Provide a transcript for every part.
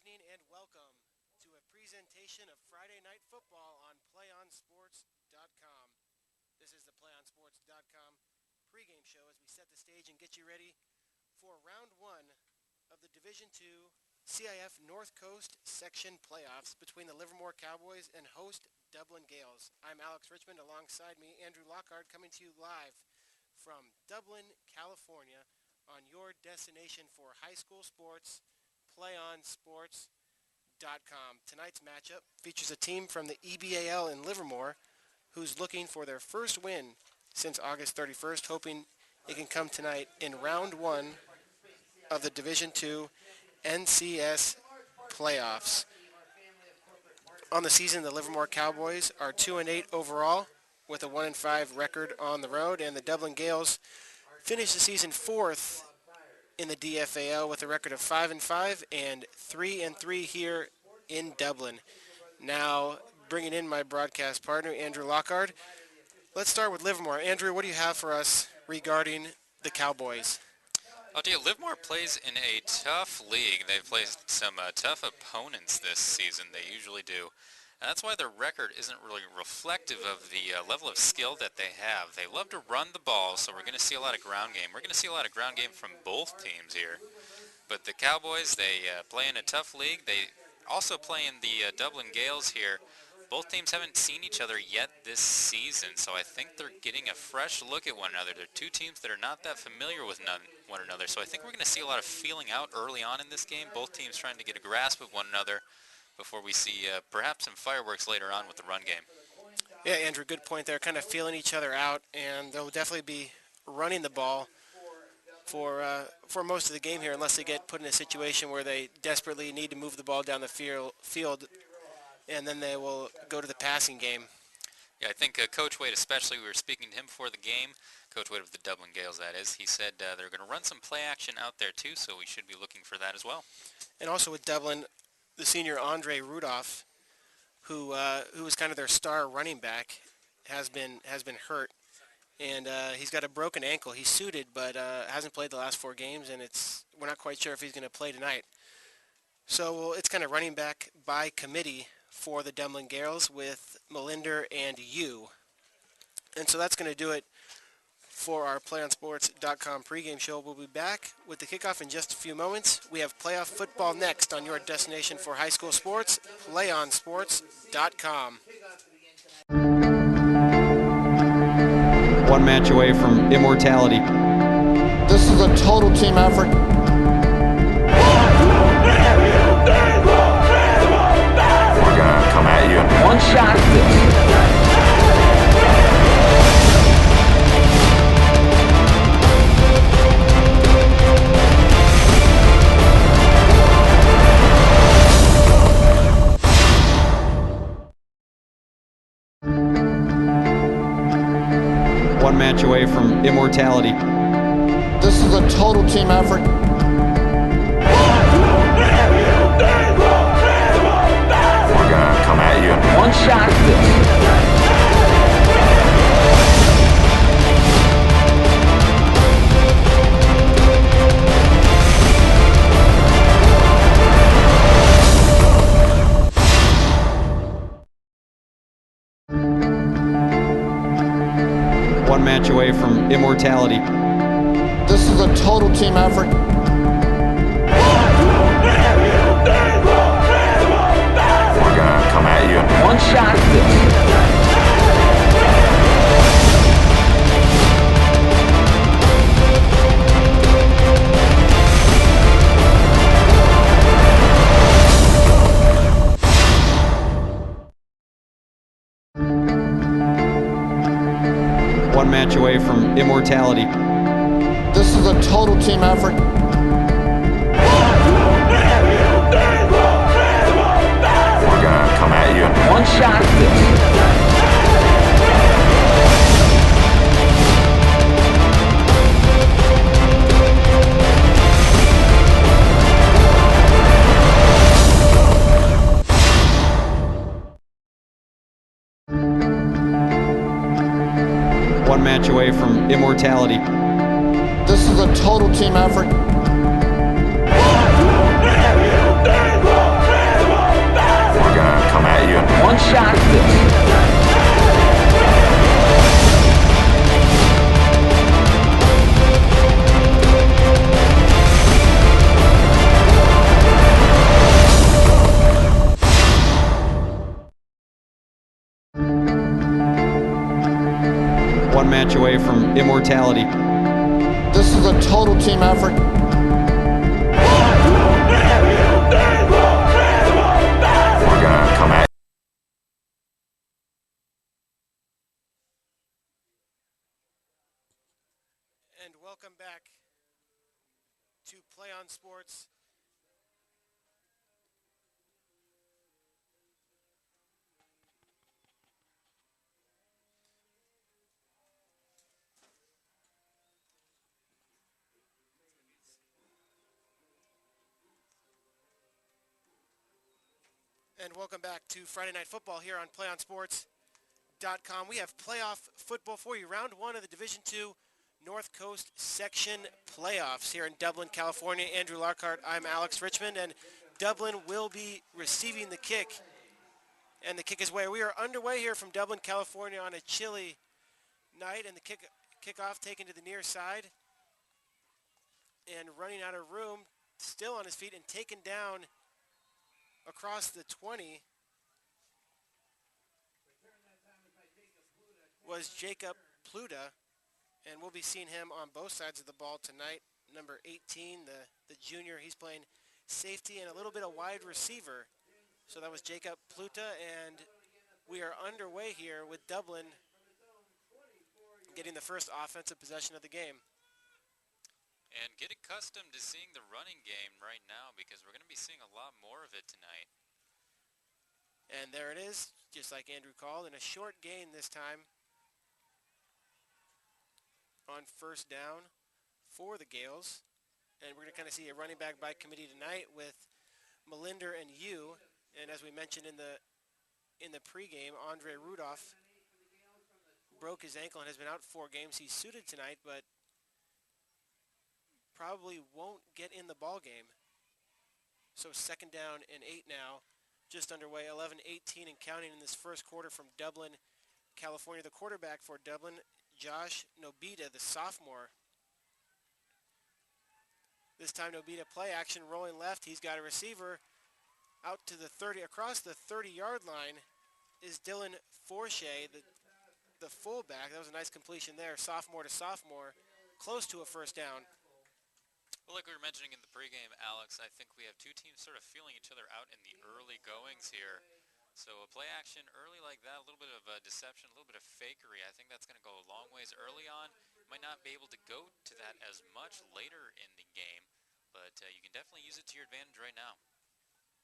evening and welcome to a presentation of Friday Night Football on PlayOnSports.com. This is the PlayOnSports.com pregame show as we set the stage and get you ready for round one of the Division II CIF North Coast Section playoffs between the Livermore Cowboys and host Dublin Gales. I'm Alex Richmond. Alongside me, Andrew Lockhart, coming to you live from Dublin, California, on your destination for high school sports, PlayOnSports.com. Tonight's matchup features a team from the EBAL in Livermore who's looking for their first win since August 31st, hoping it can come tonight in round one of the Division II NCS playoffs. On the season, the Livermore Cowboys are 2-8 overall with a 1-5 record on the road, and the Dublin Gales finished the season fourth in the DFAL with a record of 5-5 and 3-3 here in Dublin. Now, bringing in my broadcast partner, Andrew Lockhart. Let's start with Livermore. Andrew, what do you have for us regarding the Cowboys? I'll tell you, Livermore plays in a tough league. They've played some tough opponents this season. They usually do. And that's why their record isn't really reflective of the level of skill that they have. They love to run the ball, so we're going to see a lot of ground game. We're going to see a lot of ground game from both teams here. But the Cowboys, they play in a tough league. They also play in the Dublin Gales here. Both teams haven't seen each other yet this season, so I think they're getting a fresh look at one another. They're two teams that are not that familiar with one another, so I think we're going to see a lot of feeling out early on in this game. Both teams trying to get a grasp of one another before we see perhaps some fireworks later on with the run game. Yeah, Andrew, good point there. Kind of feeling each other out, and they'll definitely be running the ball for most of the game here, unless they get put in a situation where they desperately need to move the ball down the field, and then they will go to the passing game. Yeah, I think Coach Wade especially, we were speaking to him before the game, Coach Wade of the Dublin Gales, that is. He said they're going to run some play action out there too, so we should be looking for that as well. And also with Dublin, the senior Andre Rudolph, who was kind of their star running back, has been hurt, and he's got a broken ankle. He's suited, but hasn't played the last 4 games, and we're not quite sure if he's going to play tonight. So it's kind of running back by committee for the Dublin Gales with Melinder and Yu. And so that's going to do it for our PlayOnSports.com pregame show. We'll be back with the kickoff in just a few moments. We have playoff football next on your destination for high school sports, PlayOnSports.com. One match away from immortality. This is a total team effort. We're gonna come at you. One shot. One match away from immortality. This is a total team effort. We're gonna come at you. One shot. One match away from immortality. This is a total team effort. We're gonna come at you. One shot. One match away from immortality. This is a total team effort. We're gonna come at you. One shot. One match away from immortality. This is a total team effort. We're gonna One shot at this. One match away from immortality. This is a total team effort. We're gonna come at And welcome back to PlayOn Sports. And welcome back to Friday Night Football here on PlayOnSports.com. We have playoff football for you. Round one of the Division II North Coast Section Playoffs here in Dublin, California. Andrew Larkart, I'm Alex Richmond, and Dublin will be receiving the kick. And the kick is away. We are underway here from Dublin, California on a chilly night, and the kickoff taken to the near side. And running out of room, still on his feet and taken down across the 20 was Jacob Pluta, and we'll be seeing him on both sides of the ball tonight. Number 18, the junior, he's playing safety and a little bit of wide receiver. So that was Jacob Pluta, and we are underway here with Dublin getting the first offensive possession of the game. And get accustomed to seeing the running game right now because we're going to be seeing a lot more of it tonight. And there it is, just like Andrew called, in a short gain this time on first down for the Gales. And we're going to kind of see a running back by committee tonight with Melinder and Yu. And as we mentioned in the pregame, Andre Rudolph broke his ankle and has been out 4 games. He's suited tonight, but probably won't get in the ball game. So second down and 8 now, just underway, 11-18 and counting in this first quarter from Dublin, California. The quarterback for Dublin, Josh Nobita, the sophomore. This time Nobita play action, rolling left. He's got a receiver out to the 30, across the 30-yard line is Dylan Forshey, the fullback. That was a nice completion there, sophomore to sophomore, close to a first down. Well, like we were mentioning in the pregame, Alex, I think we have two teams sort of feeling each other out in the early goings here. So a play action early like that, a little bit of deception, a little bit of fakery, I think that's going to go a long ways early on. Might not be able to go to that as much later in the game, but you can definitely use it to your advantage right now.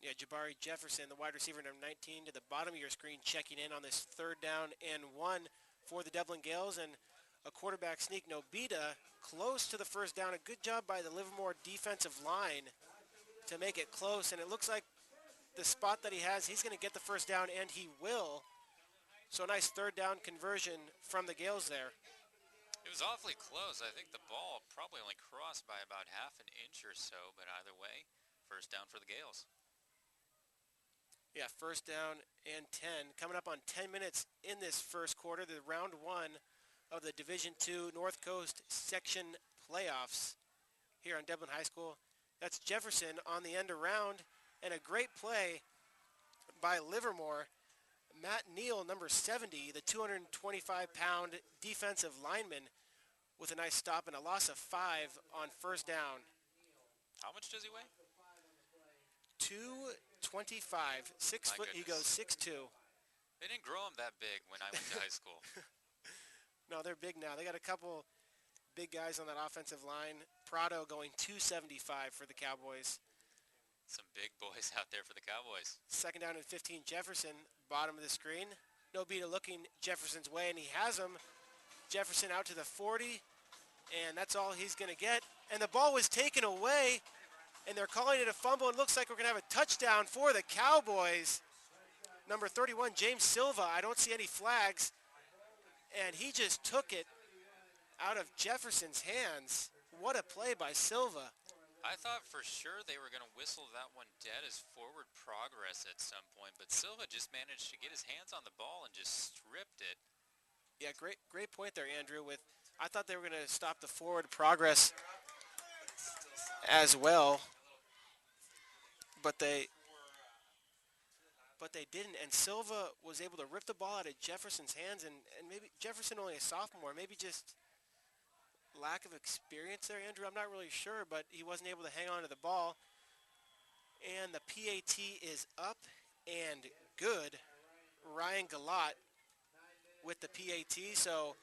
Yeah, Jabari Jefferson, the wide receiver, number 19, to the bottom of your screen, checking in on this third down and 1 for the Dublin Gales. And a quarterback sneak, Nobita, close to the first down. A good job by the Livermore defensive line to make it close. And it looks like the spot that he has, he's going to get the first down, and he will. So a nice third down conversion from the Gales there. It was awfully close. I think the ball probably only crossed by about half an inch or so, but either way, first down for the Gales. Yeah, first down and 10. Coming up on 10 minutes in this first quarter, the round 1 of the Division II North Coast Section Playoffs here on Dublin High School. That's Jefferson on the end around, and a great play by Livermore. Matt Neal, number 70, the 225-pound defensive lineman, with a nice stop and a loss of 5 on first down. How much does he weigh? 225, 6 foot. He goes 6'2". They didn't grow him that big when I went to high school. No, they're big now. They got a couple big guys on that offensive line. Prado going 275 for the Cowboys. Some big boys out there for the Cowboys. Second down and 15, Jefferson, bottom of the screen. Nobita looking Jefferson's way, and he has him. Jefferson out to the 40, and that's all he's going to get. And the ball was taken away, and they're calling it a fumble. It looks like we're going to have a touchdown for the Cowboys. Number 31, James Silva. I don't see any flags, and he just took it out of Jefferson's hands. What a play by Silva. I thought for sure they were going to whistle that one dead as forward progress at some point, but Silva just managed to get his hands on the ball and just stripped it. Yeah, great point there, Andrew. I thought they were going to stop the forward progress as well, but they didn't. And Silva was able to rip the ball out of Jefferson's hands, and maybe Jefferson only a sophomore, maybe just lack of experience there, Andrew. I'm not really sure, but he wasn't able to hang on to the ball. And the PAT is up and good. Ryan Galat with the PAT. So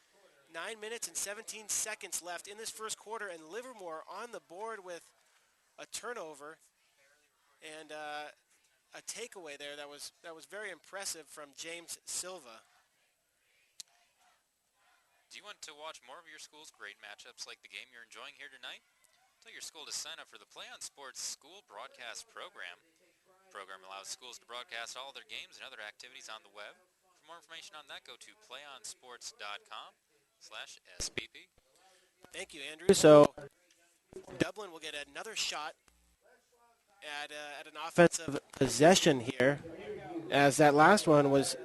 9 minutes and 17 seconds left in this first quarter, and Livermore on the board with a turnover and a takeaway there that was very impressive from James Silva. Do you want to watch more of your school's great matchups like the game you're enjoying here tonight? Tell your school to sign up for the PlayOn Sports School Broadcast Program. The program allows schools to broadcast all their games and other activities on the web. For more information on that, go to playonsports.com/SPP. Thank you, Andrew. So Dublin will get another shot at an offensive possession here, as that last one was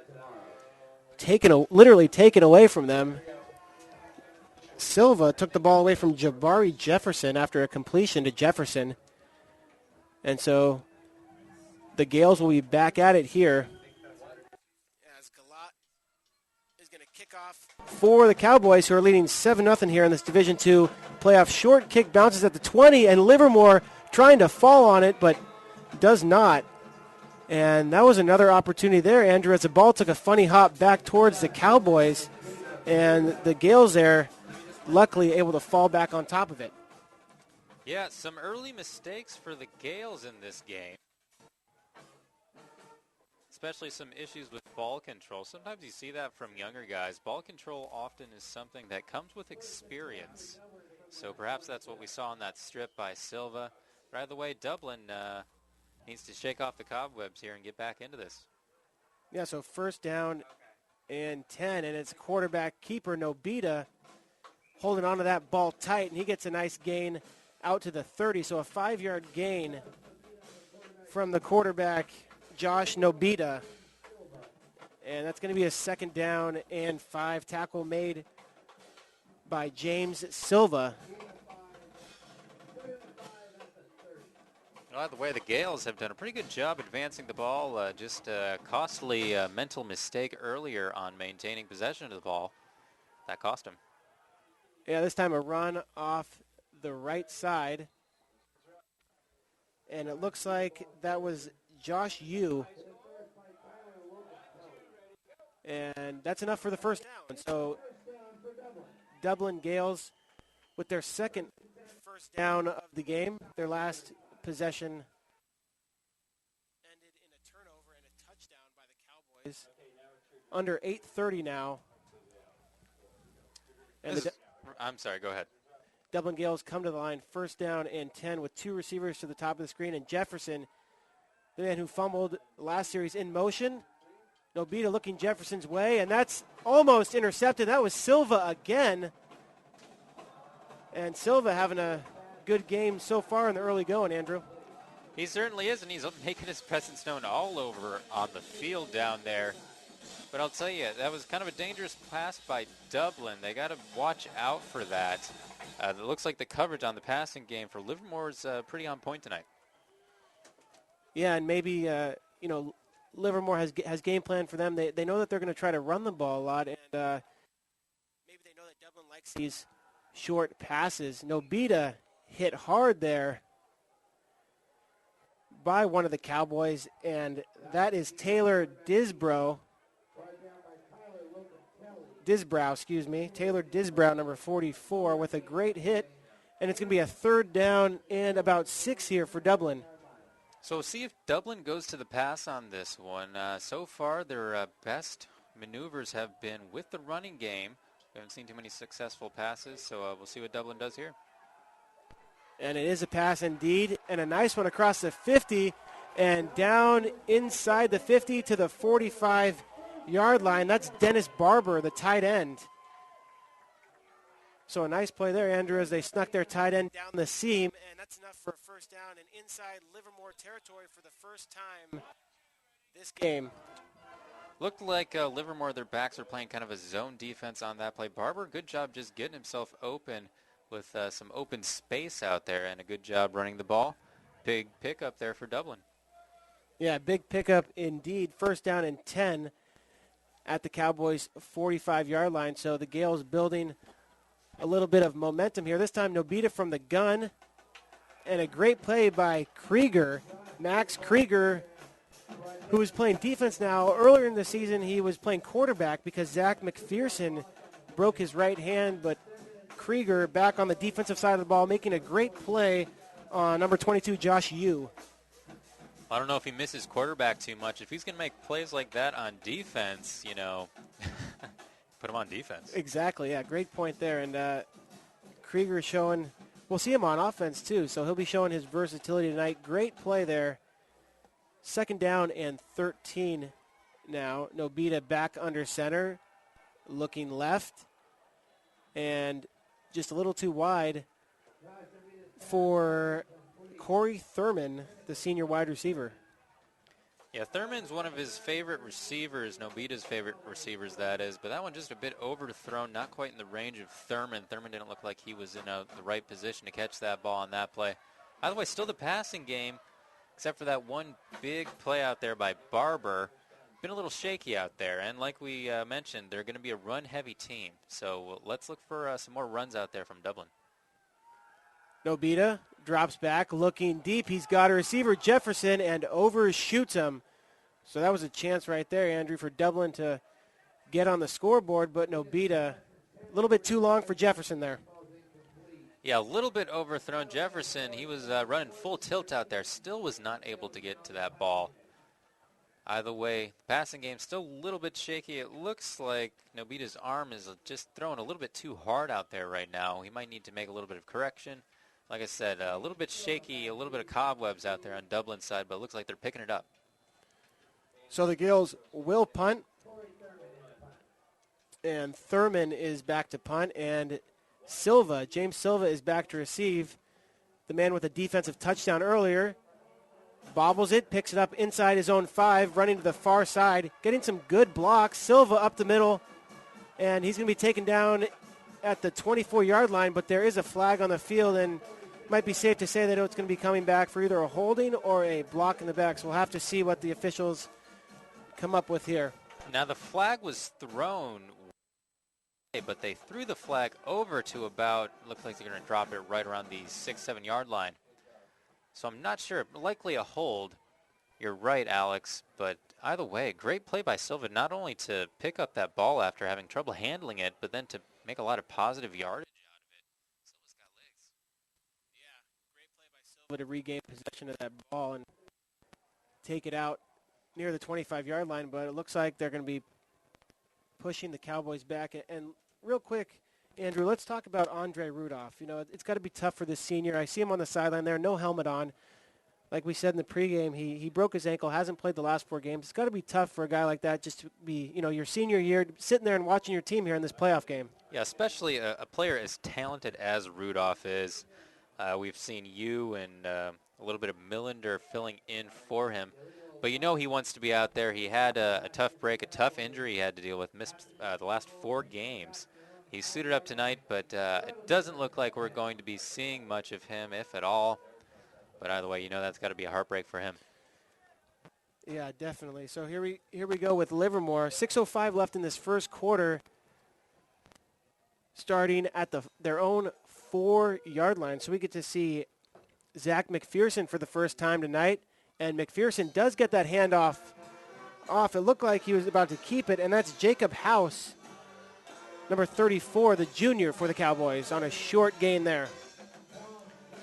literally taken away from them. Silva took the ball away from Jabari Jefferson after a completion to Jefferson. And so the Gales will be back at it here, as Galat is going to kick off for the Cowboys, who are leading 7-0 here in this Division II playoff. Short kick bounces at the 20, and Livermore trying to fall on it, but does not. And that was another opportunity there, Andrew, as the ball took a funny hop back towards the Cowboys, and the Gales there luckily able to fall back on top of it. Yeah, some early mistakes for the Gales in this game. Especially some issues with ball control. Sometimes you see that from younger guys. Ball control often is something that comes with experience. So perhaps that's what we saw on that strip by Silva. By the way, Dublin needs to shake off the cobwebs here and get back into this. Yeah, so first down and 10, and it's quarterback keeper Nobita holding on to that ball tight, and he gets a nice gain out to the 30. So a 5-yard gain from the quarterback, Josh Nobita. And that's going to be a second down and 5. Tackle made by James Silva. By the way, the Gales have done a pretty good job advancing the ball. Just a costly mental mistake earlier on maintaining possession of the ball. That cost him. Yeah, this time a run off the right side. And it looks like that was Josh Yu. And that's enough for the first down. So Dublin Gales with their second first down of the game. Their last possession ended in a turnover and a touchdown by the Cowboys. Under 8:30 now. And I'm sorry, go ahead. Dublin Gales come to the line, first down and 10 with 2 receivers to the top of the screen. And Jefferson, the man who fumbled last series, in motion. Nobita looking Jefferson's way, and that's almost intercepted. That was Silva again. And Silva having a good game so far in the early going, Andrew. He certainly is, and he's making his presence known all over on the field down there. But I'll tell you, that was kind of a dangerous pass by Dublin. They got to watch out for that. It looks like the coverage on the passing game for Livermore is pretty on point tonight. Yeah, and maybe, Livermore has game plan for them. They know that they're going to try to run the ball a lot, and maybe they know that Dublin likes these short passes. Nobita hit hard there by one of the Cowboys, and that is Taylor Disbrow, Taylor Disbrow, number 44, with a great hit, and it's going to be a third down and about 6 here for Dublin. So we'll see if Dublin goes to the pass on this one. So far, their best maneuvers have been with the running game. We haven't seen too many successful passes, so we'll see what Dublin does here. And it is a pass indeed, and a nice one across the 50 and down inside the 50 to the 45-yard line. That's Dennis Barber, the tight end. So a nice play there, Andrew, as they snuck their tight end down the seam, and that's enough for a first down and inside Livermore territory for the first time this game. Looked like Livermore, their backs are playing kind of a zone defense on that play. Barber, good job just getting himself open with some open space out there, and a good job running the ball. Big pickup there for Dublin. Yeah, big pickup indeed. First down and 10 at the Cowboys' 45-yard line. So the Gales building a little bit of momentum here. This time, Nobita from the gun, and a great play by Krieger, Max Krieger, who is playing defense now. Earlier in the season, he was playing quarterback because Zach McPherson broke his right hand, but Krieger back on the defensive side of the ball, making a great play on number 22, Josh Yu. I don't know if he misses quarterback too much. If he's going to make plays like that on defense, put him on defense. Exactly, yeah, great point there. And Krieger is showing, we'll see him on offense too, so he'll be showing his versatility tonight. Great play there. Second down and 13 now. Nobita back under center, looking left, and just a little too wide for Corey Thurman, the senior wide receiver. Yeah, Thurman's one of his favorite receivers, Nobita's favorite receivers, that is. But that one just a bit overthrown, not quite in the range of Thurman. Thurman didn't look like he was in the right position to catch that ball on that play. By the way, still the passing game, except for that one big play out there by Barber. Been a little shaky out there. And like we mentioned, they're going to be a run-heavy team. So let's look for some more runs out there from Dublin. Nobita drops back, looking deep. He's got a receiver, Jefferson, and overshoots him. So that was a chance right there, Andrew, for Dublin to get on the scoreboard, but Nobita, a little bit too long for Jefferson there. Yeah, a little bit overthrown. Jefferson, he was running full tilt out there, still was not able to get to that ball. Either way, the passing game still a little bit shaky. It looks like Nobita's arm is just throwing a little bit too hard out there right now. He might need to make a little bit of correction. Like I said, a little bit shaky, a little bit of cobwebs out there on Dublin's side, but it looks like they're picking it up. So the Gales will punt, and Thurman is back to punt, and James Silva is back to receive. The man with a defensive touchdown earlier bobbles it, picks it up inside his own 5, running to the far side, getting some good blocks. Silva up the middle, and he's going to be taken down at the 24-yard line, but there is a flag on the field, and might be safe to say that it's going to be coming back for either a holding or a block in the back. So we'll have to see what the officials come up with here. Now the flag was thrown, but they threw the flag over to about, looks like they're going to drop it right around the 6-7 yard line. So I'm not sure, likely a hold. You're right, Alex, but either way, great play by Silva, not only to pick up that ball after having trouble handling it, but then to make a lot of positive yardage out of it. Silva's got legs. Yeah, great play by Silva to regain possession of that ball and take it out near the 25-yard line, but it looks like they're going to be pushing the Cowboys back. And real quick, Andrew, let's talk about Andre Rudolph. It's got to be tough for this senior. I see him on the sideline there, no helmet on. Like we said in the pregame, he broke his ankle, hasn't played the last 4 games. It's got to be tough for a guy like that just to be, your senior year, sitting there and watching your team here in this playoff game. Yeah, especially a player as talented as Rudolph is. We've seen you and a little bit of Millender filling in for him. But he wants to be out there. He had a tough break, a tough injury he had to deal with, missed the last 4 games. He's suited up tonight, but it doesn't look like we're going to be seeing much of him, if at all. But either way, that's got to be a heartbreak for him. Yeah, definitely. So here we go with Livermore. 6:05 left in this first quarter, starting at their own 4-yard line. So we get to see Zach McPherson for the first time tonight. And McPherson does get that handoff off. It looked like he was about to keep it, and that's Jacob House, number 34, the junior for the Cowboys, on a short gain there.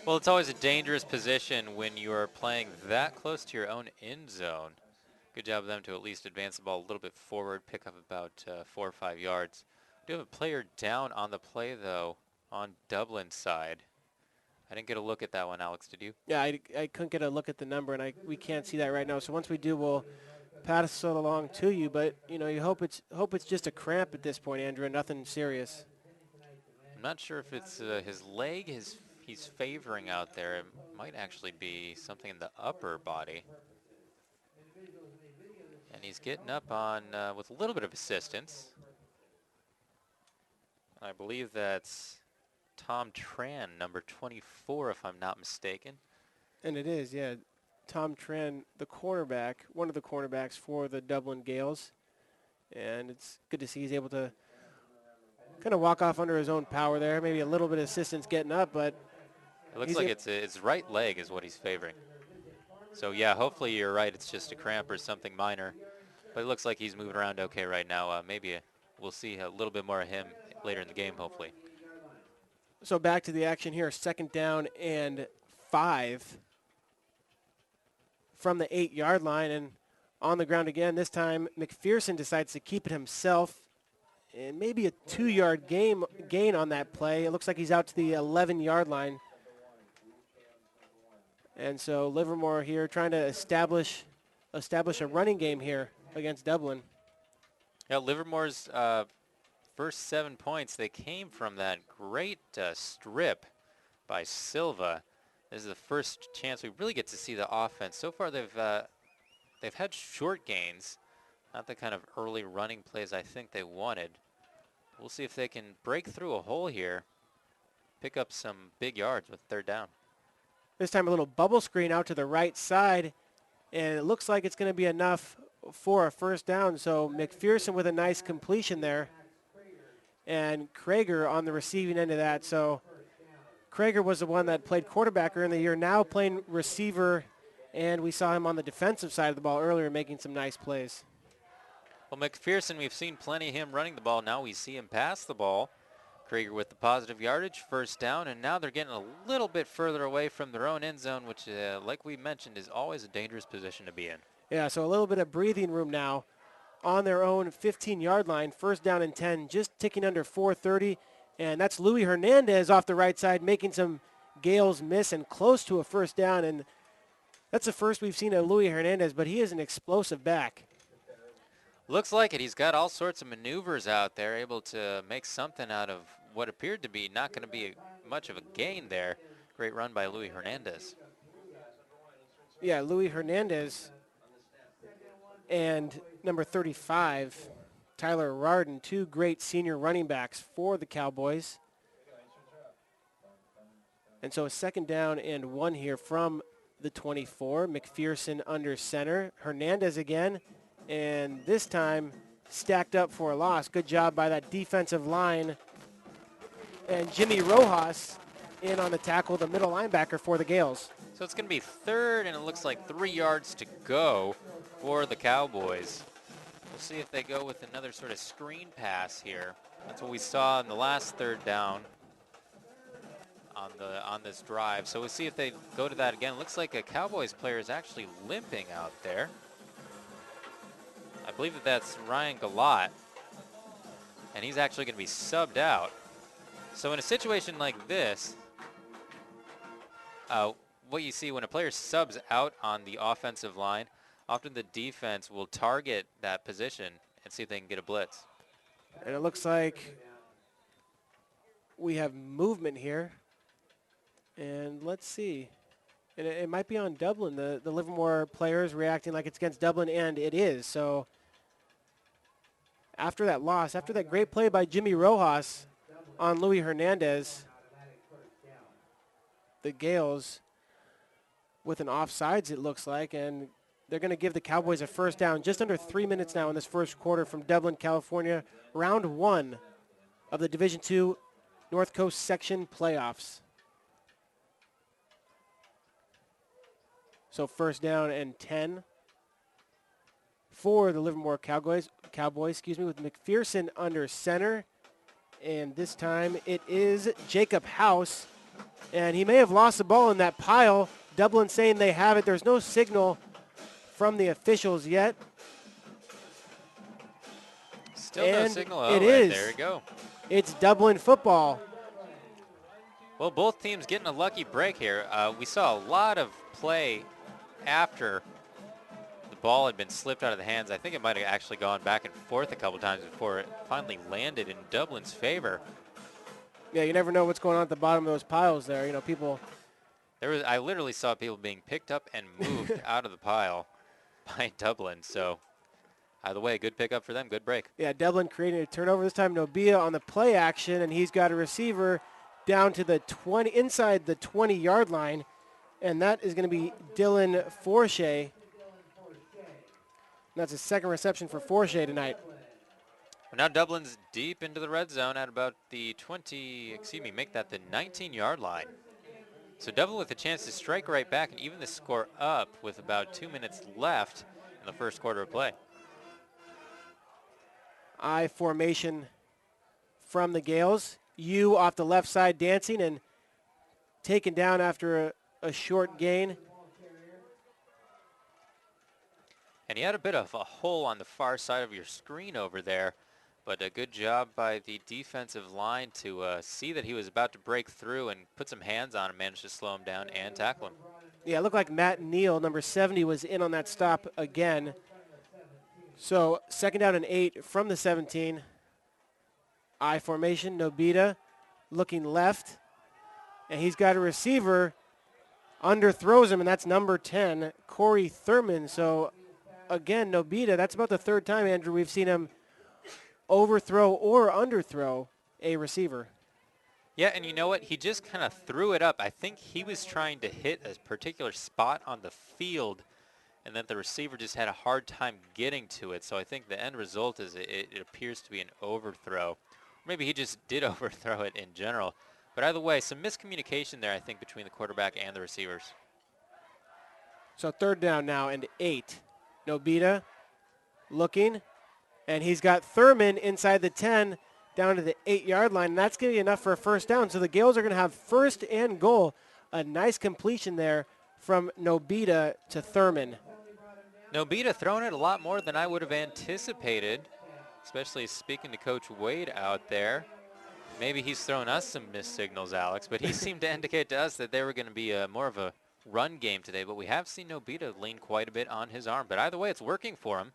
Well, it's always a dangerous position when you are playing that close to your own end zone. Good job of them to at least advance the ball a little bit forward, pick up about 4 or 5 yards. We do have a player down on the play, though, on Dublin's side. I didn't get a look at that one, Alex, did you? Yeah, I couldn't get a look at the number, and we can't see that right now. So once we do, we'll pass it along to you. But, you hope it's just a cramp at this point, Andrew, and nothing serious. I'm not sure if it's his leg he's favoring out there. It might actually be something in the upper body. And he's getting up on with a little bit of assistance. I believe that's Tom Tran, number 24, if I'm not mistaken. And it is, yeah. Tom Tran, the cornerback, one of the cornerbacks for the Dublin Gales. And it's good to see he's able to kind of walk off under his own power there. Maybe a little bit of assistance getting up, but it looks like it's his right leg is what he's favoring. So, yeah, hopefully you're right. It's just a cramp or something minor. But it looks like he's moving around okay right now. Maybe we'll see a little bit more of him later in the game, hopefully. So back to the action here. 2nd down and 5 from the 8-yard line. And on the ground again, this time McPherson decides to keep it himself. And maybe a 2-yard gain on that play. It looks like he's out to the 11-yard line. And so Livermore here trying to establish a running game here against Dublin. Yeah, Livermore's first 7 points, they came from that great strip by Silva. This is the first chance we really get to see the offense. So far they've had short gains, not the kind of early running plays I think they wanted. We'll see if they can break through a hole here, pick up some big yards with 3rd down. This time a little bubble screen out to the right side, and it looks like it's going to be enough for a 1st down. So McPherson with a nice completion there, and Krager on the receiving end of that. So Krager was the one that played quarterback earlier in the year, now playing receiver, and we saw him on the defensive side of the ball earlier making some nice plays. Well, McPherson, we've seen plenty of him running the ball. Now we see him pass the ball. Krager with the positive yardage, 1st down, and now they're getting a little bit further away from their own end zone, which, like we mentioned, is always a dangerous position to be in. Yeah, so a little bit of breathing room now on their own 15-yard line, 1st down and 10, just ticking under 4:30, and that's Louis Hernandez off the right side making some Gales miss and close to a 1st down, and that's the first we've seen of Louis Hernandez, but he is an explosive back. Looks like it. He's got all sorts of maneuvers out there, able to make something out of what appeared to be not going to be much of a gain there. Great run by Louis Hernandez. Yeah, Louis Hernandez and number 35, Tyler Rardin, 2 great senior running backs for the Cowboys. And so a 2nd down and 1 here from the 24. McPherson under center. Hernandez again, and this time stacked up for a loss. Good job by that defensive line. And Jimmy Rojas in on the tackle, the middle linebacker for the Gales. So it's going to be 3rd, and it looks like 3 yards to go for the Cowboys. We'll see if they go with another sort of screen pass here. That's what we saw in the last 3rd down on this drive. So we'll see if they go to that again. Looks like a Cowboys player is actually limping out there. I believe that's Ryan Galat, and he's actually going to be subbed out. So in a situation like this, what you see when a player subs out on the offensive line, often the defense will target that position and see if they can get a blitz. And it looks like we have movement here. And let's see. And it might be on Dublin. The Livermore players reacting like it's against Dublin, and it is. So after that loss, after that great play by Jimmy Rojas on Louis Hernandez, the Gales with an offsides, it looks like, and they're going to give the Cowboys a 1st down. Just under 3 minutes now in this 1st quarter from Dublin, California. Round 1 of the Division II North Coast Section playoffs. So 1st down and 10 for the Livermore Cowboys, with McPherson under center. And this time it is Jacob House. And he may have lost the ball in that pile. Dublin saying they have it. There's no signal from the officials yet. Still no signal. Oh, it is. There we go. It's Dublin football. Well, both teams getting a lucky break here. We saw a lot of play after the ball had been slipped out of the hands. I think it might have actually gone back and forth a couple times before it finally landed in Dublin's favor. Yeah, you never know what's going on at the bottom of those piles there. You know, people. I literally saw people being picked up and moved out of the pile by Dublin. So either way, good pickup for them, good break. Yeah, Dublin creating a turnover this time. Nobia on the play action, and he's got a receiver down to the 20, inside the 20-yard line, and that is going to be Dylan Forshey. That's his second reception for Forshey tonight. Well, now Dublin's deep into the red zone at about the 19-yard line. So Dublin with a chance to strike right back and even the score up with about 2 minutes left in the first quarter of play. I formation from the Gales. You off the left side dancing and taken down after a short gain. And he had a bit of a hole on the far side of your screen over there, but a good job by the defensive line to see that he was about to break through and put some hands on him, managed to slow him down and tackle him. Yeah, it looked like Matt Neal, number 70, was in on that stop again. So 2nd down and 8 from the 17. I formation, Nobita looking left, and he's got a receiver, underthrows him, and that's number 10, Corey Thurman. So again, Nobita, that's about the third time, Andrew, we've seen him overthrow or underthrow a receiver. Yeah, and you know what? He just kind of threw it up. I think he was trying to hit a particular spot on the field, and then the receiver just had a hard time getting to it. So I think the end result is it appears to be an overthrow. Maybe he just did overthrow it in general. But either way, some miscommunication there, I think, between the quarterback and the receivers. So 3rd down now and 8. Nobita looking, and he's got Thurman inside the 10 down to the 8-yard line, and that's going to be enough for a first down. So the Gales are going to have 1st and goal. A nice completion there from Nobita to Thurman. Nobita throwing it a lot more than I would have anticipated, especially speaking to Coach Wade out there. Maybe he's thrown us some missed signals, Alex, but he seemed to indicate to us that they were going to be more of a run game today, but we have seen Nobita lean quite a bit on his arm. But either way, it's working for him.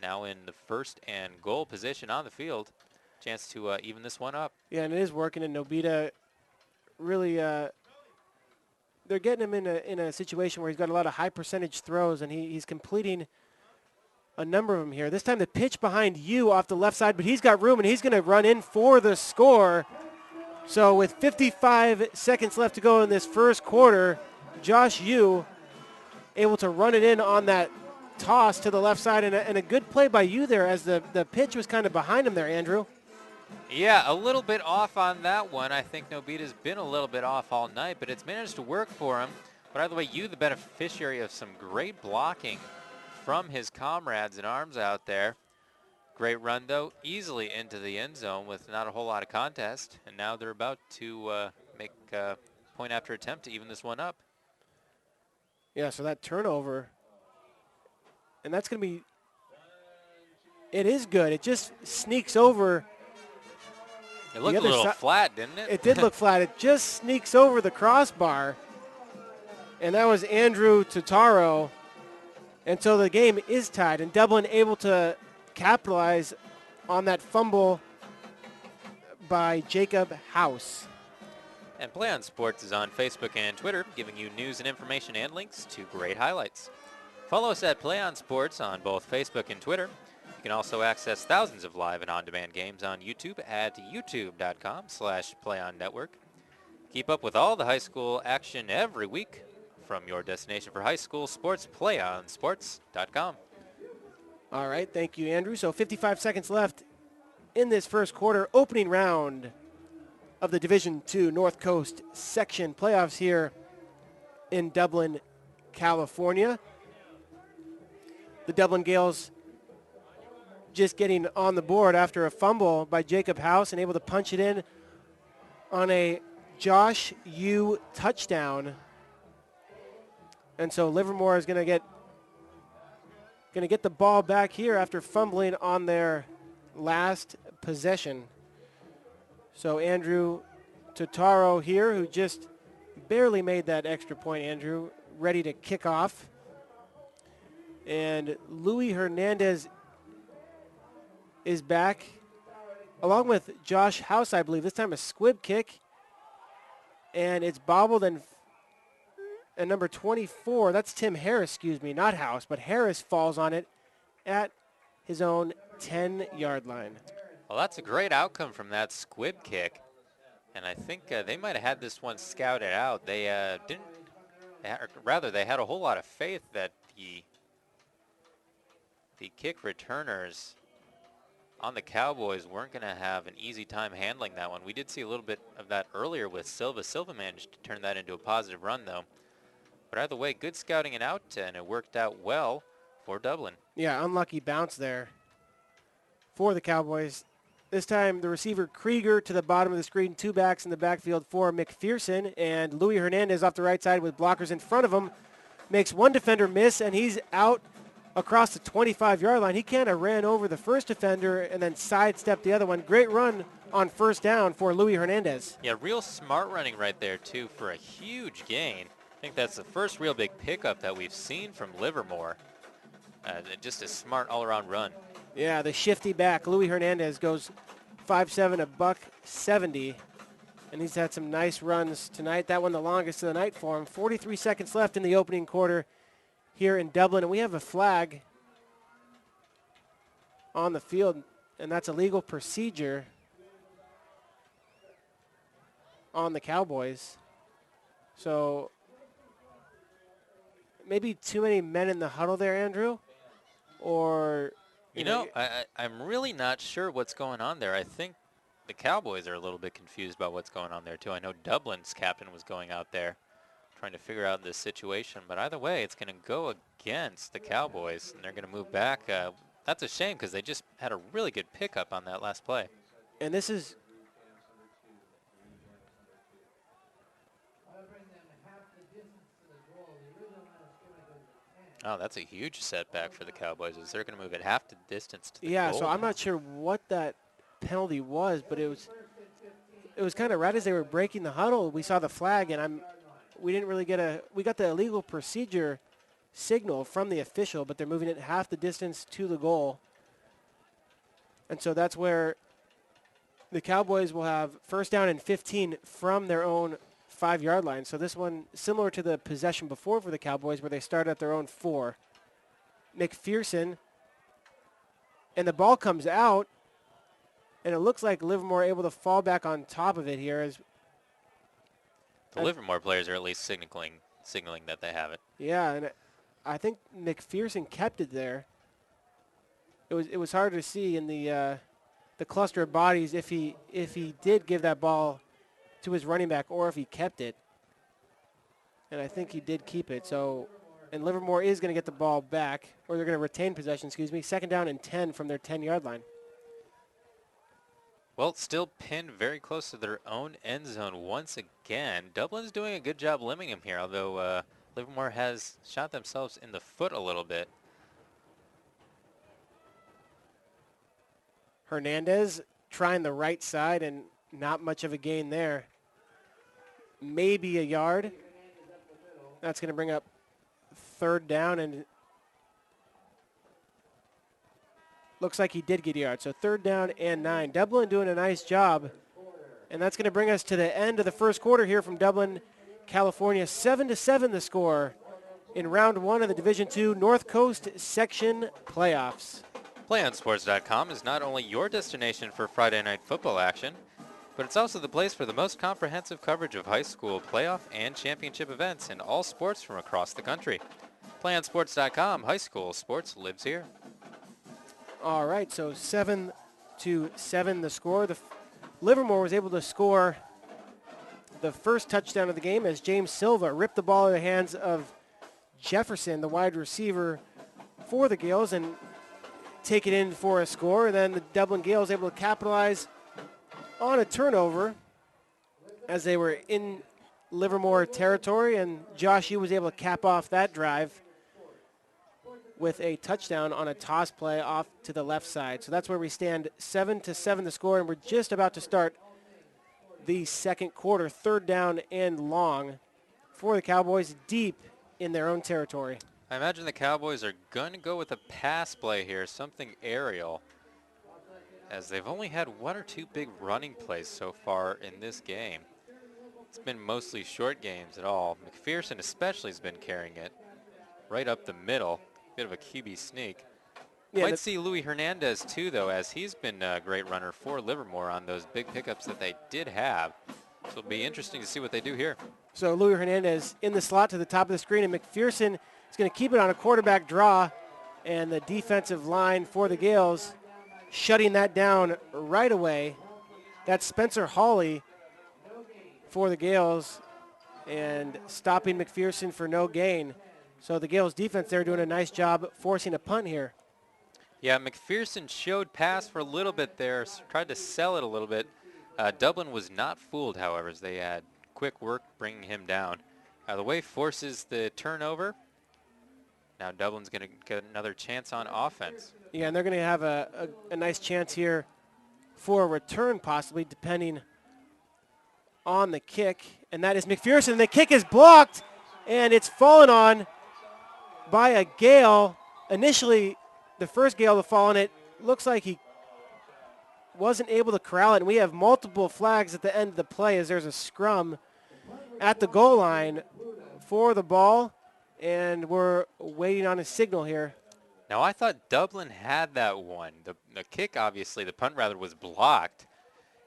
Now in the 1st and goal position on the field. Chance to even this one up. Yeah, and it is working, and Nobita really, they're getting him in a situation where he's got a lot of high percentage throws, and he's completing a number of them here. This time the pitch behind you off the left side, but he's got room, and he's going to run in for the score. So with 55 seconds left to go in this first quarter, Josh Yu able to run it in on that toss to the left side, and a good play by you there as the pitch was kind of behind him there, Andrew. Yeah, a little bit off on that one. I think Nobita's been a little bit off all night, but it's managed to work for him. But either way, you the beneficiary of some great blocking from his comrades and arms out there. Great run, though, easily into the end zone with not a whole lot of contest. And now they're about to make a point after attempt to even this one up. Yeah, so that turnover, and that's going to be, it is good. It just sneaks over. It looked a little flat, didn't it? It did look flat. It just sneaks over the crossbar, and that was Andrew Totaro. And so the game is tied, and Dublin able to capitalize on that fumble by Jacob House. And PlayOn Sports is on Facebook and Twitter, giving you news and information and links to great highlights. Follow us at PlayOn Sports on both Facebook and Twitter. You can also access thousands of live and on-demand games on YouTube at youtube.com/PlayOnNetwork. Keep up with all the high school action every week from your destination for high school sports, PlayOnSports.com. All right, thank you, Andrew. So 55 seconds left in this first quarter, opening round of the Division II North Coast section playoffs here in Dublin, California. The Dublin Gales just getting on the board after a fumble by Jacob House and able to punch it in on a Josh Yu touchdown. And so Livermore is going to get the ball back here after fumbling on their last possession. So Andrew Totaro here, who just barely made that extra point, Andrew, ready to kick off. And Louis Hernandez is back along with Josh House, I believe. This time a squib kick. And it's bobbled, and number 24, that's Tim Harris, excuse me, not House, but Harris falls on it at his own 10-yard line. Well, that's a great outcome from that squib kick. And I think they might have had this one scouted out. They didn't, or rather, they had a whole lot of faith that the kick returners on the Cowboys weren't going to have an easy time handling that one. We did see a little bit of that earlier with Silva. Silva managed to turn that into a positive run, though. But either way, good scouting it out, and it worked out well for Dublin. Yeah, unlucky bounce there for the Cowboys. This time, the receiver Krieger to the bottom of the screen, 2 backs in the backfield for McPherson, and Louis Hernandez off the right side with blockers in front of him. Makes one defender miss, and he's out across the 25-yard line. He kind of ran over the first defender and then sidestepped the other one. Great run on first down for Louis Hernandez. Yeah, real smart running right there, too, for a huge gain. I think that's the first real big pickup that we've seen from Livermore. Just a smart all-around run. Yeah, the shifty back, Louis Hernandez, goes 5'7", $170, and he's had some nice runs tonight. That one the longest of the night for him. 43 seconds left in the opening quarter here in Dublin, and we have a flag on the field, and that's a legal procedure on the Cowboys. So maybe too many men in the huddle there, Andrew, or... You know, I'm really not sure what's going on there. I think the Cowboys are a little bit confused about what's going on there, too. I know Dublin's captain was going out there trying to figure out this situation. But either way, it's going to go against the Cowboys, and they're going to move back. That's a shame because they just had a really good pickup on that last play. And this is... Oh, that's a huge setback for the Cowboys as they're going to move at half the distance to the Yeah, goal. so I'm not sure what that penalty was, but it was kind of right as they were breaking the huddle. We saw the flag, and we didn't really we got the illegal procedure signal from the official, but they're moving it half the distance to the goal. And so that's where the Cowboys will have first down and 15 from their own 5-yard line. So this one, similar to the possession before for the Cowboys where they started at their own 4. McPherson, and the ball comes out, and it looks like Livermore able to fall back on top of it here. The Livermore players are at least signaling that they have it. Yeah, and I think McPherson kept it there. It was hard to see in the cluster of bodies if he did give that ball to his running back or if he kept it. And I think he did keep it. So, and Livermore is going to get the ball back, or they're going to retain possession, excuse me. Second down and 10 from their 10-yard line. Well, still pinned very close to their own end zone once again. Dublin's doing a good job limiting him here, although Livermore has shot themselves in the foot a little bit. Hernandez trying the right side, and not much of a gain there. Maybe a yard. That's going to bring up third down, and looks like he did get a yard. So third down and 9. Dublin doing a nice job. And that's going to bring us to the end of the first quarter here from Dublin, California. 7-7 the score in round 1 of the Division II North Coast Section Playoffs. PlayOnSports.com is not only your destination for Friday night football action, but it's also the place for the most comprehensive coverage of high school playoff and championship events in all sports from across the country. PlayOnSports.com, high school sports lives here. All right, so 7-7 the score. Livermore was able to score the first touchdown of the game as James Silva ripped the ball in the hands of Jefferson, the wide receiver for the Gales, and take it in for a score. And then the Dublin Gales able to capitalize on a turnover as they were in Livermore territory, and Josh Yu was able to cap off that drive with a touchdown on a toss play off to the left side. So that's where we stand, 7-7 the score, and we're just about to start the second quarter. Third down and long for the Cowboys deep in their own territory. I imagine the Cowboys are going to go with a pass play here, something aerial. as they've only had 1 or 2 big running plays so far in this game. It's been mostly short games at all. McPherson especially has been carrying it right up the middle. Bit of a QB sneak. Yeah, Might see Luis Hernandez too, though, as he's been a great runner for Livermore on those big pickups that they did have. So it'll be interesting to see what they do here. So Luis Hernandez in the slot to the top of the screen, and McPherson is going to keep it on a quarterback draw, and the defensive line for the Gales shutting that down right away. That's Spencer Hawley for the Gales and stopping McPherson for no gain. So the Gales defense there doing a nice job forcing a punt here. Yeah, McPherson showed pass for a little bit there, tried to sell it a little bit. Dublin was not fooled, however, as they had quick work bringing him down. The way forces the turnover. Now Dublin's going to get another chance on offense. Yeah, and they're going to have a nice chance here for a return possibly, depending on the kick. And that is McPherson. The kick is blocked, and it's fallen on by a Gale. Initially, the first Gale to fall on it, looks like he wasn't able to corral it. And we have multiple flags at the end of the play as there's a scrum at the goal line for the ball. And we're waiting on a signal here. Now, I thought Dublin had that one. The kick, obviously, the punt rather, was blocked.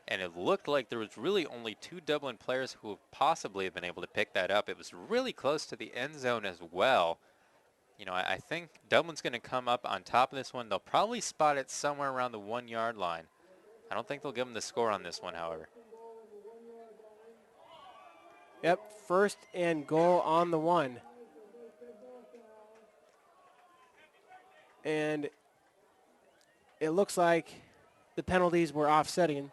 And it looked like there was really only 2 Dublin players who possibly have been able to pick that up. It was really close to the end zone as well. You know, I think Dublin's going to come up on top of this one. They'll probably spot it somewhere around the 1-yard line. I don't think they'll give them the score on this one, however. Yep, 1st and goal on the 1. And it looks like the penalties were offsetting.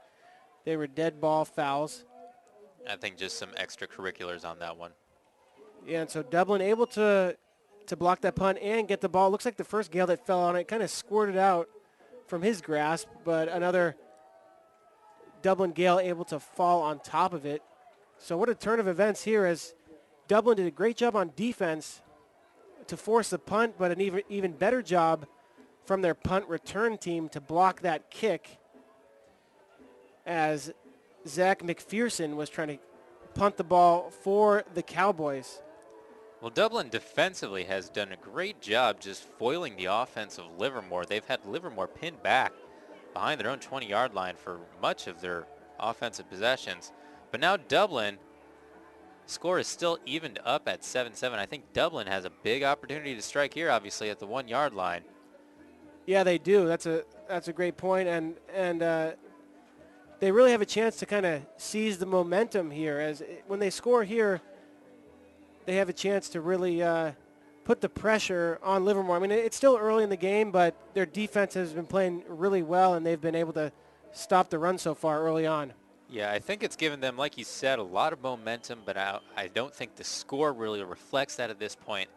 They were dead ball fouls. I think just some extracurriculars on that one. Yeah, and so Dublin able to block that punt and get the ball. Looks like the first Gale that fell on it kind of squirted out from his grasp, but another Dublin Gale able to fall on top of it. So what a turn of events here, as Dublin did a great job on defense to force the punt, but an even better job from their punt return team to block that kick, as Zach McPherson was trying to punt the ball for the Cowboys. Well, Dublin defensively has done a great job just foiling the offense of Livermore. They've had Livermore pinned back behind their own 20-yard line for much of their offensive possessions. But now Dublin, score is still evened up at 7-7. I think Dublin has a big opportunity to strike here, obviously, at the 1-yard line. Yeah, they do. That's a great point, and they really have a chance to kind of seize the momentum here. As when they score here, they have a chance to really put the pressure on Livermore. I mean, it's still early in the game, but their defense has been playing really well, and they've been able to stop the run so far early on. Yeah, I think it's given them, like you said, a lot of momentum, but I don't think the score really reflects that at this point.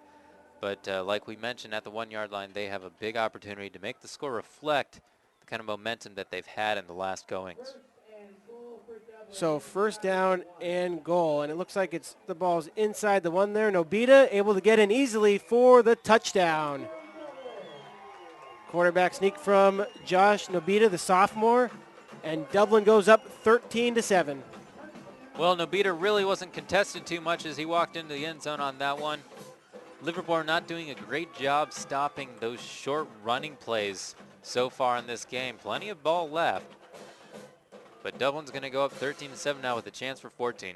But like we mentioned, at the 1-yard line, they have a big opportunity to make the score reflect the kind of momentum that they've had in the last goings. So 1st down and goal, and it looks like the ball's inside the 1 there. Nobita able to get in easily for the touchdown. Quarterback sneak from Josh Nobita, the sophomore, and Dublin goes up 13-7. Well, Nobita really wasn't contested too much as he walked into the end zone on that one. Livermore not doing a great job stopping those short running plays so far in this game. Plenty of ball left. But Dublin's going to go up 13-7 now with a chance for 14.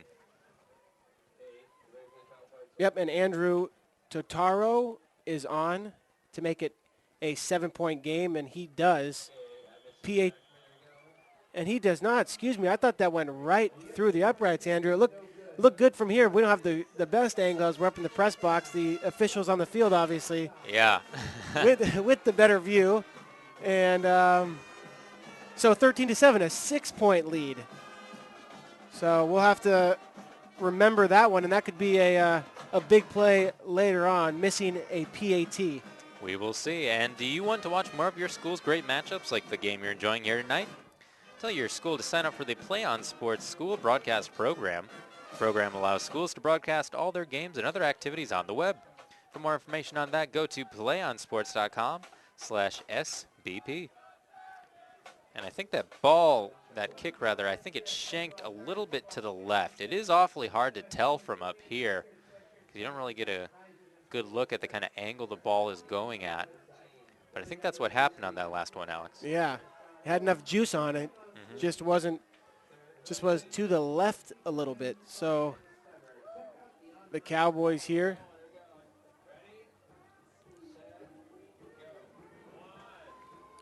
Yep, and Andrew Totaro is on to make it a 7-point game, and he does. And he does not. Excuse me. I thought that went right through the uprights, Andrew. It looked good from here. We don't have the best angle as we're up in the press box. The officials on the field, obviously. Yeah. with the better view. And so 13-7, a 6-point lead. So we'll have to remember that one, and that could be a big play later on, missing a PAT. We will see. And do you want to watch more of your school's great matchups like the game you're enjoying here tonight? Tell your school to sign up for the PlayOn Sports School Broadcast Program. The program allows schools to broadcast all their games and other activities on the web. For more information on that, go to playonsports.com/SBP. And I think that ball, that kick rather, I think it shanked a little bit to the left. It is awfully hard to tell from up here because you don't really get a good look at the kind of angle the ball is going at. But I think that's what happened on that last one, Alex. Yeah, it had enough juice on it. Just was to the left a little bit. So the Cowboys here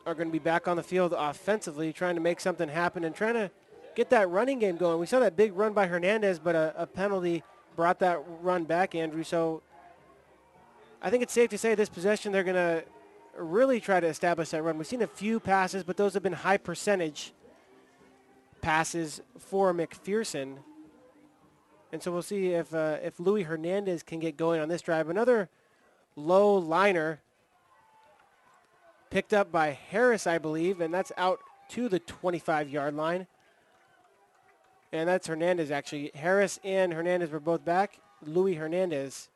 are going to be back on the field offensively, trying to make something happen and trying to get that running game going. We saw that big run by Hernandez, but a penalty brought that run back, Andrew. So I think it's safe to say this possession they're going to really try to establish that run. We've seen a few passes, but those have been high percentage passes for McPherson. And so we'll see if Louis Hernandez can get going on this drive. Another low liner picked up by Harris, I believe, and that's out to the 25-yard line. And that's Hernandez, actually. Harris and Hernandez were both back. Louis Hernandez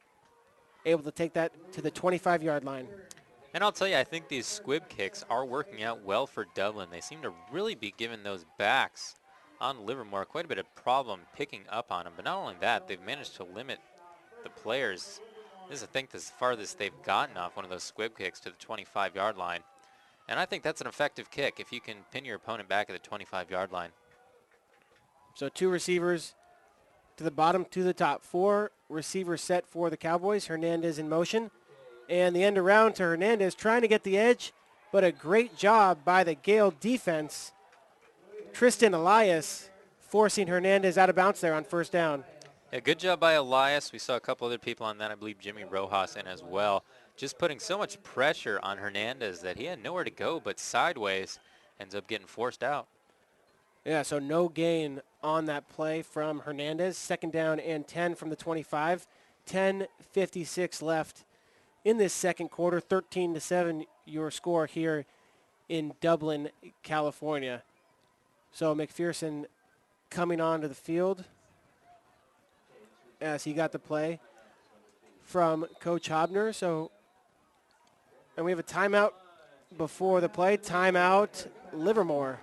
able to take that to the 25-yard line. And I'll tell you, I think these squib kicks are working out well for Dublin. They seem to really be giving those backs on Livermore quite a bit of problem picking up on them. But not only that, they've managed to limit the players. This is, I think, the farthest they've gotten off one of those squib kicks to the 25-yard line. And I think that's an effective kick if you can pin your opponent back at the 25-yard line. So 2 receivers to the bottom, to the top. 4 receivers set for the Cowboys. Hernandez in motion. And the end around to Hernandez, trying to get the edge, but a great job by the Gale defense. Tristan Elias forcing Hernandez out of bounds there on first down. Yeah, good job by Elias. We saw a couple other people on that. I believe Jimmy Rojas in as well. Just putting so much pressure on Hernandez that he had nowhere to go but sideways. Ends up getting forced out. Yeah, so no gain on that play from Hernandez. Second down and 10 from the 25. 10:56 left in this second quarter. 13-7 your score here in Dublin, California. So McPherson coming onto the field as he got the play from Coach Hobner. So, and we have a timeout before the play. Timeout, Livermore.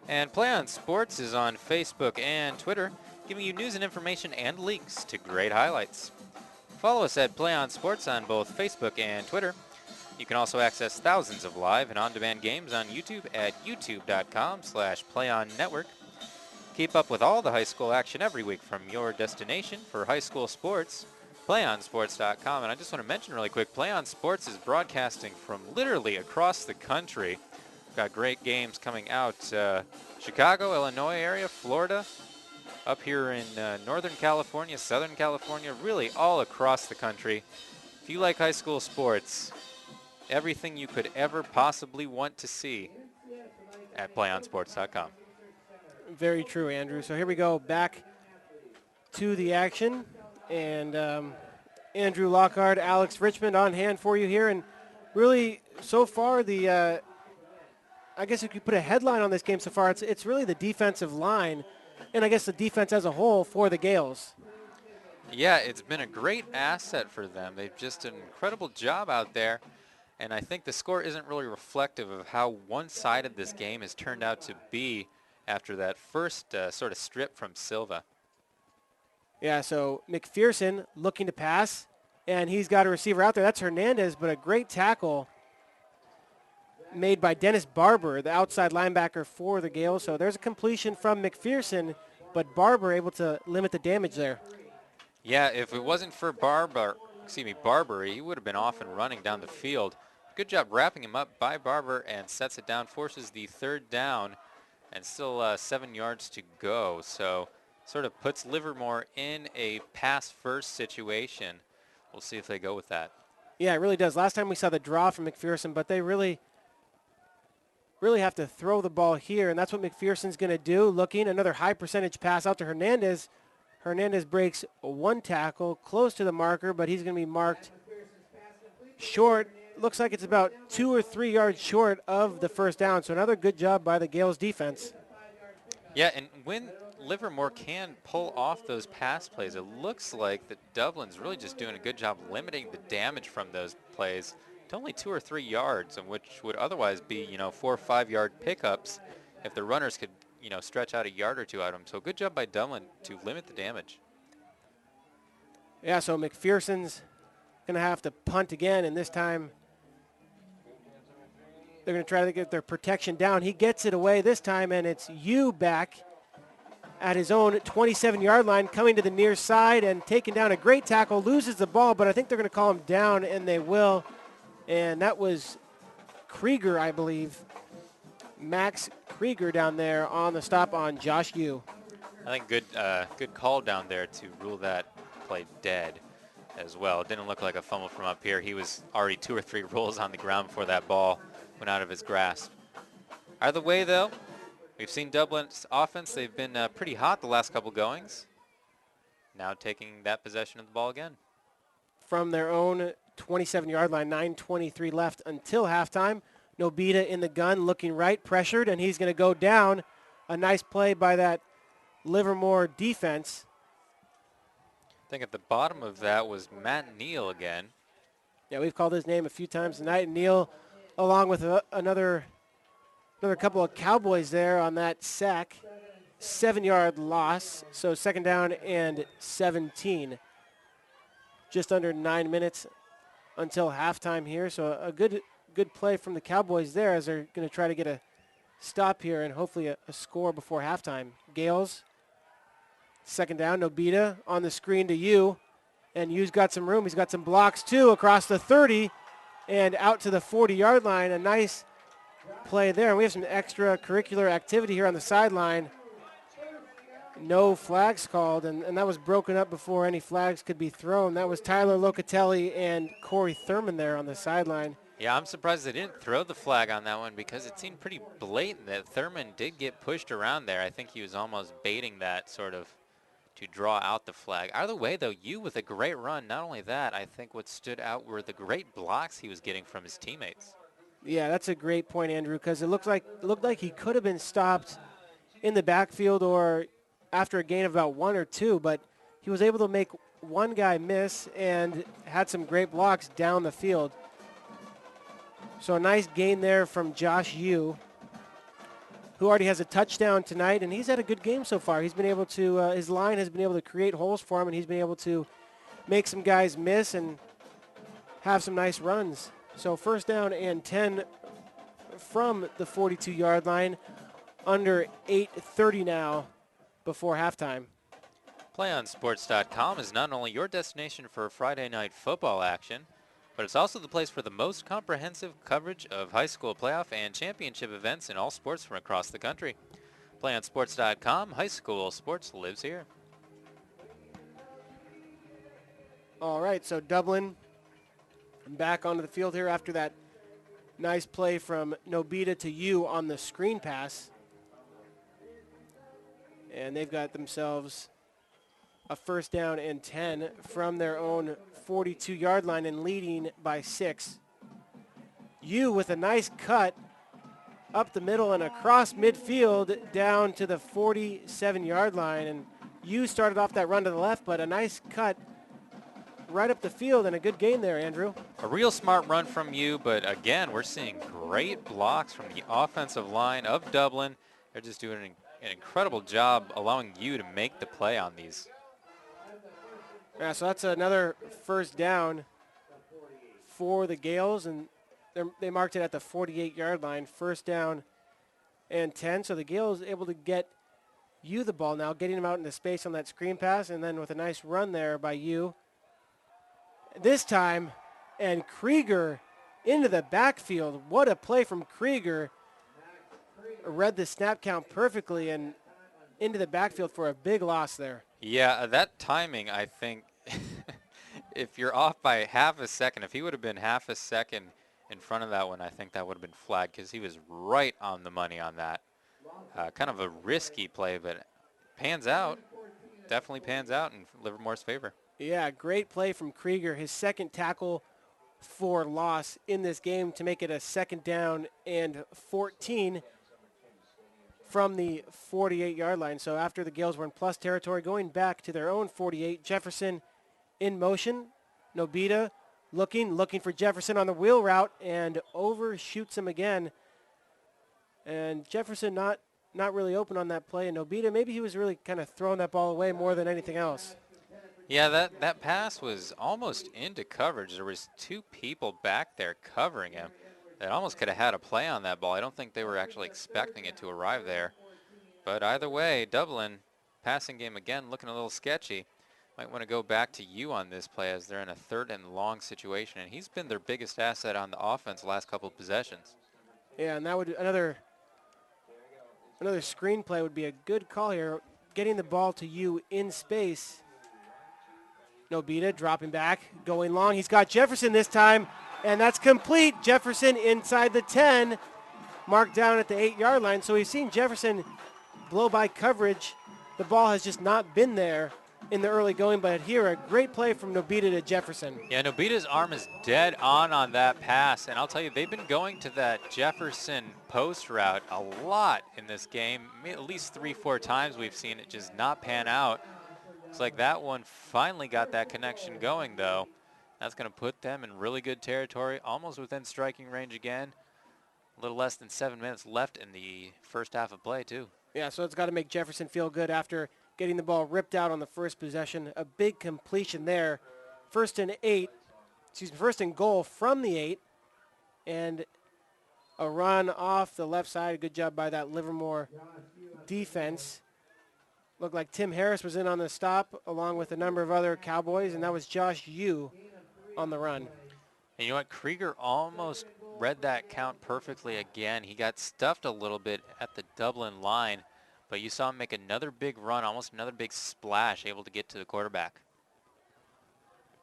And PlayOn Sports is on Facebook and Twitter, giving you news and information and links to great highlights. Follow us at PlayOn Sports on both Facebook and Twitter. You can also access thousands of live and on-demand games on YouTube at youtube.com/PlayOnNetwork. Keep up with all the high school action every week from your destination for high school sports, PlayOnSports.com. And I just want to mention really quick, PlayOn Sports is broadcasting from literally across the country. We've got great games coming out Chicago, Illinois area, Florida, up here in Northern California, Southern California, really all across the country. If you like high school sports, everything you could ever possibly want to see at PlayOnSports.com. Very true, Andrew. So here we go, back to the action. And Andrew Lockhart, Alex Richmond on hand for you here. And really, so far, the I guess if you put a headline on this game so far, it's really the defensive line and I guess the defense as a whole for the Gales. Yeah, it's been a great asset for them. They've just done an incredible job out there. And I think the score isn't really reflective of how one-sided this game has turned out to be after that first sort of strip from Silva. Yeah, so McPherson looking to pass, and he's got a receiver out there. That's Hernandez, but a great tackle made by Dennis Barber, the outside linebacker for the Gales. So there's a completion from McPherson, but Barber able to limit the damage there. Yeah, if it wasn't for Barber, he would have been off and running down the field. Good job wrapping him up by Barber and sets it down, forces the third down, and still 7 yards to go. So sort of puts Livermore in a pass-first situation. We'll see if they go with that. Yeah, it really does. Last time we saw the draw from McPherson, but they really have to throw the ball here, and that's what McPherson's going to do. Looking, another high percentage pass out to Hernandez. Hernandez breaks one tackle close to the marker, but he's going to be marked short. Looks like it's about 2 or 3 yards short of the first down. So another good job by the Gales defense. Yeah, and when Livermore can pull off those pass plays, it looks like that Dublin's really just doing a good job limiting the damage from those plays to only 2 or 3 yards, and which would otherwise be, 4 or 5 yard pickups if the runners could, stretch out a yard or two at them. So good job by Dublin to limit the damage. Yeah, so McPherson's going to have to punt again, and this time they're going to try to get their protection down. He gets it away this time, and it's Yu back at his own 27-yard line, coming to the near side and taking down a great tackle, loses the ball, but I think they're going to call him down, and they will. And that was Krieger, I believe. Max Krieger down there on the stop on Josh Yu. I think good call down there to rule that play dead as well. It didn't look like a fumble from up here. He was already 2 or 3 rolls on the ground before that ball went out of his grasp. Either way, though, we've seen Dublin's offense. They've been pretty hot the last couple goings. Now taking that possession of the ball again. From their own 27-yard line, 9:23 left until halftime. Nobita in the gun, looking right, pressured, and he's going to go down. A nice play by that Livermore defense. I think at the bottom of that was Matt Neal again. Yeah, we've called his name a few times tonight. Neal, along with another couple of Cowboys there on that sack. 7-yard loss, so second down and 17. Just under 9 minutes until halftime here, so a good play from the Cowboys there as they're going to try to get a stop here and hopefully a score before halftime. Gales, second down, Nobita on the screen to Yu, and Yu's got some room. He's got some blocks too across the 30 and out to the 40-yard line. A nice play there, and we have some extracurricular activity here on the sideline. No flags called, and that was broken up before any flags could be thrown. That was Tyler Locatelli and Corey Thurman there on the sideline. Yeah, I'm surprised they didn't throw the flag on that one because it seemed pretty blatant that Thurman did get pushed around there. I think he was almost baiting that sort of to draw out the flag. Either way, though, Yu with a great run. Not only that, I think what stood out were the great blocks he was getting from his teammates. Yeah, that's a great point, Andrew, because it looked like he could have been stopped in the backfield or after a gain of about 1 or 2, but he was able to make one guy miss and had some great blocks down the field. So a nice gain there from Josh Yu, who already has a touchdown tonight, and he's had a good game so far. He's been able to, his line has been able to create holes for him, and he's been able to make some guys miss and have some nice runs. So first down and 10 from the 42-yard line, under 8:30 now before halftime. PlayOnSports.com is not only your destination for Friday night football action, but it's also the place for the most comprehensive coverage of high school playoff and championship events in all sports from across the country. PlayOnSports.com, high school sports lives here. All right, so Dublin back onto the field here after that nice play from Nobita to Yu on the screen pass. And they've got themselves a first down and 10 from their own 42-yard line and leading by 6. Yu with a nice cut up the middle and across midfield down to the 47-yard line. And Yu started off that run to the left, but a nice cut right up the field and a good gain there, Andrew. A real smart run from Yu, but again, we're seeing great blocks from the offensive line of Dublin. They're just doing an incredible job allowing Yu to make the play on these. Yeah, so that's another first down for the Gales, and they marked it at the 48-yard line. First down and 10. So the Gales able to get Yu the ball now, getting him out into space on that screen pass, and then with a nice run there by Yu. This time, and Krieger into the backfield. What a play from Krieger. Read the snap count perfectly and into the backfield for a big loss there. Yeah, that timing, I think, if you're off by half a second, if he would have been half a second in front of that one, I think that would have been flagged because he was right on the money on that. Kind of a risky play, but pans out. Definitely pans out in Livermore's favor. Yeah, great play from Krieger. His second tackle for loss in this game to make it a second down and 14 from the 48-yard line. So after the Gales were in plus territory, going back to their own 48, Jefferson in motion. Nobita looking for Jefferson on the wheel route and overshoots him again. And Jefferson not really open on that play. And Nobita, maybe he was really kind of throwing that ball away more than anything else. Yeah, that pass was almost into coverage. There was 2 people back there covering him that almost could have had a play on that ball. I don't think they were actually expecting it to arrive there. But either way, Dublin, passing game again, looking a little sketchy. Might want to go back to you on this play as they're in a 3rd and long situation. And he's been their biggest asset on the offense the last couple of possessions. Yeah, and that would another screenplay would be a good call here. Getting the ball to you in space. Nobita dropping back, going long. He's got Jefferson this time, and that's complete. Jefferson inside the 10, marked down at the 8-yard line. So we've seen Jefferson blow by coverage. The ball has just not been there in the early going, but here a great play from Nobita to Jefferson. Yeah, Nobita's arm is dead on that pass, and I'll tell you, they've been going to that Jefferson post route a lot in this game. At least 3-4 times we've seen it just not pan out. It's like that one finally got that connection going, though. That's going to put them in really good territory, almost within striking range again. A little less than 7 minutes left in the first half of play, too. Yeah, so it's got to make Jefferson feel good after getting the ball ripped out on the first possession. A big completion there. First and goal from the 8. And a run off the left side. Good job by that Livermore defense. Looked like Tim Harris was in on the stop along with a number of other Cowboys, and that was Josh Yu on the run. And you know what? Krieger almost read that count perfectly again. He got stuffed a little bit at the Dublin line, but you saw him make another big run, almost another big splash, able to get to the quarterback.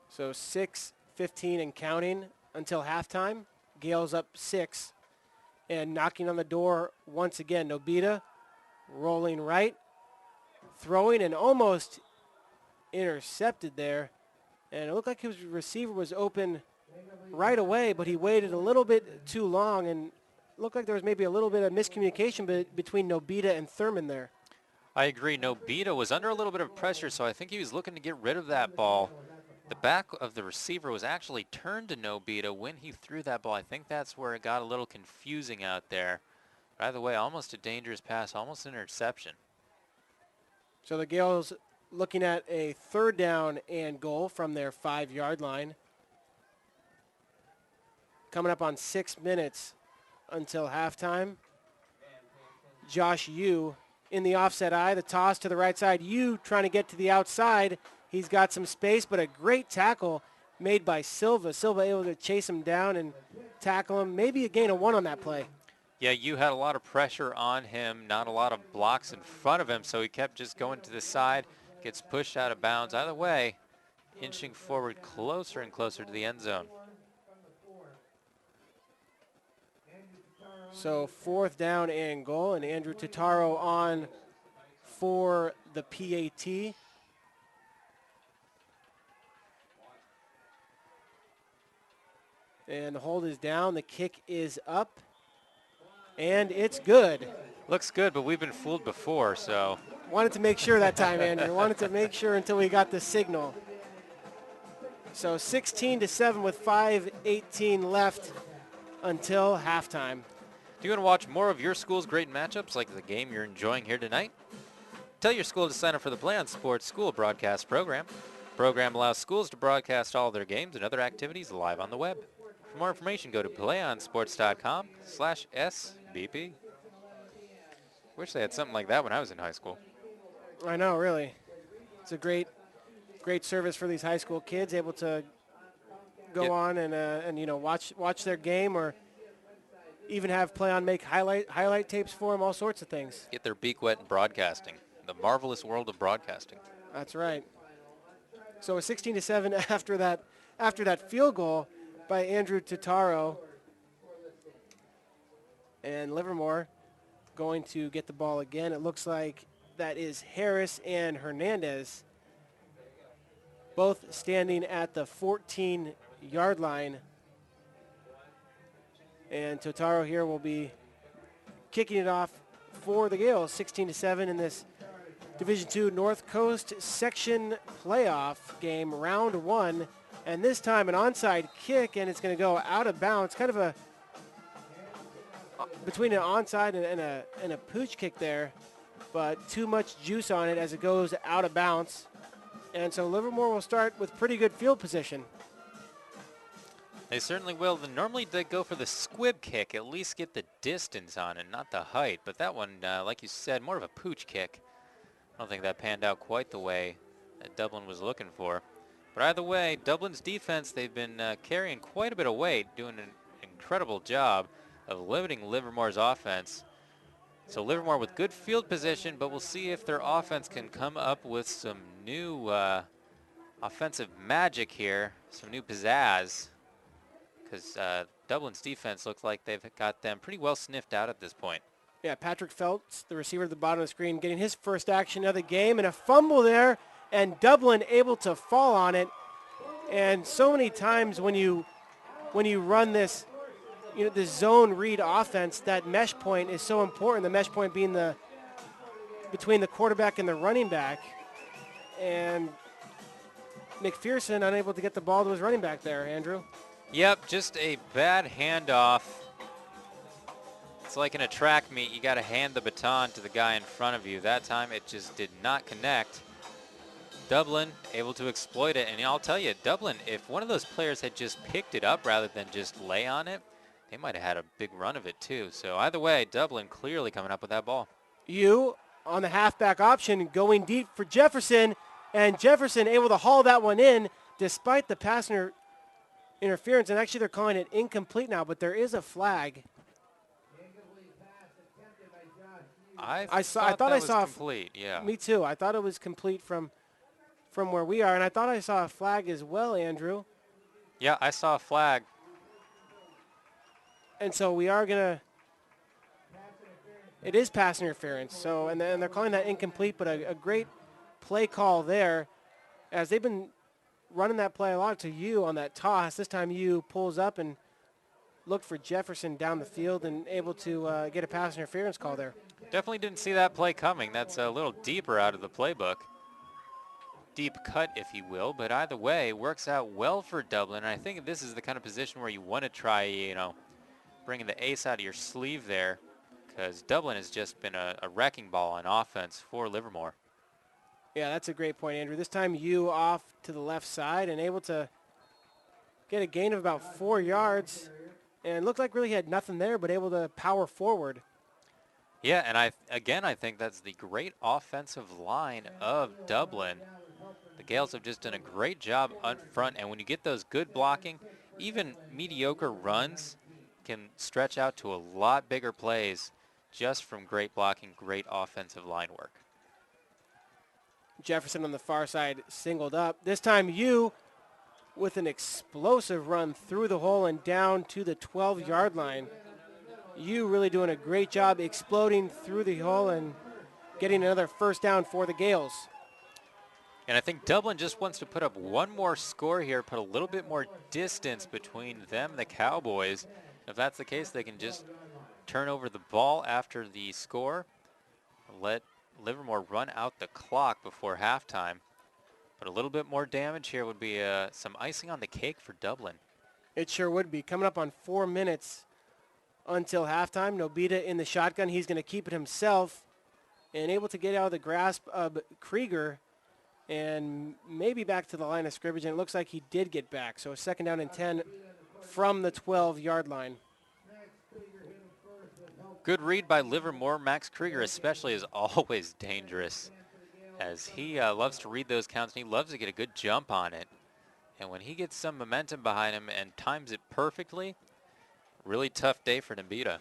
So 6:15 and counting until halftime. Gales up 6 and knocking on the door once again. Nobita rolling right, throwing and almost intercepted there. And it looked like his receiver was open right away, but he waited a little bit too long and looked like there was maybe a little bit of miscommunication between Nobita and Thurman there. I agree. Nobita was under a little bit of pressure, so I think he was looking to get rid of that ball. The back of the receiver was actually turned to Nobita when he threw that ball. I think that's where it got a little confusing out there. But either way, almost a dangerous pass, almost an interception. So the Gales looking at a 3rd down and goal from their 5-yard line. Coming up on 6 minutes until halftime. Josh Yu in the offset eye, the toss to the right side. Yu trying to get to the outside. He's got some space, but a great tackle made by Silva. Silva able to chase him down and tackle him. Maybe a gain of 1 on that play. Yeah, you had a lot of pressure on him, not a lot of blocks in front of him, so he kept just going to the side, gets pushed out of bounds. Either way, inching forward closer and closer to the end zone. So 4th down and goal, and Andrew Totaro on for the PAT. And the hold is down, the kick is up, and it's good. Looks good, but we've been fooled before, so. Wanted to make sure that time, Andrew. Wanted to make sure until we got the signal. So 16-7 with 5:18 left until halftime. Do you want to watch more of your school's great matchups like the game you're enjoying here tonight? Tell your school to sign up for the PlayOn Sports School Broadcast Program. The program allows schools to broadcast all their games and other activities live on the web. For more information, go to playonsports.com/SBP. Wish they had something like that when I was in high school. I know, really. It's a great service for these high school kids, able to go on and you know watch their game, or even have PlayOn make highlight tapes for them, all sorts of things. Get their beak wet in broadcasting. The marvelous world of broadcasting. That's right. So a 16-7 after that field goal by Andrew Totaro. And Livermore going to get the ball again. It looks like that is Harris and Hernandez, both standing at the 14-yard line. And Totaro here will be kicking it off for the Gales, 16-7 in this Division II North Coast Section Playoff game, round 1. And this time an onside kick, and it's going to go out of bounds, kind of a between an onside and a pooch kick there, but too much juice on it as it goes out of bounds. And so Livermore will start with pretty good field position. They certainly will. Normally they go for the squib kick, at least get the distance on it, not the height. But that one, like you said, more of a pooch kick. I don't think that panned out quite the way that Dublin was looking for. But either way, Dublin's defense, they've been carrying quite a bit of weight, doing an incredible job of limiting Livermore's offense. So Livermore with good field position, but we'll see if their offense can come up with some new offensive magic here, some new pizzazz, because Dublin's defense looks like they've got them pretty well sniffed out at this point. Yeah, Patrick Phelps, the receiver at the bottom of the screen, getting his first action of the game, and a fumble there, and Dublin able to fall on it. And so many times when you run this, the zone read offense, that mesh point is so important. The mesh point being between the quarterback and the running back. And McPherson unable to get the ball to his running back there, Andrew. Yep, just a bad handoff. It's like in a track meet, you got to hand the baton to the guy in front of you. That time it just did not connect. Dublin able to exploit it, and I'll tell you, Dublin, if one of those players had just picked it up rather than just lay on it, they might have had a big run of it too. So either way, Dublin clearly coming up with that ball. You on the halfback option going deep for Jefferson, and Jefferson able to haul that one in despite the pass interference, and actually they're calling it incomplete now, but there is a flag. I thought I saw complete. Yeah. Me too. I thought it was complete from where we are, and I thought I saw a flag as well, Andrew. Yeah, I saw a flag. And so we are gonna. It is pass interference. So and they're calling that incomplete, but a great play call there, as they've been running that play a lot to you on that toss. This time you pulls up and looked for Jefferson down the field and able to get a pass interference call there. Definitely didn't see that play coming. That's a little deeper out of the playbook. Deep cut, if you will, but either way, works out well for Dublin. And I think this is the kind of position where you want to try, bringing the ace out of your sleeve there, because Dublin has just been a wrecking ball on offense for Livermore. Yeah, that's a great point, Andrew. This time you off to the left side and able to get a gain of about 4 yards, and looked like really had nothing there, but able to power forward. Yeah, and I think that's the great offensive line of Dublin. The Gales have just done a great job up front, and when you get those good blocking, even mediocre runs can stretch out to a lot bigger plays just from great blocking, great offensive line work. Jefferson on the far side singled up. This time you with an explosive run through the hole and down to the 12-yard line. You really doing a great job exploding through the hole and getting another first down for the Gales. And I think Dublin just wants to put up one more score here, put a little bit more distance between them and the Cowboys. If that's the case, they can just turn over the ball after the score, let Livermore run out the clock before halftime. But a little bit more damage here would be some icing on the cake for Dublin. It sure would be. Coming up on 4 minutes until halftime. Nobita in the shotgun. He's going to keep it himself and able to get out of the grasp of Krieger and maybe back to the line of scrimmage. And it looks like he did get back. So a 2nd down and 10 from the 12-yard line. Good read by Livermore. Max Krieger especially is always dangerous, as he loves to read those counts, and he loves to get a good jump on it. And when he gets some momentum behind him and times it perfectly, really tough day for Nobita.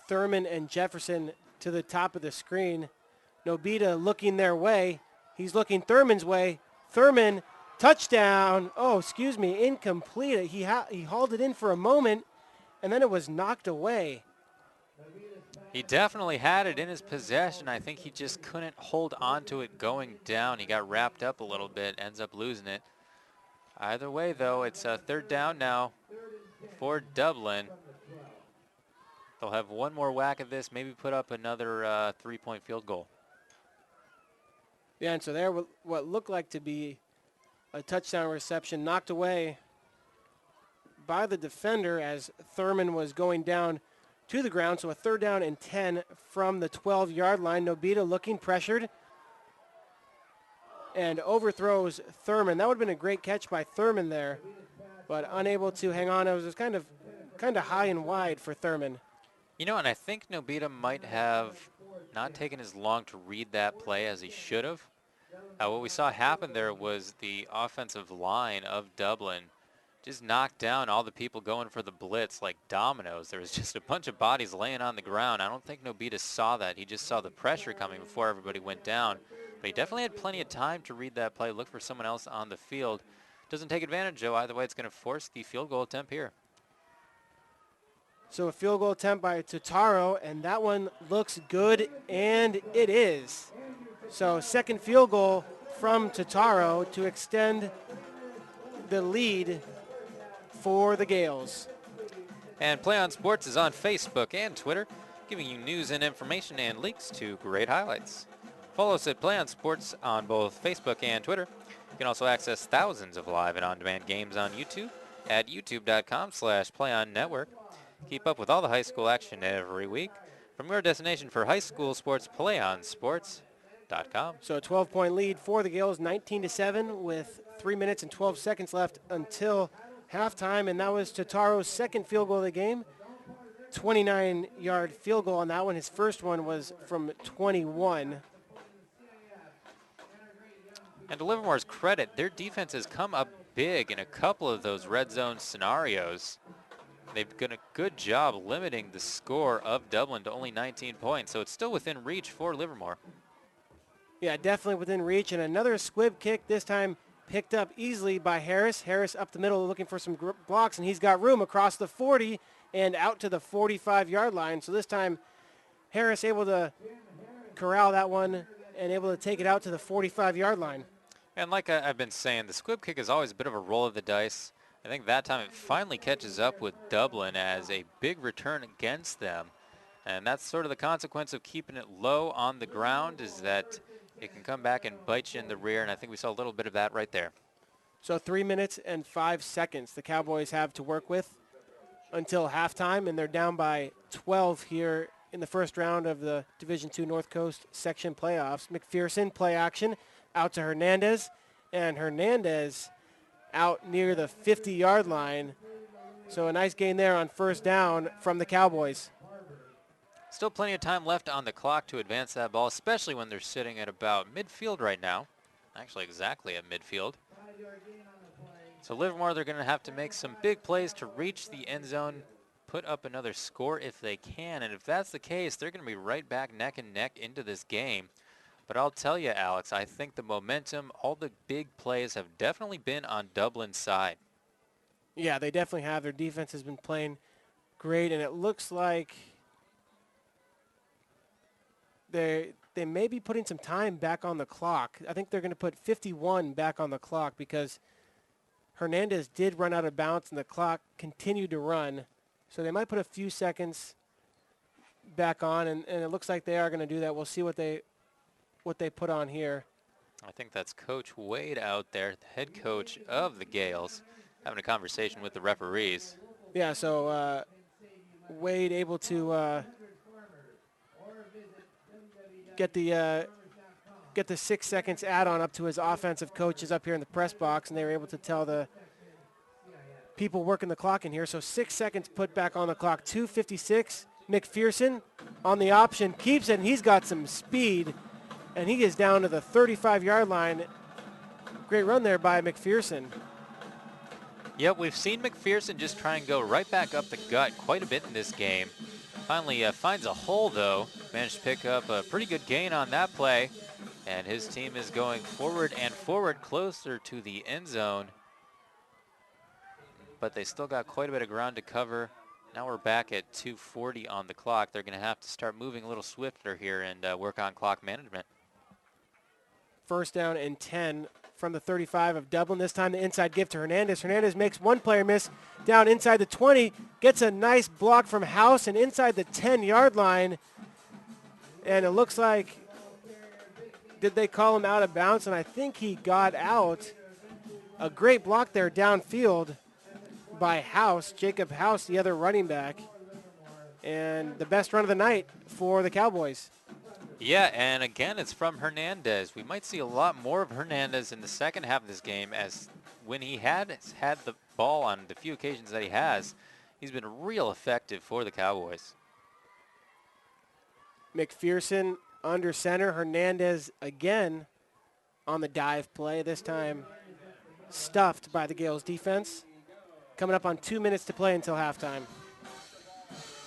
Thurman and Jefferson to the top of the screen. Nobita looking their way. He's looking Thurman's way. Thurman, touchdown. Oh, excuse me, incomplete. He hauled it in for a moment, and then it was knocked away. He definitely had it in his possession. I think he just couldn't hold on to it going down. He got wrapped up a little bit, ends up losing it. Either way, though, it's a 3rd down now for Dublin. They'll have one more whack at this, maybe put up another 3-point field goal. Yeah, and so there what looked like to be A touchdown reception knocked away by the defender as Thurman was going down to the ground. So a 3rd down and 10 from the 12-yard line. Nobita looking pressured and overthrows Thurman. That would have been a great catch by Thurman there, but unable to hang on. It was just kind of high and wide for Thurman. You know, and I think Nobita might have not taken as long to read that play as he should have. What we saw happen there was the offensive line of Dublin just knocked down all the people going for the blitz like dominoes. There was just a bunch of bodies laying on the ground. I don't think Nobita saw that. He just saw the pressure coming before everybody went down. But he definitely had plenty of time to read that play, look for someone else on the field. Doesn't take advantage, Joe. Either way, it's going to force the field goal attempt here. So a field goal attempt by Totaro, and that one looks good, and it is. So 2nd field goal from Totaro to extend the lead for the Gales. And PlayOn Sports is on Facebook and Twitter, giving you news and information and links to great highlights. Follow us at PlayOn Sports on both Facebook and Twitter. You can also access thousands of live and on-demand games on YouTube at youtube.com/PlayOnNetwork. Keep up with all the high school action every week from your destination for high school sports, PlayOnSports.com. So a 12-point lead for the Gales, 19-7 with 3 minutes and 12 seconds left until halftime, and that was Totaro's 2nd field goal of the game. 29-yard field goal on that one. His first one was from 21. And to Livermore's credit, their defense has come up big in a couple of those red zone scenarios. They've done a good job limiting the score of Dublin to only 19 points, so it's still within reach for Livermore. Yeah, definitely within reach, and another squib kick, this time picked up easily by Harris. Harris up the middle looking for some blocks, and he's got room across the 40 and out to the 45-yard line. So this time Harris able to corral that one and able to take it out to the 45-yard line. And like I've been saying, the squib kick is always a bit of a roll of the dice. I think that time it finally catches up with Dublin as a big return against them. And that's sort of the consequence of keeping it low on the ground, is that it can come back and bite you in the rear, and I think we saw a little bit of that right there. So 3 minutes and 5 seconds the Cowboys have to work with until halftime, and they're down by 12 here in the first round of the Division II North Coast section playoffs. McPherson play action out to Hernandez, and Hernandez out near the 50-yard line. So a nice gain there on 1st down from the Cowboys. Still plenty of time left on the clock to advance that ball, especially when they're sitting at about midfield right now. Actually, exactly at midfield. So Livermore, they're going to have to make some big plays to reach the end zone, put up another score if they can. And if that's the case, they're going to be right back neck and neck into this game. But I'll tell you, Alex, I think the momentum, all the big plays have definitely been on Dublin's side. Yeah, they definitely have. Their defense has been playing great, and it looks like they may be putting some time back on the clock. I think they're going to put 51 back on the clock because Hernandez did run out of bounds and the clock continued to run. So they might put a few seconds back on, and it looks like they are going to do that. We'll see what they put on here. I think that's Coach Wade out there, the head coach of the Gales, having a conversation with the referees. Yeah, so Wade able to get the 6 seconds add-on up to his offensive coaches up here in the press box, and they were able to tell the people working the clock in here. So 6 seconds put back on the clock. 2:56. McPherson on the option keeps it, and he's got some speed, and he is down to the 35-yard line. Great run there by McPherson. Yep, we've seen McPherson just try and go right back up the gut quite a bit in this game. Finally finds a hole, though. Managed to pick up a pretty good gain on that play. And his team is going forward and forward closer to the end zone. But they still got quite a bit of ground to cover. Now we're back at 2:40 on the clock. They're going to have to start moving a little swifter here and work on clock management. 1st down and 10 from the 35 of Dublin. This time the inside give to Hernandez. Hernandez makes one player miss down inside the 20. Gets a nice block from House and inside the 10-yard line. And it looks like, did they call him out of bounds? And I think he got out. A great block there downfield by House, Jacob House, the other running back. And the best run of the night for the Cowboys. Yeah, and again, it's from Hernandez. We might see a lot more of Hernandez in the second half of this game, as when he had the ball on the few occasions that he has, he's been real effective for the Cowboys. McPherson under center. Hernandez again on the dive play, this time stuffed by the Gales defense. Coming up on 2 minutes to play until halftime.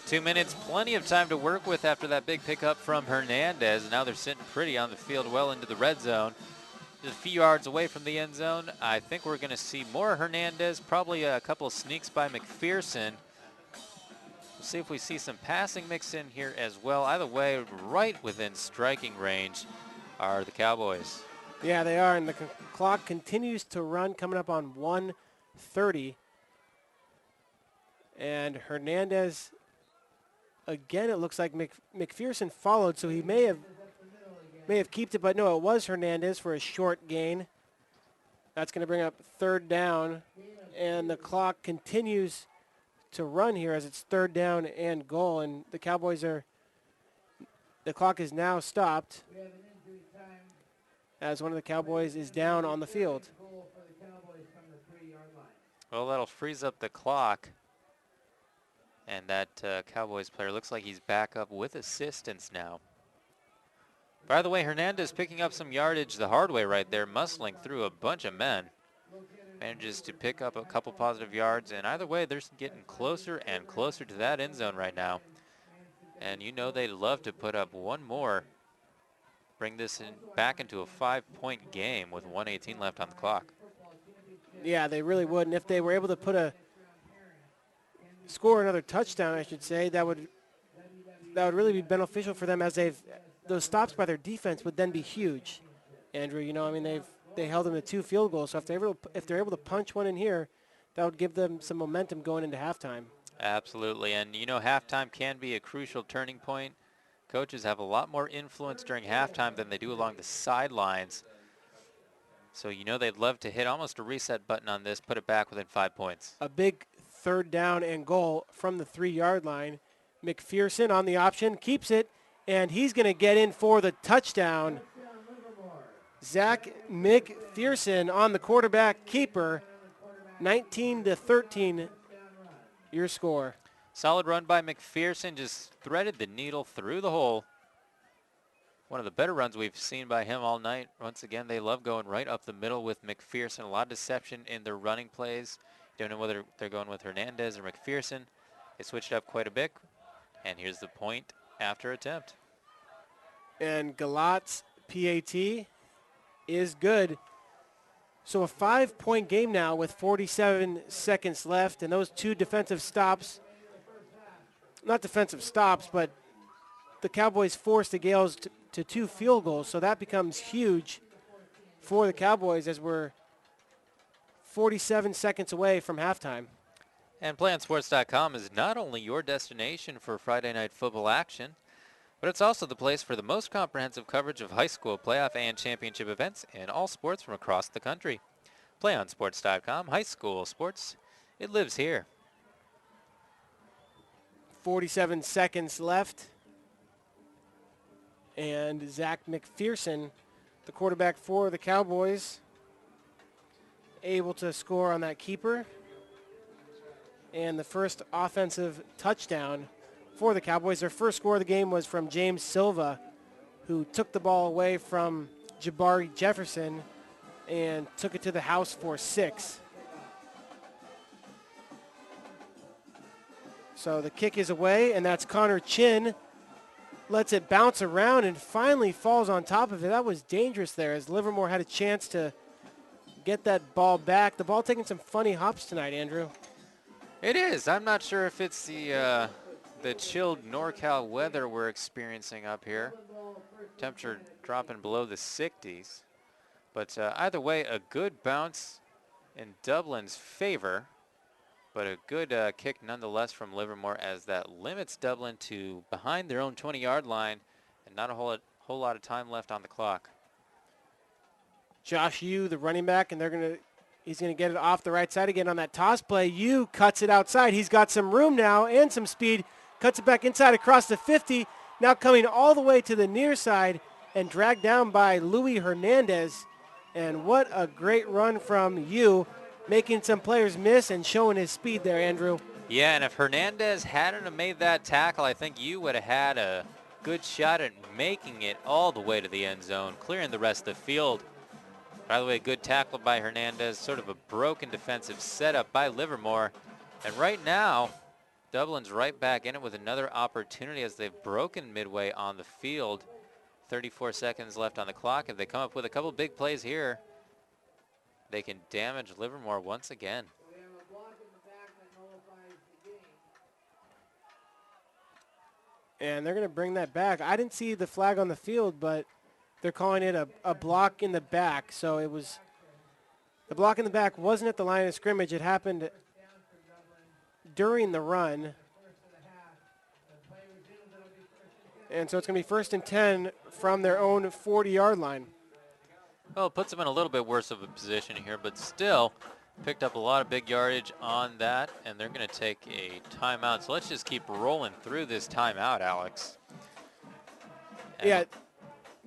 2 minutes, plenty of time to work with after that big pickup from Hernandez. Now they're sitting pretty on the field, well into the red zone. Just a few yards away from the end zone. I think we're going to see more Hernandez, probably a couple of sneaks by McPherson. We'll see if we see some passing mix in here as well. Either way, right within striking range are the Cowboys. Yeah, they are, and the clock continues to run, coming up on 1:30. And Hernandez, again, it looks like McPherson followed, so he may have kept it, but no, it was Hernandez for a short gain. That's going to bring up third down, and the clock continues to run here as it's third down and goal, and the Cowboys the clock is now stopped as one of the Cowboys is down on the field. Well, that'll freeze up the clock. And that Cowboys player looks like he's back up with assistance now. By the way, Hernandez picking up some yardage the hard way right there, muscling through a bunch of men. Manages to pick up a couple positive yards, and either way, they're getting closer and closer to that end zone right now. And you know they'd love to put up one more, bring this back into a 5-point game with 1:18 left on the clock. Yeah, they really would, and if they were able to score another touchdown, I should say, that would really be beneficial for them, as those stops by their defense would then be huge. Andrew, you know, I mean, they held them to 2 field goals, so if they're able to punch one in here, that would give them some momentum going into halftime. Absolutely, and you know, halftime can be a crucial turning point. Coaches have a lot more influence during halftime than they do along the sidelines. So you know they'd love to hit almost a reset button on this, put it back within 5 points. A big third down and goal from the 3-yard line. McPherson on the option, keeps it, and he's going to get in for the touchdown. Zach McPherson on the quarterback keeper. 19-13, your score. Solid run by McPherson, just threaded the needle through the hole. One of the better runs we've seen by him all night. Once again, they love going right up the middle with McPherson. A lot of deception in their running plays. Don't know whether they're going with Hernandez or McPherson. They switched up quite a bit. And here's the point after attempt. And Galat's PAT is good. So a 5-point game now with 47 seconds left. And those 2 defensive stops, not defensive stops, but the Cowboys forced the Gales to 2 field goals. So that becomes huge for the Cowboys as we're 47 seconds away from halftime. And PlayOnSports.com is not only your destination for Friday night football action, but it's also the place for the most comprehensive coverage of high school playoff and championship events in all sports from across the country. PlayOnSports.com, high school sports, it lives here. 47 seconds left. And Zach McPherson, the quarterback for the Cowboys, able to score on that keeper. And the first offensive touchdown for the Cowboys. Their first score of the game was from James Silva, who took the ball away from Jabari Jefferson and took it to the house for 6. So the kick is away, and that's Connor Chin. Lets it bounce around and finally falls on top of it. That was dangerous there as Livermore had a chance to get that ball back. The ball taking some funny hops tonight, Andrew. It is. I'm not sure if it's the chilled NorCal weather we're experiencing up here. Temperature dropping below the 60s. But either way, a good bounce in Dublin's favor. But a good kick nonetheless from Livermore, as that limits Dublin to behind their own 20-yard line and not a whole lot of time left on the clock. Josh Yu, the running back, and they're going to He's going to get it off the right side again on that toss play. You cuts it outside. He's got some room now and some speed. Cuts it back inside across the 50. Now coming all the way to the near side and dragged down by Luis Hernandez. And what a great run from you, making some players miss and showing his speed there, Andrew. Yeah, and if Hernandez hadn't have made that tackle, I think you would have had a good shot at making it all the way to the end zone, clearing the rest of the field. By the way, good tackle by Hernandez, sort of a broken defensive setup by Livermore. And right now, Dublin's right back in it with another opportunity as they've broken midway on the field. 34 seconds left on the clock. If they come up with a couple big plays here, they can damage Livermore once again. And they're going to bring that back. I didn't see the flag on the field, but they're calling it a block in the back. So it was, the block in the back wasn't at the line of scrimmage. It happened during the run. And so it's going to be 1st and 10 from their own 40-yard line. Well, it puts them in a little bit worse of a position here, but still picked up a lot of big yardage on that, and they're going to take a timeout. So let's just keep rolling through this timeout, Alex. And yeah,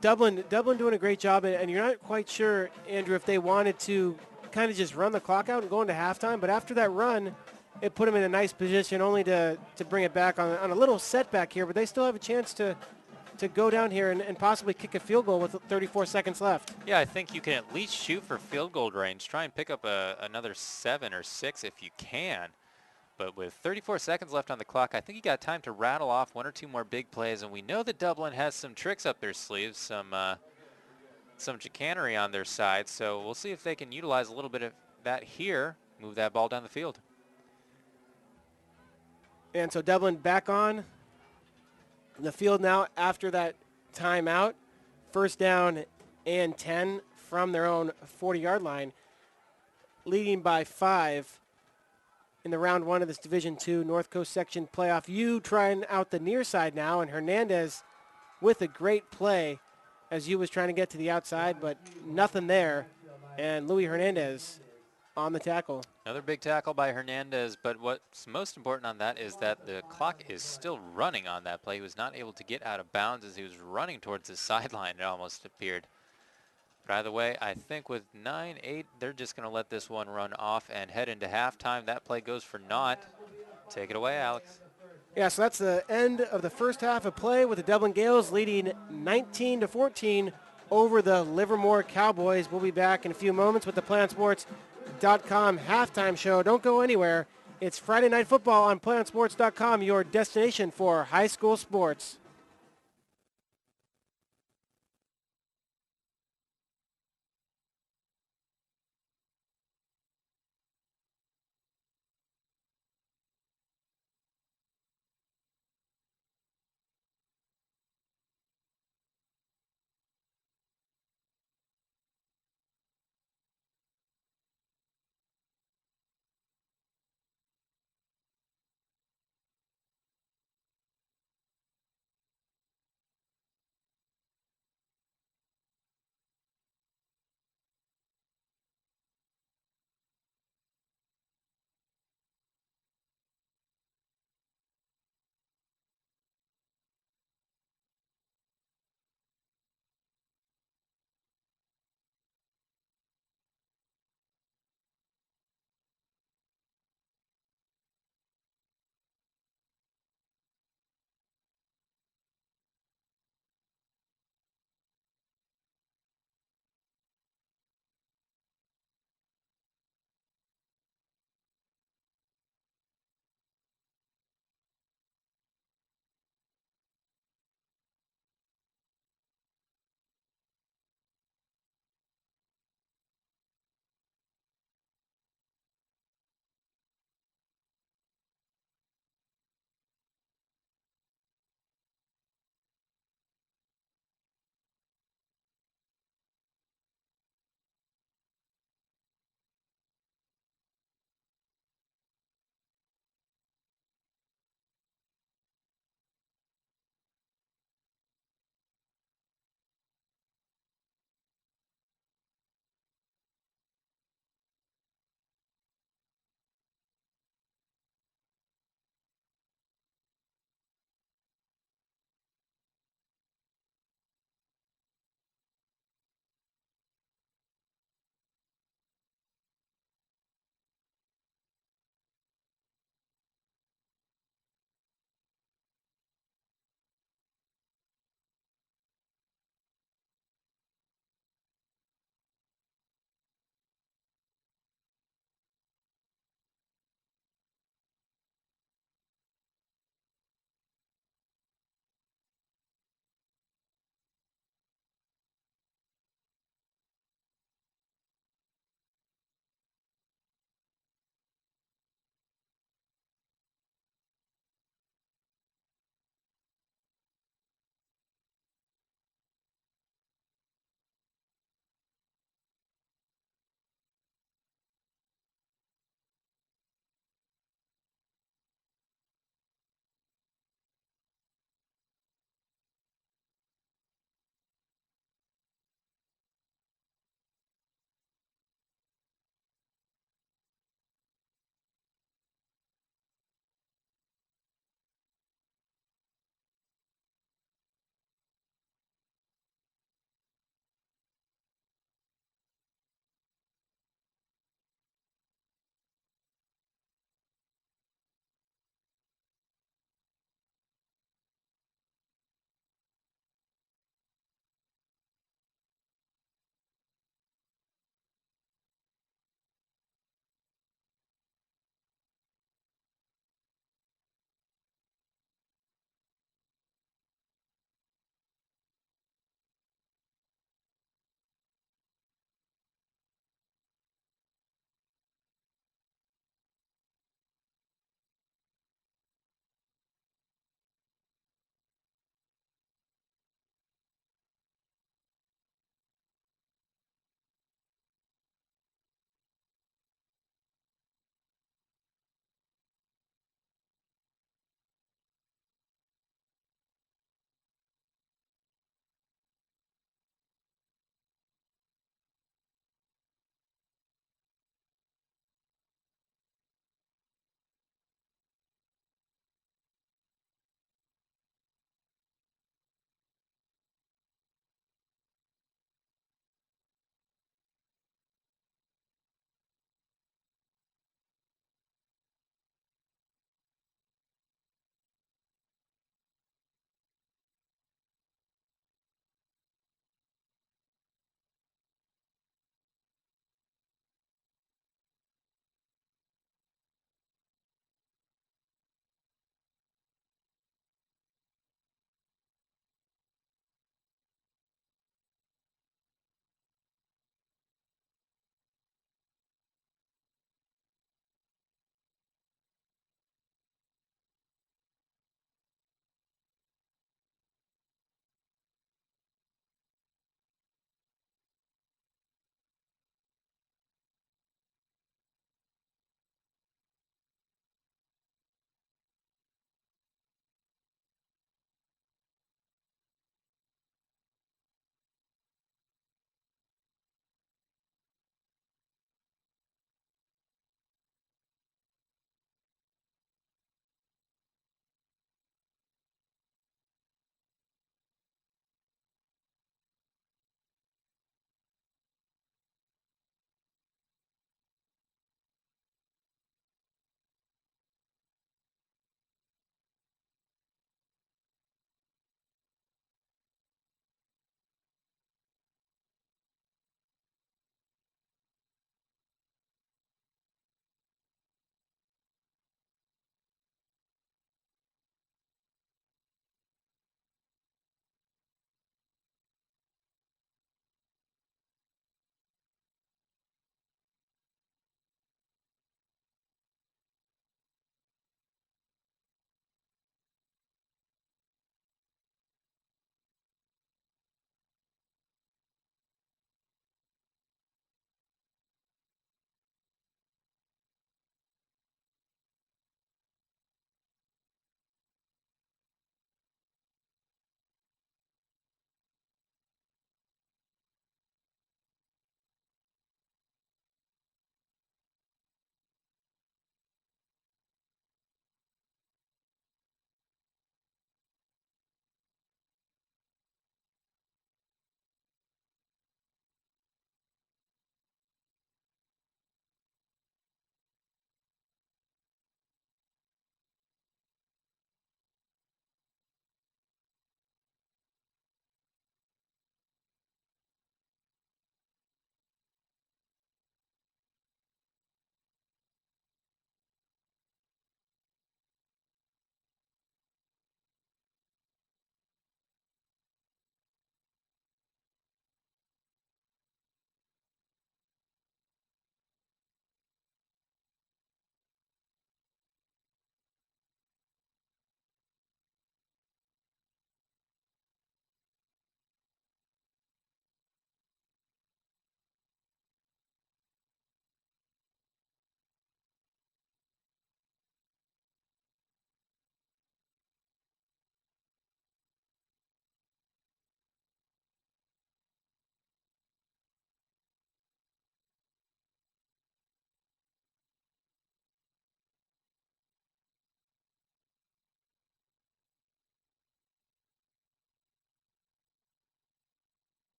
Dublin doing a great job, and you're not quite sure, Andrew, if they wanted to kind of just run the clock out and go into halftime, but after that run, it put them in a nice position only to bring it back on a little setback here, but they still have a chance to go down here and possibly kick a field goal with 34 seconds left. Yeah, I think you can at least shoot for field goal range. Try and pick up another 7 or 6 if you can. But with 34 seconds left on the clock, I think you got time to rattle off 1 or 2 more big plays. And we know that Dublin has some tricks up their sleeves, some chicanery on their side. So we'll see if they can utilize a little bit of that here, move that ball down the field. And so Dublin back on the field now after that timeout. 1st down and 10 from their own 40-yard line, leading by 5 in the round 1 of this Division II North Coast Section playoff. You trying out the near side now, and Hernandez with a great play as you was trying to get to the outside, but nothing there. And Luis Hernandez on the tackle. Another big tackle by Hernandez, but what's most important on that is that the clock is still running on that play. He was not able to get out of bounds as he was running towards the sideline, it almost appeared. But either way, I think with 9-8, they're just going to let this one run off and head into halftime. That play goes for naught. Take it away, Alex. Yeah, so that's the end of the first half of play with the Dublin Gales leading 19-14 over the Livermore Cowboys. We'll be back in a few moments with the PlayOnSports.com halftime show. Don't go anywhere. It's Friday Night Football on PlayOnSports.com, your destination for high school sports.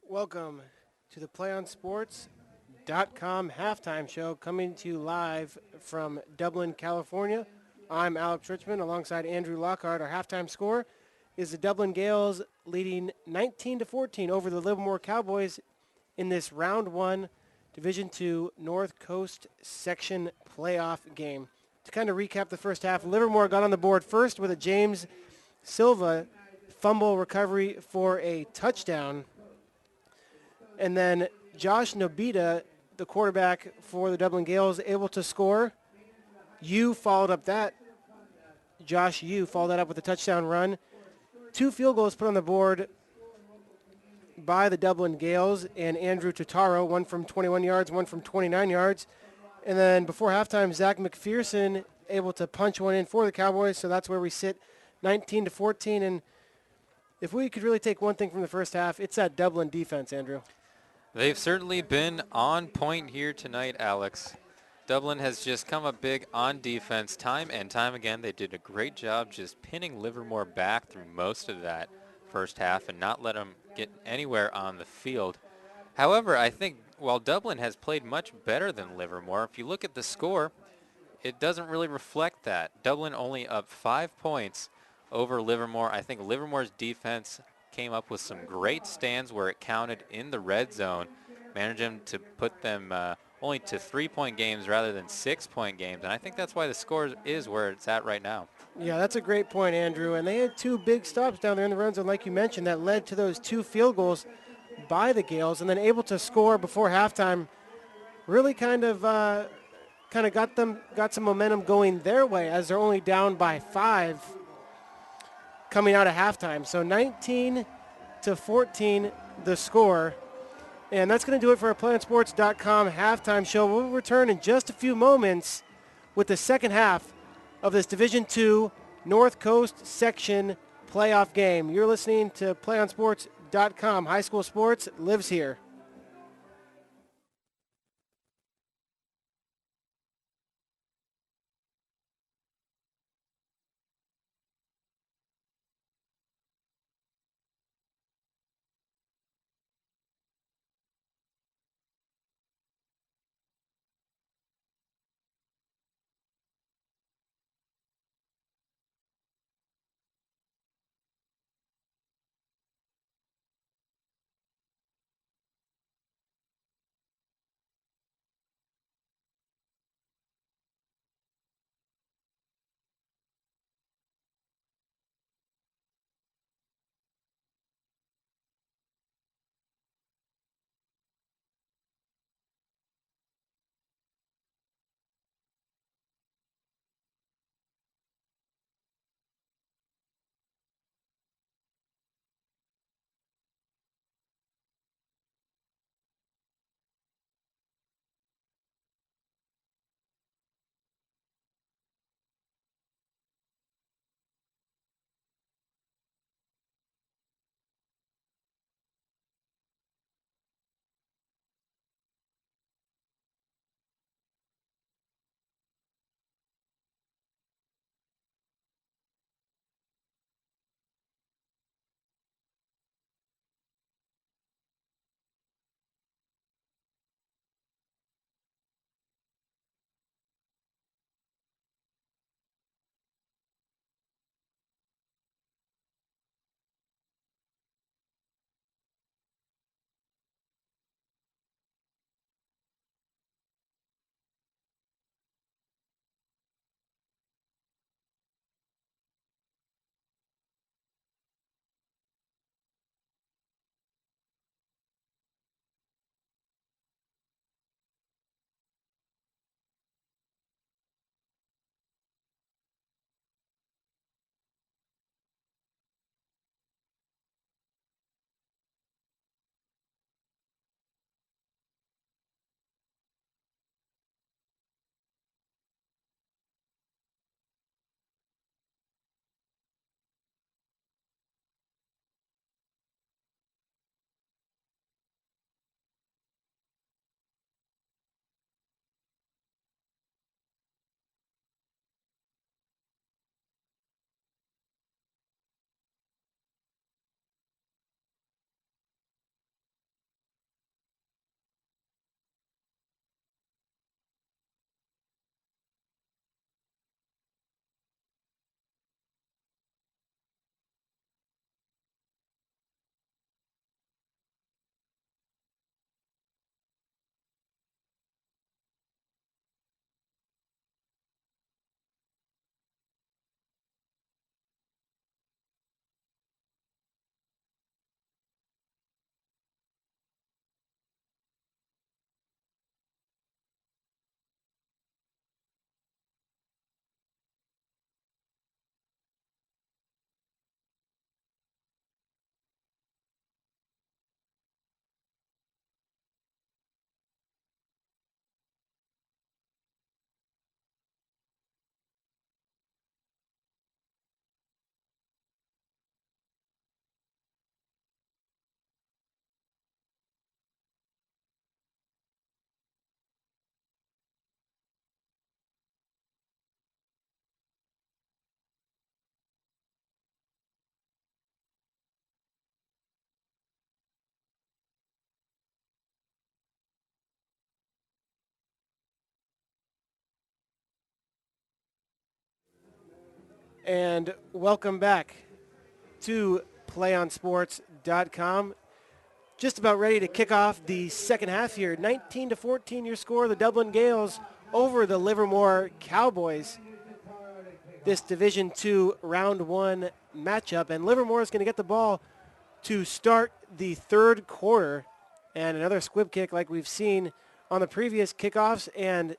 Welcome to the PlayOnSports.com halftime show, coming to you live from Dublin, California. I'm Alex Richmond alongside Andrew Lockhart. Our halftime score is the Dublin Gales leading 19-14 over the Livermore Cowboys in this round one Division II North Coast section playoff game. To kind of recap the first half, Livermore got on the board first with a James Silva fumble recovery for a touchdown. And then Josh Nobita, the quarterback for the Dublin Gales, able to score. Josh Yu followed that up with a touchdown run. 2 field goals put on the board by the Dublin Gales and Andrew Totaro, one from 21 yards, one from 29 yards. And then before halftime, Zach McPherson able to punch one in for the Cowboys, so that's where we sit, 19-14. And if we could really take one thing from the first half, it's that Dublin defense, Andrew. They've certainly been on point here tonight, Alex. Dublin has just come up big on defense time and time again. They did a great job just pinning Livermore back through most of that first half and not let them get anywhere on the field. However, I think while Dublin has played much better than Livermore, if you look at the score, it doesn't really reflect that. Dublin only up 5 points over Livermore. I think Livermore's defense came up with some great stands where it counted in the red zone, managed them to put them only to 3-point games rather than 6-point games, and I think that's why the score is where it's at right now. Yeah, that's a great point, Andrew. And they had 2 big stops down there in the red zone, like you mentioned, that led to those 2 field goals by the Gales, and then able to score before halftime. Really kind of got some momentum going their way as they're only down by 5 coming out of halftime. So 19-14 the score. And that's going to do it for our PlayOnSports.com halftime show. We'll return in just a few moments with the second half of this Division II North Coast section playoff game. You're listening to PlayOnSports.com. High school sports lives here. And welcome back to PlayOnSports.com. Just about ready to kick off the second half here. 19-14 your score, the Dublin Gales over the Livermore Cowboys. This Division II Round 1 matchup. And Livermore is going to get the ball to start the third quarter. And another squib kick like we've seen on the previous kickoffs. And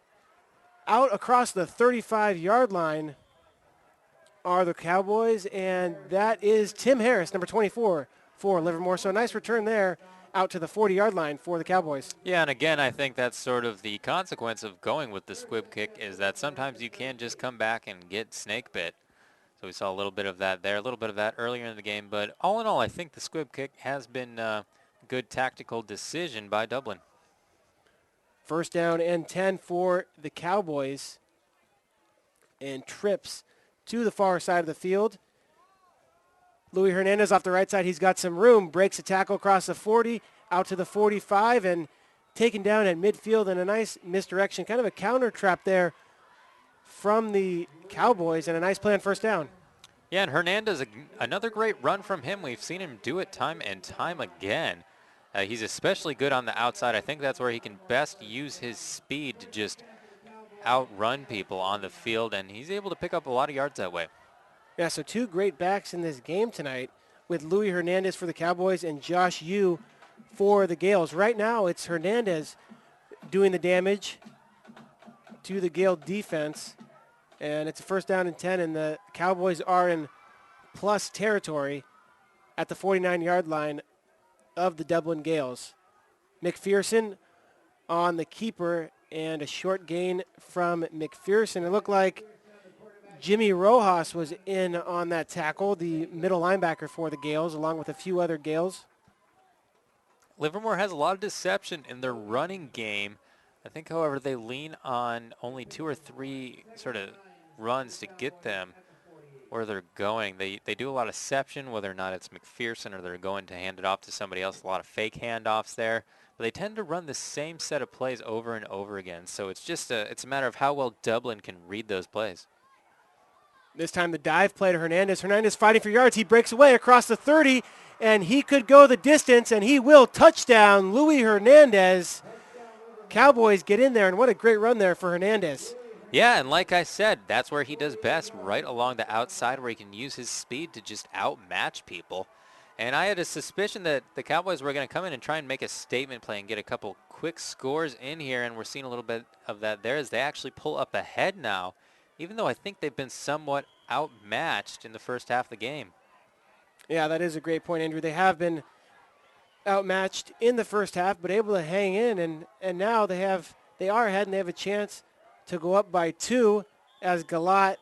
out across the 35-yard line are the Cowboys, and that is Tim Harris, number 24 for Livermore. So a nice return there out to the 40-yard line for the Cowboys. Yeah, and again, I think that's sort of the consequence of going with the squib kick is that sometimes you can just come back and get snake bit. So we saw a little bit of that there, a little bit of that earlier in the game. But all in all, I think the squib kick has been a good tactical decision by Dublin. First down and 10 for the Cowboys. And trips to the far side of the field. Louis Hernandez off the right side. He's got some room. Breaks a tackle across the 40, out to the 45, and taken down at midfield in a nice misdirection. Kind of a counter trap there from the Cowboys, and a nice play on first down. Yeah, and Hernandez, another great run from him. We've seen him do it time and time again. He's especially good on the outside. I think that's where he can best use his speed to just outrun people on the field, and he's able to pick up a lot of yards that way. Yeah, so two great backs in this game tonight with Louis Hernandez for the Cowboys and Josh Yu for the Gales. Right now, it's Hernandez doing the damage to the Gale defense, and it's a first down and 10, and the Cowboys are in plus territory at the 49-yard line of the Dublin Gales. McPherson on the keeper, and a short gain from McPherson. It looked like Jimmy Rojas was in on that tackle, the middle linebacker for the Gales, along with a few other Gales. Livermore has a lot of deception in their running game. I think, however, they lean on only 2 or 3 sort of runs to get them where they're going. They do a lot of deception, whether or not it's McPherson or they're going to hand it off to somebody else, a lot of fake handoffs there. But they tend to run the same set of plays over and over again. So it's just it's a matter of how well Dublin can read those plays. This time the dive play to Hernandez. Hernandez fighting for yards. He breaks away across the 30, and he could go the distance, and he will. Touchdown, Louis Hernandez. Cowboys get in there, and what a great run there for Hernandez. Yeah, and like I said, that's where he does best, right along the outside where he can use his speed to just outmatch people. And I had a suspicion that the Cowboys were going to come in and try and make a statement play and get a couple quick scores in here, and we're seeing a little bit of that there as they actually pull up ahead now, even though I think they've been somewhat outmatched in the first half of the game. Yeah, that is a great point, Andrew. They have been outmatched in the first half, but able to hang in, and now they are ahead, and they have a chance to go up by 2 as Galat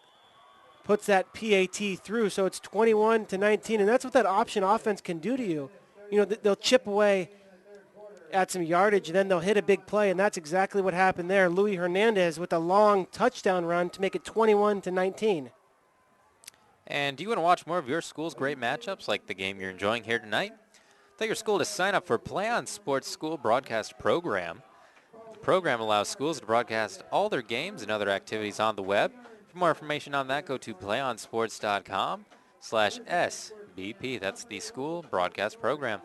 puts that PAT through. So it's 21-19, and that's what that option offense can do to you. You know, they'll chip away at some yardage, and then they'll hit a big play, and that's exactly what happened there. Louis Hernandez with a long touchdown run to make it 21-19. And do you want to watch more of your school's great matchups like the game you're enjoying here tonight? Tell your school to sign up for PlayOn Sports School Broadcast Program. The program allows schools to broadcast all their games and other activities on the web. For more information on that, go to playonsports.com/SBP. That's the school broadcast program.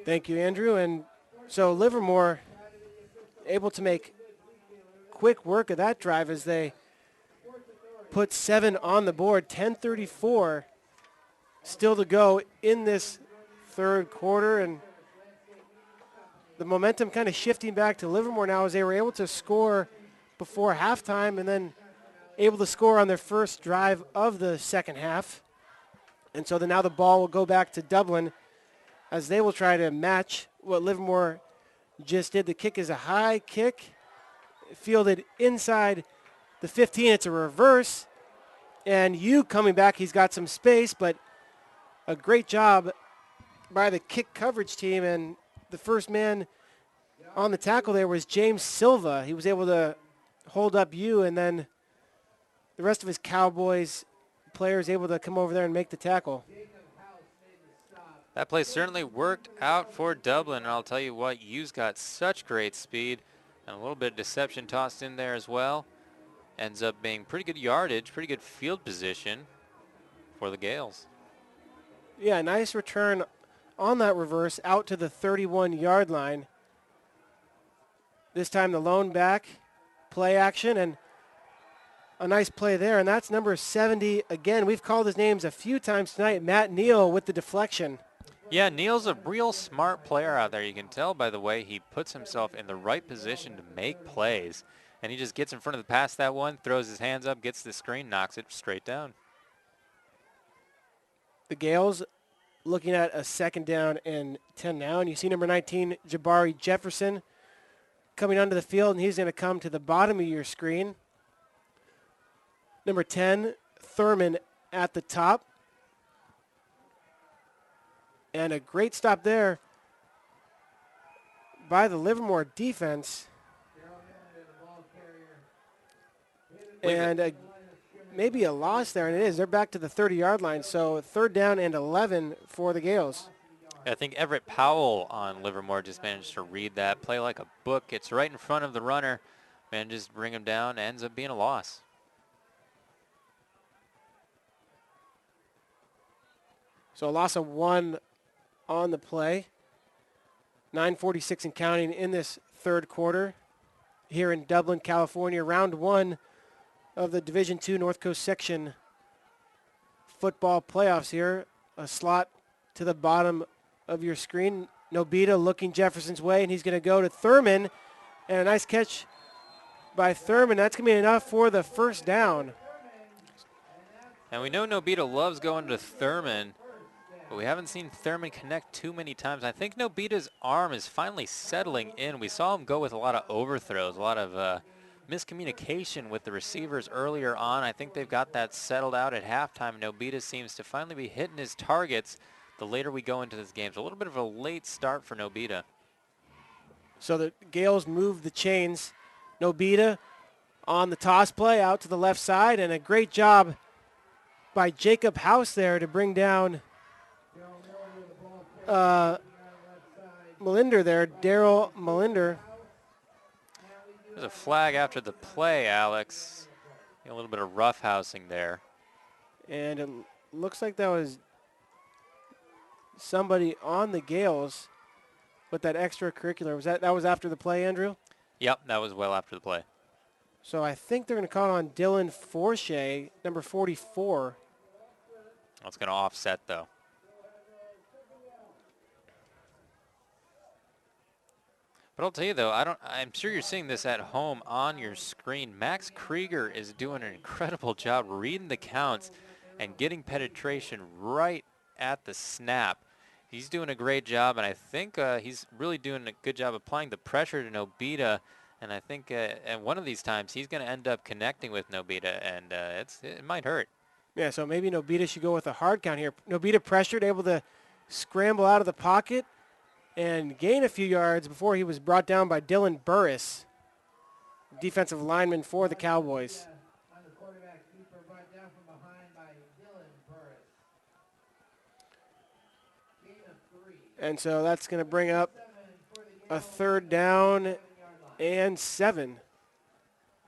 Thank you, Andrew. And so Livermore able to make quick work of that drive as they put 7 on the board. 10:34 still to go in this third quarter, and the momentum kind of shifting back to Livermore now as they were able to score before halftime and then able to score on their first drive of the second half. And so now the ball will go back to Dublin as they will try to match what Livermore just did. The kick is a high kick, fielded inside the 15. It's a reverse, and Yu coming back. He's got some space, but a great job by the kick coverage team, and the first man on the tackle there was James Silva. He was able to hold up Yu, and then the rest of his Cowboys players able to come over there and make the tackle. That play certainly worked out for Dublin, and I'll tell you what, Yu's got such great speed and a little bit of deception tossed in there as well. ends up being pretty good yardage, pretty good field position for the Gales. Yeah, nice return on that reverse out to the 31-yard line. This time the lone back, play action, and a nice play there, and that's number 70. Again, we've called his names a few times tonight. Matt Neal with the deflection. Yeah, Neal's a real smart player out there. You can tell by the way he puts himself in the right position to make plays. And he just gets in front of the pass that one, throws his hands up, gets the screen, knocks it straight down. The Gales looking at a 2nd down and 10 now. And you see number 19, Jabari Jefferson, coming onto the field, and he's going to come to the bottom of your screen. Number 10, Thurman at the top. And a great stop there by the Livermore defense. And maybe a loss there, and it is. They're back to the 30-yard line, so 3rd down and 11 for the Gales. I think Everett Powell on Livermore just managed to read that play like a book. It's right in front of the runner, manages to bring him down, ends up being a loss. So a loss of 1 on the play. 9:46 and counting in this 3rd quarter here in Dublin, California. Round 1 of the Division II North Coast Section football playoffs here. A slot to the bottom of your screen. Nobita looking Jefferson's way, and he's going to go to Thurman. And a nice catch by Thurman. That's going to be enough for the 1st down. And we know Nobita loves going to Thurman, but we haven't seen Thurman connect too many times. I think Nobita's arm is finally settling in. We saw him go with a lot of overthrows, a lot of miscommunication with the receivers earlier on. I think they've got that settled out at halftime. Nobita seems to finally be hitting his targets the later we go into this game. So a little bit of a late start for Nobita. So the Gales move the chains. Nobita on the toss play out to the left side, and a great job by Jacob House there to bring down Melinder there, Daryl Melinder. There's a flag after the play, Alex. A little bit of roughhousing there. And it looks like that was somebody on the Gales with that extracurricular. That was after the play, Andrew? Yep, that was well after the play. So I think they're going to call on Dylan Forshea, number 44. That's going to offset, though. But I'll tell you, though, I'm sure you're seeing this at home on your screen. Max Krieger is doing an incredible job reading the counts and getting penetration right at the snap. He's doing a great job, and I think he's really doing a good job applying the pressure to Nobita. And I think at one of these times he's going to end up connecting with Nobita, and it might hurt. Yeah, so maybe Nobita should go with a hard count here. Nobita pressured, able to scramble out of the pocket and gain a few yards before he was brought down by Dylan Burris, defensive lineman for the Cowboys. And so that's going to bring up a 3rd down and 7.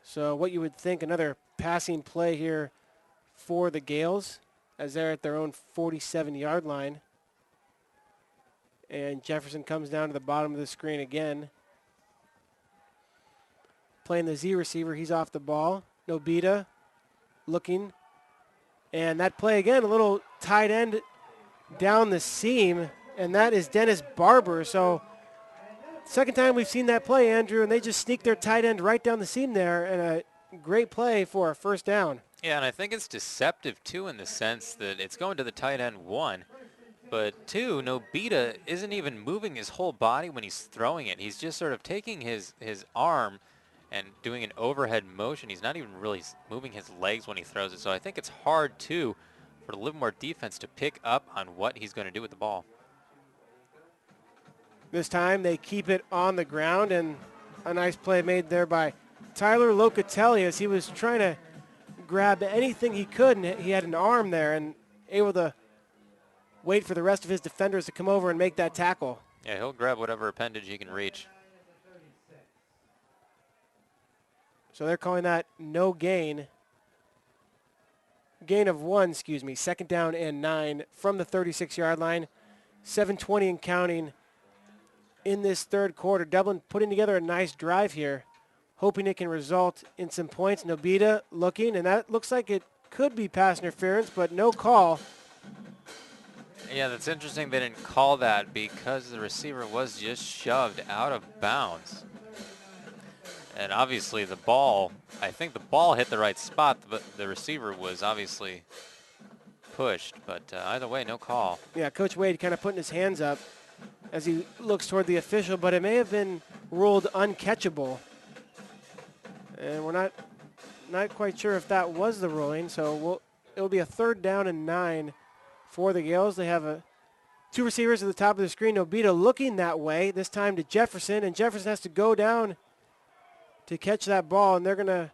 So what you would think, another passing play here for the Gales as they're at their own 47-yard line. And Jefferson comes down to the bottom of the screen again. Playing the Z receiver, he's off the ball. Nobita looking. And that play again, a little tight end down the seam. And that is Dennis Barber. So 2nd time we've seen that play, Andrew, and they just sneak their tight end right down the seam there. And a great play for a 1st down. Yeah, and I think it's deceptive, too, in the sense that it's going to the tight end, 1. But 2, Nobita isn't even moving his whole body when he's throwing it. He's just sort of taking his arm and doing an overhead motion. He's not even really moving his legs when he throws it. So I think it's hard, too, for the Livermore defense to pick up on what he's going to do with the ball. This time they keep it on the ground, and a nice play made there by Tyler Locatelli as he was trying to grab anything he could, and he had an arm there and able to wait for the rest of his defenders to come over and make that tackle. Yeah, he'll grab whatever appendage he can reach. So they're calling that no gain. Gain of 1, excuse me. 2nd down and 9 from the 36-yard line. 7:20 and counting in this third quarter. Dublin putting together a nice drive here, hoping it can result in some points. Nobita looking, and that looks like it could be pass interference, but no call. Yeah, that's interesting they didn't call that because the receiver was just shoved out of bounds. And obviously the ball, I think the ball hit the right spot, but the receiver was obviously pushed. But either way, no call. Yeah, Coach Wade kind of putting his hands up as he looks toward the official, but it may have been ruled uncatchable. And we're not quite sure if that was the ruling, so it'll be a 3rd down and 9 for the Gales. They have 2 receivers at the top of the screen. Nobita looking that way, this time to Jefferson, and Jefferson has to go down to catch that ball, and they're going to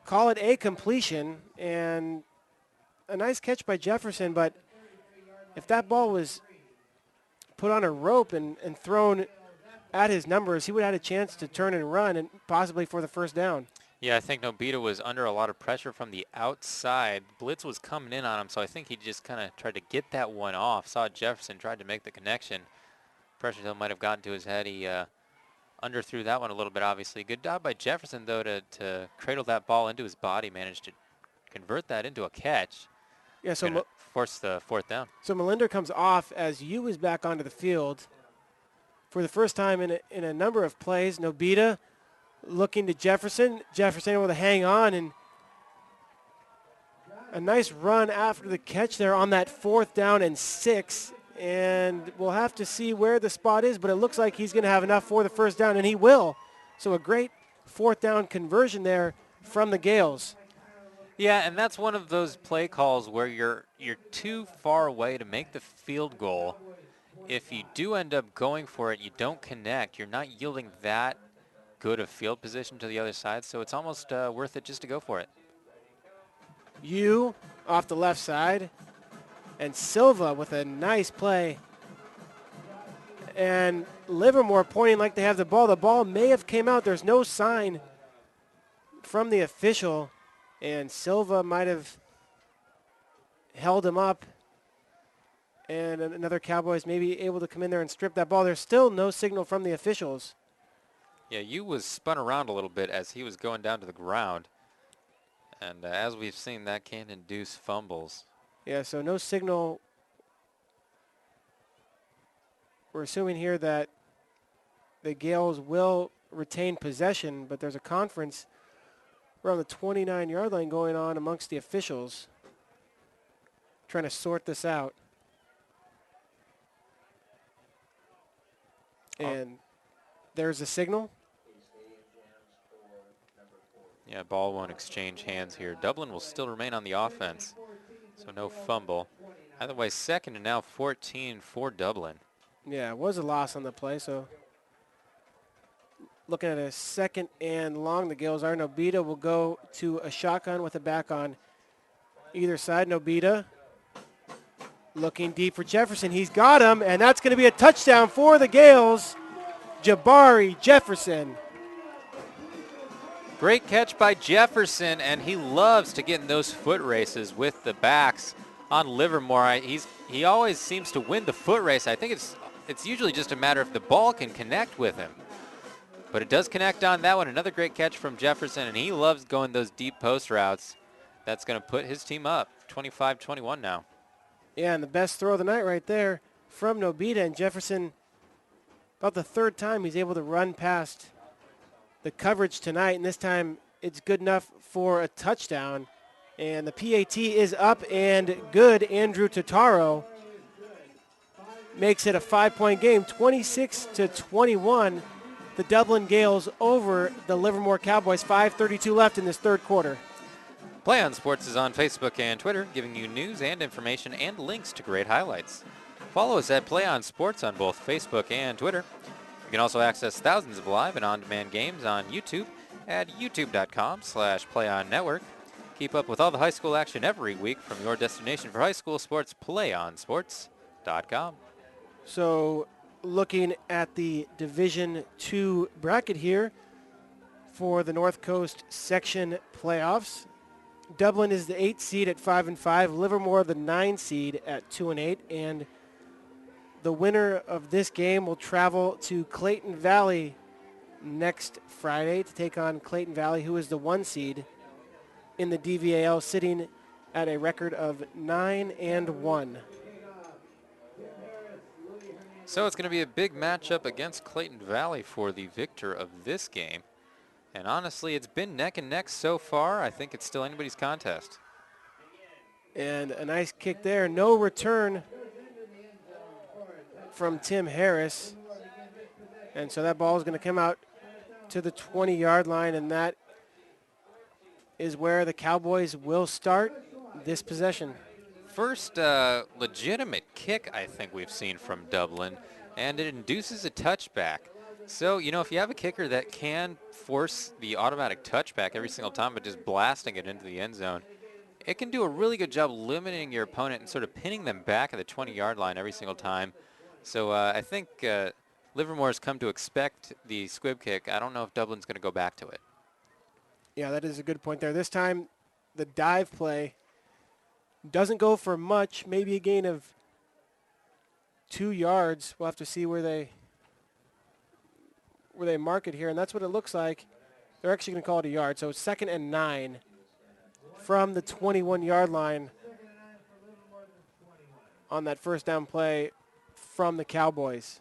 call it a completion, and a nice catch by Jefferson, but if that ball was put on a rope and thrown at his numbers, he would have had a chance to turn and run and possibly for the 1st down. Yeah, I think Nobita was under a lot of pressure from the outside. Blitz was coming in on him, so I think he just kind of tried to get that one off. Saw Jefferson tried to make the connection. Pressure hill might have gotten to his head. He underthrew that one a little bit, obviously. Good job by Jefferson, though, to cradle that ball into his body, managed to convert that into a catch. Yeah, so force the 4th down. So Melinder comes off as Yu is back onto the field for the first time in a number of plays. Nobita looking to Jefferson. Jefferson able to hang on, and a nice run after the catch there on that 4th down and 6. And we'll have to see where the spot is, but it looks like he's going to have enough for the 1st down, and he will. So a great 4th down conversion there from the Gales. Yeah, and that's one of those play calls where you're too far away to make the field goal. If you do end up going for it, you don't connect. You're not yielding that good of field position to the other side, so it's almost worth it just to go for it. Yu off the left side, and Silva with a nice play. And Livermore pointing like they have the ball. The ball may have came out. There's no sign from the official, and Silva might have held him up. And another Cowboys may be able to come in there and strip that ball. There's still no signal from the officials. Yeah, Yu was spun around a little bit as he was going down to the ground. And as we've seen, that can induce fumbles. Yeah, so no signal. We're assuming here that the Gales will retain possession, but there's a conference around the 29-yard line going on amongst the officials, trying to sort this out. And there's a signal. Yeah, ball won't exchange hands here. Dublin will still remain on the offense, so no fumble. Either way, 2nd and now 14 for Dublin. Yeah, it was a loss on the play, so looking at a 2nd and long. The Gales are. Nobita will go to a shotgun with a back on either side. Nobita looking deep for Jefferson. He's got him, and that's going to be a touchdown for the Gales. Jabari Jefferson. Great catch by Jefferson, and he loves to get in those foot races with the backs on Livermore. He always seems to win the foot race. I think it's usually just a matter if the ball can connect with him. But it does connect on that one. Another great catch from Jefferson, and he loves going those deep post routes. That's going to put his team up 25-21 now. Yeah, and the best throw of the night right there from Nobita, and Jefferson, about the 3rd time he's able to run past the coverage tonight, and this time it's good enough for a touchdown. And the PAT is up and good. Andrew Totaro makes it a 5-point game, 26-21. The Dublin Gales over the Livermore Cowboys. 5:32 left in this 3rd quarter. PlayOn Sports is on Facebook and Twitter, giving you news and information and links to great highlights. Follow us at PlayOn Sports on both Facebook and Twitter. You can also access thousands of live and on-demand games on YouTube at youtube.com/PlayOnNetwork. Keep up with all the high school action every week from your destination for high school sports, PlayOnSports.com. So looking at the Division II bracket here, for the North Coast section playoffs. Dublin is the 8th seed at 5-5. Livermore the 9 seed at 2-8. And the winner of this game will travel to Clayton Valley next Friday to take on Clayton Valley, who is the 1 seed in the DVAL, sitting at a record of 9-1. So it's going to be a big matchup against Clayton Valley for the victor of this game. And honestly, it's been neck and neck so far. I think it's still anybody's contest. And a nice kick there. No return from Tim Harris. And so that ball is going to come out to the 20-yard line, and that is where the Cowboys will start this possession. First legitimate kick I think we've seen from Dublin, and it induces a touchback. So, you know, if you have a kicker that can force the automatic touchback every single time but just blasting it into the end zone, it can do a really good job limiting your opponent and sort of pinning them back at the 20-yard line every single time. So I think Livermore has come to expect the squib kick. I don't know if Dublin's going to go back to it. Yeah, that is a good point there. This time, the dive play doesn't go for much, maybe a gain of 2 yards. We'll have to see where they mark it here, and that's what it looks like. They're actually going to call it a yard, so it's 2nd and 9 from the 21-yard line on that first down play from the Cowboys.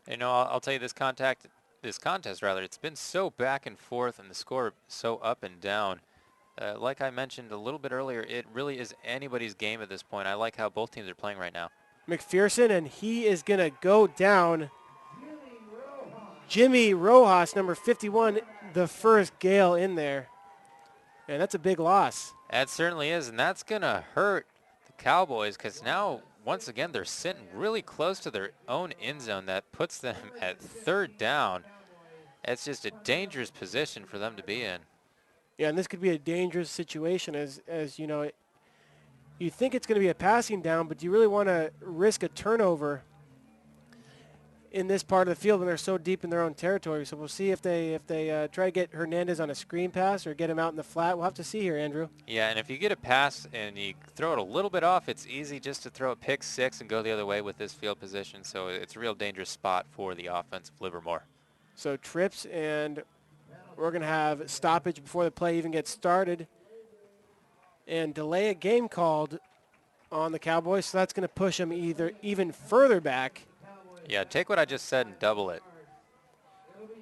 You know, I'll tell you, this contest, it's been so back and forth and the score so up and down. Like I mentioned a little bit earlier, it really is anybody's game at this point. I like how both teams are playing right now. McPherson, and he is going to go down. Jimmy Rojas, number 51, the first Gale in there. And that's a big loss. That certainly is, and that's going to hurt the Cowboys because now, once again, they're sitting really close to their own end zone. That puts them at 3rd down. It's just a dangerous position for them to be in. Yeah, and this could be a dangerous situation as you know, you think it's going to be a passing down, but do you really want to risk a turnover in this part of the field when they're so deep in their own territory? So we'll see if they try to get Hernandez on a screen pass or get him out in the flat. We'll have to see here, Andrew. Yeah, and if you get a pass and you throw it a little bit off, it's easy just to throw a pick six and go the other way with this field position. So it's a real dangerous spot for the offense of Livermore. So trips, and we're going to have stoppage before the play even gets started. And delay a game called on the Cowboys, so that's going to push them even further back. Yeah, take what I just said and double it.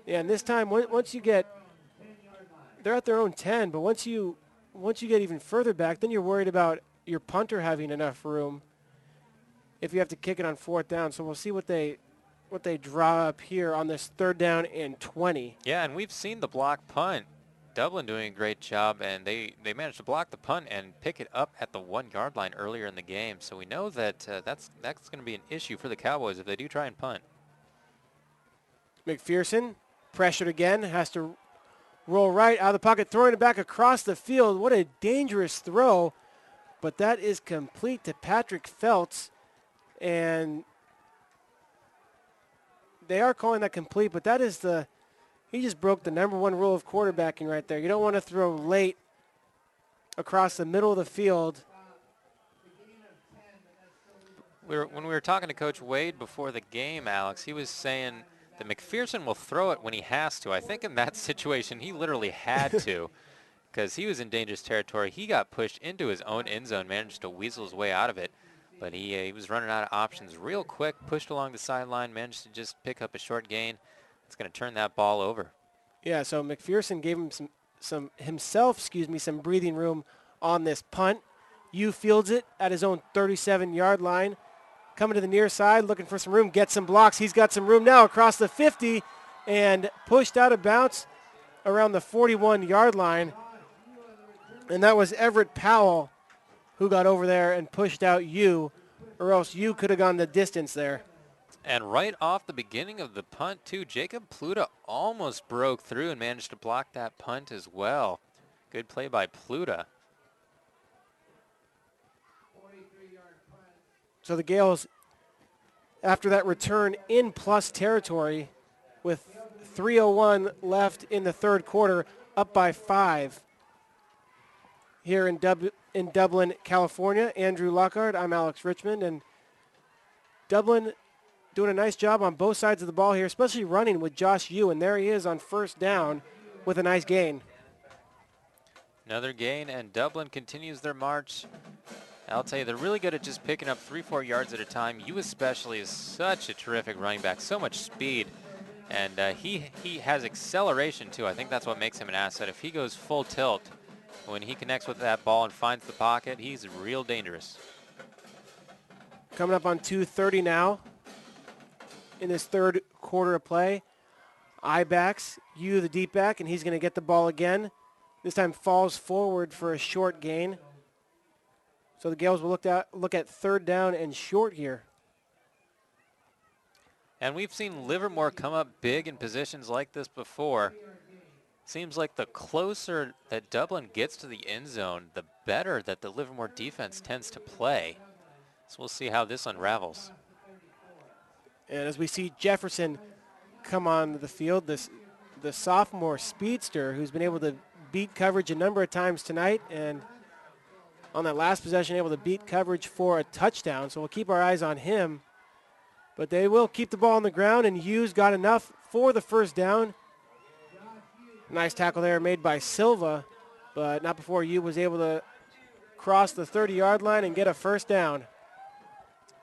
Yeah, and this time, once you get, they're at their own 10, but once you get even further back, then you're worried about your punter having enough room if you have to kick it on 4th down. So we'll see what they draw up here on this 3rd down and 20. Yeah, and we've seen the block punt. Dublin doing a great job, and they managed to block the punt and pick it up at the 1-yard line earlier in the game. So we know that that's going to be an issue for the Cowboys if they do try and punt. McPherson, pressured again, has to roll right out of the pocket, throwing it back across the field. What a dangerous throw, but that is complete to Patrick Feltz, and they are calling that complete, but that is he just broke the #1 rule of quarterbacking right there. You don't want to throw late across the middle of the field. When we were talking to Coach Wade before the game, Alex, he was saying that McPherson will throw it when he has to. I think in that situation, he literally had to because he was in dangerous territory. He got pushed into his own end zone, managed to weasel his way out of it. But he was running out of options real quick, pushed along the sideline, managed to just pick up a short gain. It's going to turn that ball over. Yeah, so McPherson gave him some breathing room on this punt. Yu fields it at his own 37-yard line. Coming to the near side, looking for some room, gets some blocks. He's got some room now across the 50 and pushed out of bounds around the 41-yard line. And that was Everett Powell who got over there and pushed out Yu, or else Yu could have gone the distance there. And right off the beginning of the punt, too, Jacob Pluta almost broke through and managed to block that punt as well. Good play by Pluta. So the Gales, after that return in plus territory with 3:01 left in the third quarter, up by 5. Here in Dublin, California, Andrew Lockhart, I'm Alex Richmond, and Dublin doing a nice job on both sides of the ball here, especially running with Josh Yu, and there he is on first down with a nice gain. Another gain, and Dublin continues their march. I'll tell you, they're really good at just picking up 3-4 yards at a time. You especially is such a terrific running back, so much speed. And he has acceleration, too. I think that's what makes him an asset. If he goes full tilt, when he connects with that ball and finds the pocket, he's real dangerous. Coming up on 2:30 now in this third quarter of play. I-backs, Yu the deep back, and he's going to get the ball again. This time falls forward for a short gain. So the Gales will look at third down and short here. And we've seen Livermore come up big in positions like this before. Seems like the closer that Dublin gets to the end zone, the better that the Livermore defense tends to play. So we'll see how this unravels. And as we see Jefferson come on the field, the sophomore speedster who's been able to beat coverage a number of times tonight, and on that last possession able to beat coverage for a touchdown. So we'll keep our eyes on him. But they will keep the ball on the ground, and Yu's got enough for the first down. Nice tackle there made by Silva, but not before Yu was able to cross the 30-yard line and get a first down.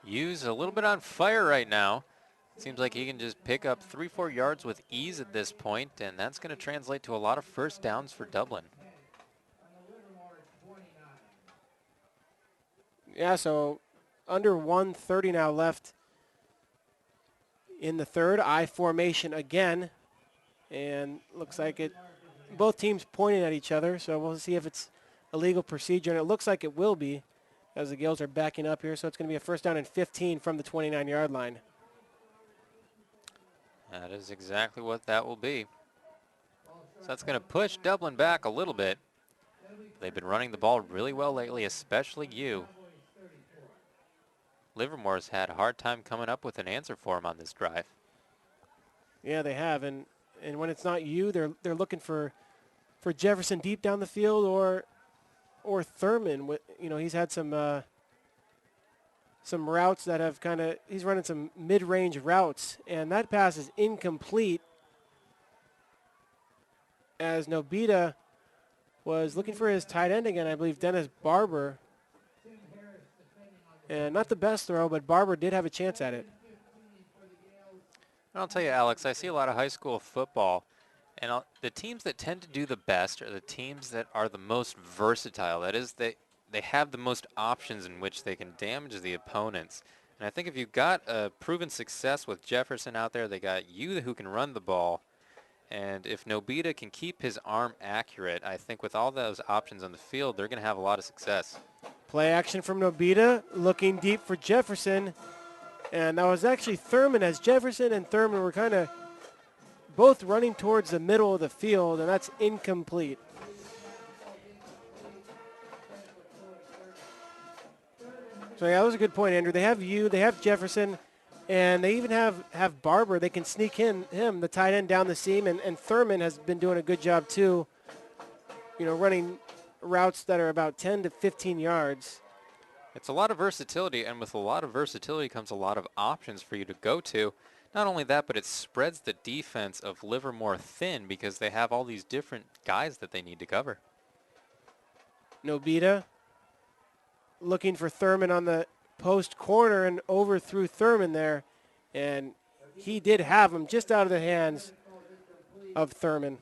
Yu's a little bit on fire right now. Seems like he can just pick up 3-4 yards with ease at this point, and that's going to translate to a lot of first downs for Dublin. Yeah, so under 1:30 now left in the third. I formation again, and looks like it. Both teams pointing at each other, so we'll see if it's a legal procedure, and it looks like it will be as the Gales are backing up here. So it's going to be a first down and 15 from the 29-yard line. That is exactly what that will be. So that's going to push Dublin back a little bit. They've been running the ball really well lately, especially Yu. Livermore's had a hard time coming up with an answer for him on this drive. Yeah, they have, and when it's not Yu, they're looking for Jefferson deep down the field or Thurman. You know, he's had some routes that have he's running some mid-range routes, and that pass is incomplete as Nobita was looking for his tight end again, I believe Dennis Barber. And not the best throw, but Barber did have a chance at it. I'll tell you, Alex, I see a lot of high school football, and the teams that tend to do the best are the teams that are the most versatile. That is, they have the most options in which they can damage the opponents. And I think if you've got a proven success with Jefferson out there, they got Yu who can run the ball. And if Nobita can keep his arm accurate, I think with all those options on the field, they're going to have a lot of success. Play action from Nobita, looking deep for Jefferson. And that was actually Thurman, as Jefferson and Thurman were kind of both running towards the middle of the field, and that's incomplete. So yeah, that was a good point, Andrew. They have Yu, they have Jefferson, and they even have Barber. They can sneak him, the tight end, down the seam, and Thurman has been doing a good job too, you know, running routes that are about 10 to 15 yards. It's a lot of versatility, and with a lot of versatility comes a lot of options for you to go to. Not only that, but it spreads the defense of Livermore thin because they have all these different guys that they need to cover. Nobita looking for Thurman on the post corner and overthrew Thurman there, and he did have him just out of the hands of Thurman.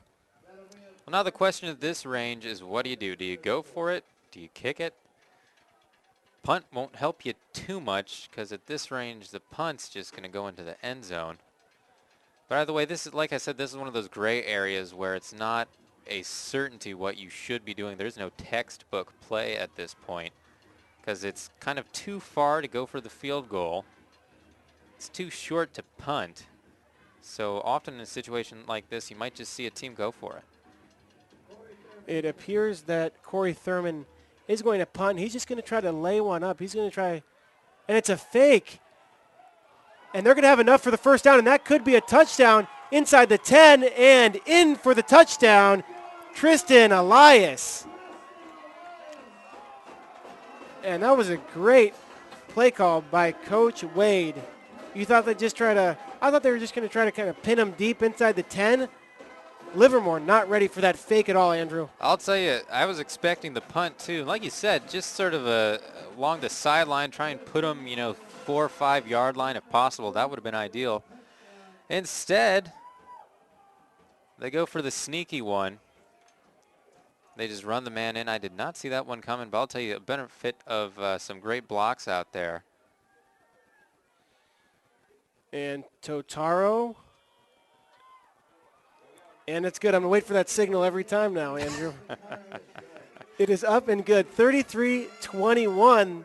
Well, now the question at this range is, what do you do? Do you go for it? Do you kick it? Punt won't help you too much because at this range, the punt's just going to go into the end zone. But either way, this is, like I said, this is one of those gray areas where it's not a certainty what you should be doing. There's no textbook play at this point because it's kind of too far to go for the field goal. It's too short to punt. So often in a situation like this, you might just see a team go for it. It appears that Corey Thurman is going to punt. He's just going to try to lay one up. He's going to try, and it's a fake. And they're going to have enough for the first down, and that could be a touchdown. inside the 10 and in for the touchdown, Tristan Elias. And that was a great play call by Coach Wade. You thought they'd just I thought they were just going to try to kind of pin him deep inside the 10. Livermore not ready for that fake at all, Andrew. I'll tell you, I was expecting the punt too. Like you said, just sort of along the sideline, try and put him, 4 or 5 yard line if possible. That would have been ideal. Instead, they go for the sneaky one. They just run the man in. I did not see that one coming, but I'll tell you a benefit of some great blocks out there. And Totaro. And it's good. I'm going to wait for that signal every time now, Andrew. It is up and good. 33-21,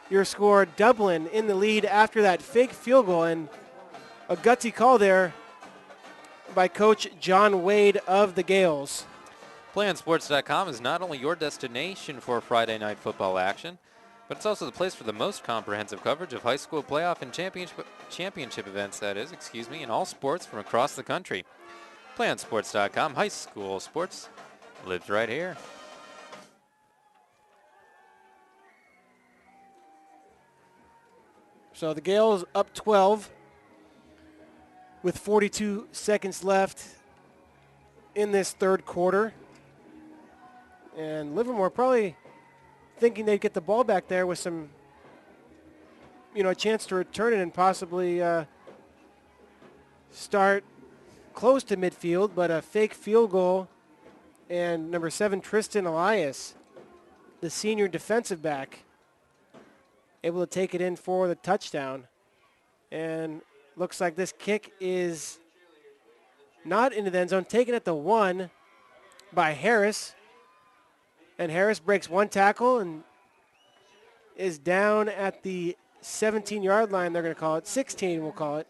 your score. Dublin in the lead after that fake field goal. And a gutsy call there by Coach John Wade of the Gales. PlayOnSports.com is not only your destination for Friday night football action, but it's also the place for the most comprehensive coverage of high school playoff and championship events, in all sports from across the country. PlayOnSports.com, high school sports lives right here. So the Gales up 12 with 42 seconds left in this third quarter. And Livermore probably thinking they'd get the ball back there with some, a chance to return it and possibly start close to midfield, but a fake field goal. And number 7, Tristan Elias, the senior defensive back, able to take it in for the touchdown. And looks like this kick is not into the end zone, taken at the 1 by Harris. And Harris breaks one tackle and is down at the 17-yard line, they're going to call it. 16, we'll call it.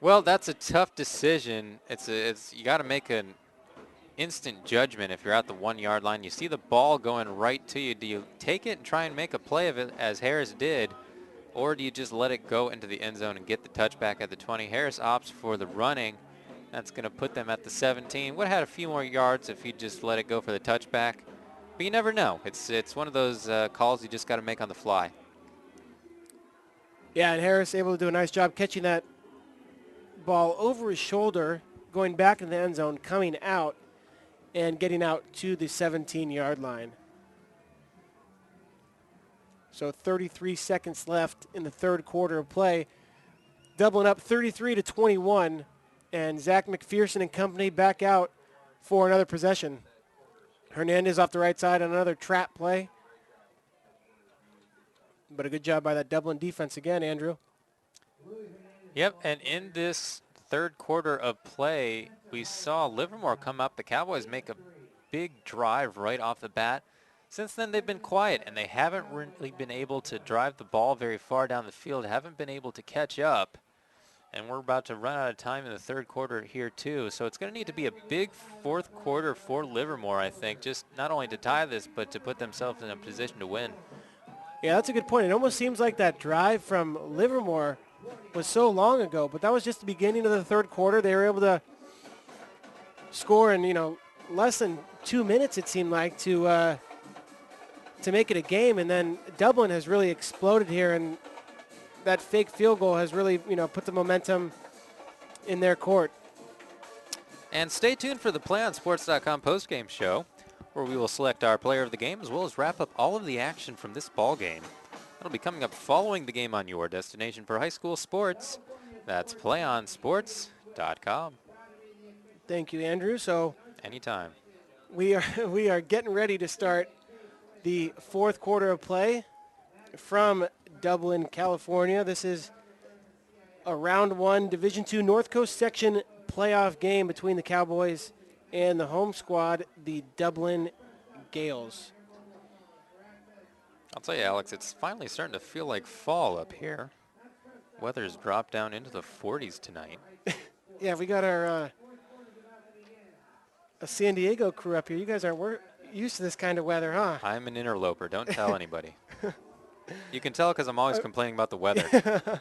Well, that's a tough decision. You got to make an instant judgment if you're at the 1 yard line. You see the ball going right to you. Do you take it and try and make a play of it as Harris did, or do you just let it go into the end zone and get the touchback at the 20? Harris opts for the running. That's going to put them at the 17. Would have had a few more yards if he just let it go for the touchback. But you never know. It's one of those calls you just got to make on the fly. Yeah, and Harris able to do a nice job catching that ball over his shoulder, going back in the end zone, coming out, and getting out to the 17-yard line. So 33 seconds left in the third quarter of play. Dublin up 33-21, and Zach McPherson and company back out for another possession. Hernandez off the right side on another trap play. But a good job by that Dublin defense again, Andrew. Yep, and in this third quarter of play, we saw Livermore come up. The Cowboys make a big drive right off the bat. Since then, they've been quiet, and they haven't really been able to drive the ball very far down the field, haven't been able to catch up. And we're about to run out of time in the third quarter here, too. So it's going to need to be a big fourth quarter for Livermore, I think, just not only to tie this, but to put themselves in a position to win. Yeah, that's a good point. It almost seems like that drive from Livermore was so long ago, but that was just the beginning of the third quarter. They were able to score in, less than 2 minutes, it seemed like, to make it a game. And then Dublin has really exploded here, and that fake field goal has really, put the momentum in their court. And stay tuned for the PlayOnSports.com postgame show, where we will select our player of the game as well as wrap up all of the action from this ball game. That'll be coming up following the game on your destination for high school sports. That's PlayOnSports.com. Thank you, Andrew. So anytime. We are getting ready to start the fourth quarter of play from Dublin, California. This is a round 1 Division II North Coast section playoff game between the Cowboys and the home squad, the Dublin Gales. I'll tell you, Alex, it's finally starting to feel like fall up here. Weather's dropped down into the 40s tonight. Yeah, we got our a San Diego crew up here. You guys aren't used to this kind of weather, huh? I'm an interloper. Don't tell anybody. You can tell because I'm always complaining about the weather.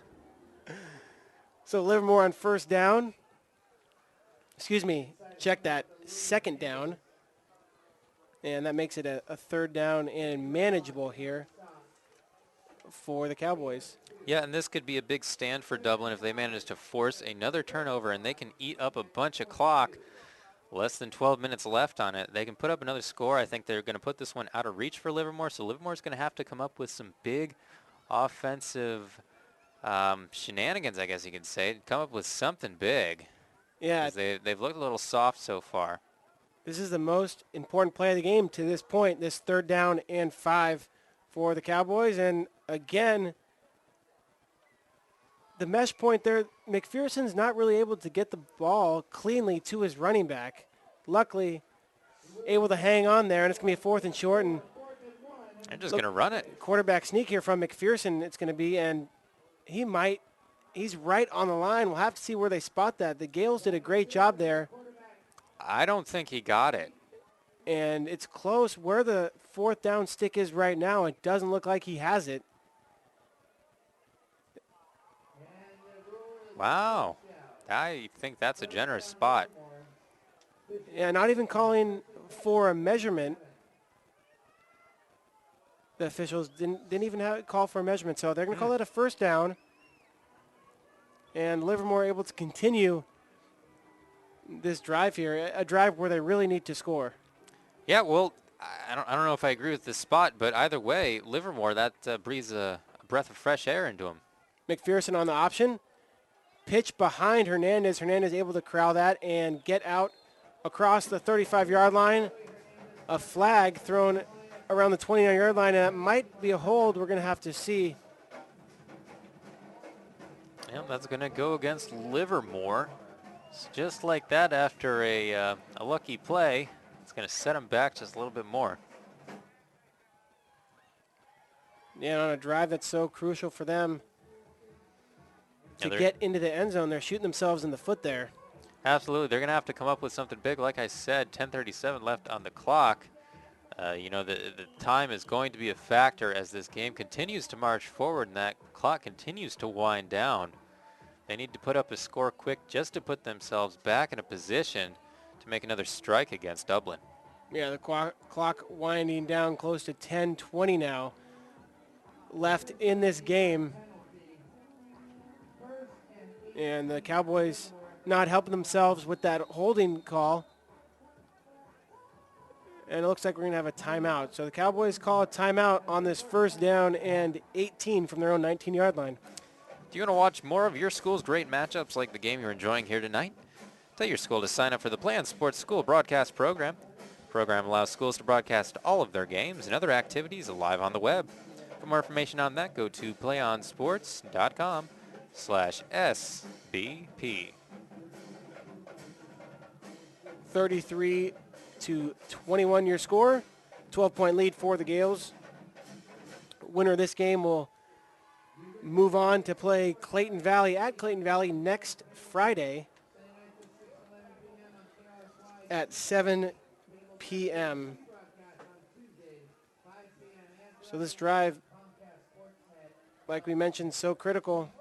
So Livermore on first down. Excuse me, check that, second down. And that makes it a third down and manageable here for the Cowboys. Yeah, and this could be a big stand for Dublin if they manage to force another turnover and they can eat up a bunch of clock. Less than 12 minutes left on it. They can put up another score. I think they're going to put this one out of reach for Livermore. So Livermore's going to have to come up with some big offensive shenanigans, I guess you could say. Come up with something big. Yeah. They've looked a little soft so far. This is the most important play of the game to this point, this third down and 5 for the Cowboys. And again, the mesh point there, McPherson's not really able to get the ball cleanly to his running back. Luckily, able to hang on there, and it's going to be a 4th and short. And they're just going to run it. Quarterback sneak here from McPherson it's going to be, and he's right on the line. We'll have to see where they spot that. The Gales did a great job there. I don't think he got it. And it's close where the 4th down stick is right now. It doesn't look like he has it. Wow. I think that's a generous spot. Yeah, not even calling for a measurement. The officials didn't even call for a measurement. So they're going to call it a first down. And Livermore able to continue this drive here, a drive where they really need to score. Yeah, well, I don't know if I agree with this spot, but either way, Livermore, that breathes a breath of fresh air into him. McPherson on the option. Pitch behind Hernandez. Hernandez able to corral that and get out across the 35-yard line. A flag thrown around the 29-yard line, and that might be a hold. We're going to have to see. Yeah, that's going to go against Livermore. It's just like that after a lucky play. It's going to set him back just a little bit more. Yeah, on a drive that's so crucial for them to get into the end zone. They're shooting themselves in the foot there. Absolutely. They're going to have to come up with something big. Like I said, 10:37 left on the clock. The time is going to be a factor as this game continues to march forward and that clock continues to wind down. They need to put up a score quick just to put themselves back in a position to make another strike against Dublin. Yeah, the clock winding down close to 10:20 now left in this game. And the Cowboys not helping themselves with that holding call. And it looks like we're going to have a timeout. So the Cowboys call a timeout on this first down and 18 from their own 19-yard line. Do you want to watch more of your school's great matchups like the game you're enjoying here tonight? Tell your school to sign up for the PlayOn Sports School broadcast program. The program allows schools to broadcast all of their games and other activities live on the web. For more information on that, go to playonsports.com/SBP. 33-21 your score. 12-point lead for the Gales. Winner of this game will move on to play Clayton Valley at Clayton Valley next Friday at 7 p.m. So this drive, like we mentioned, so critical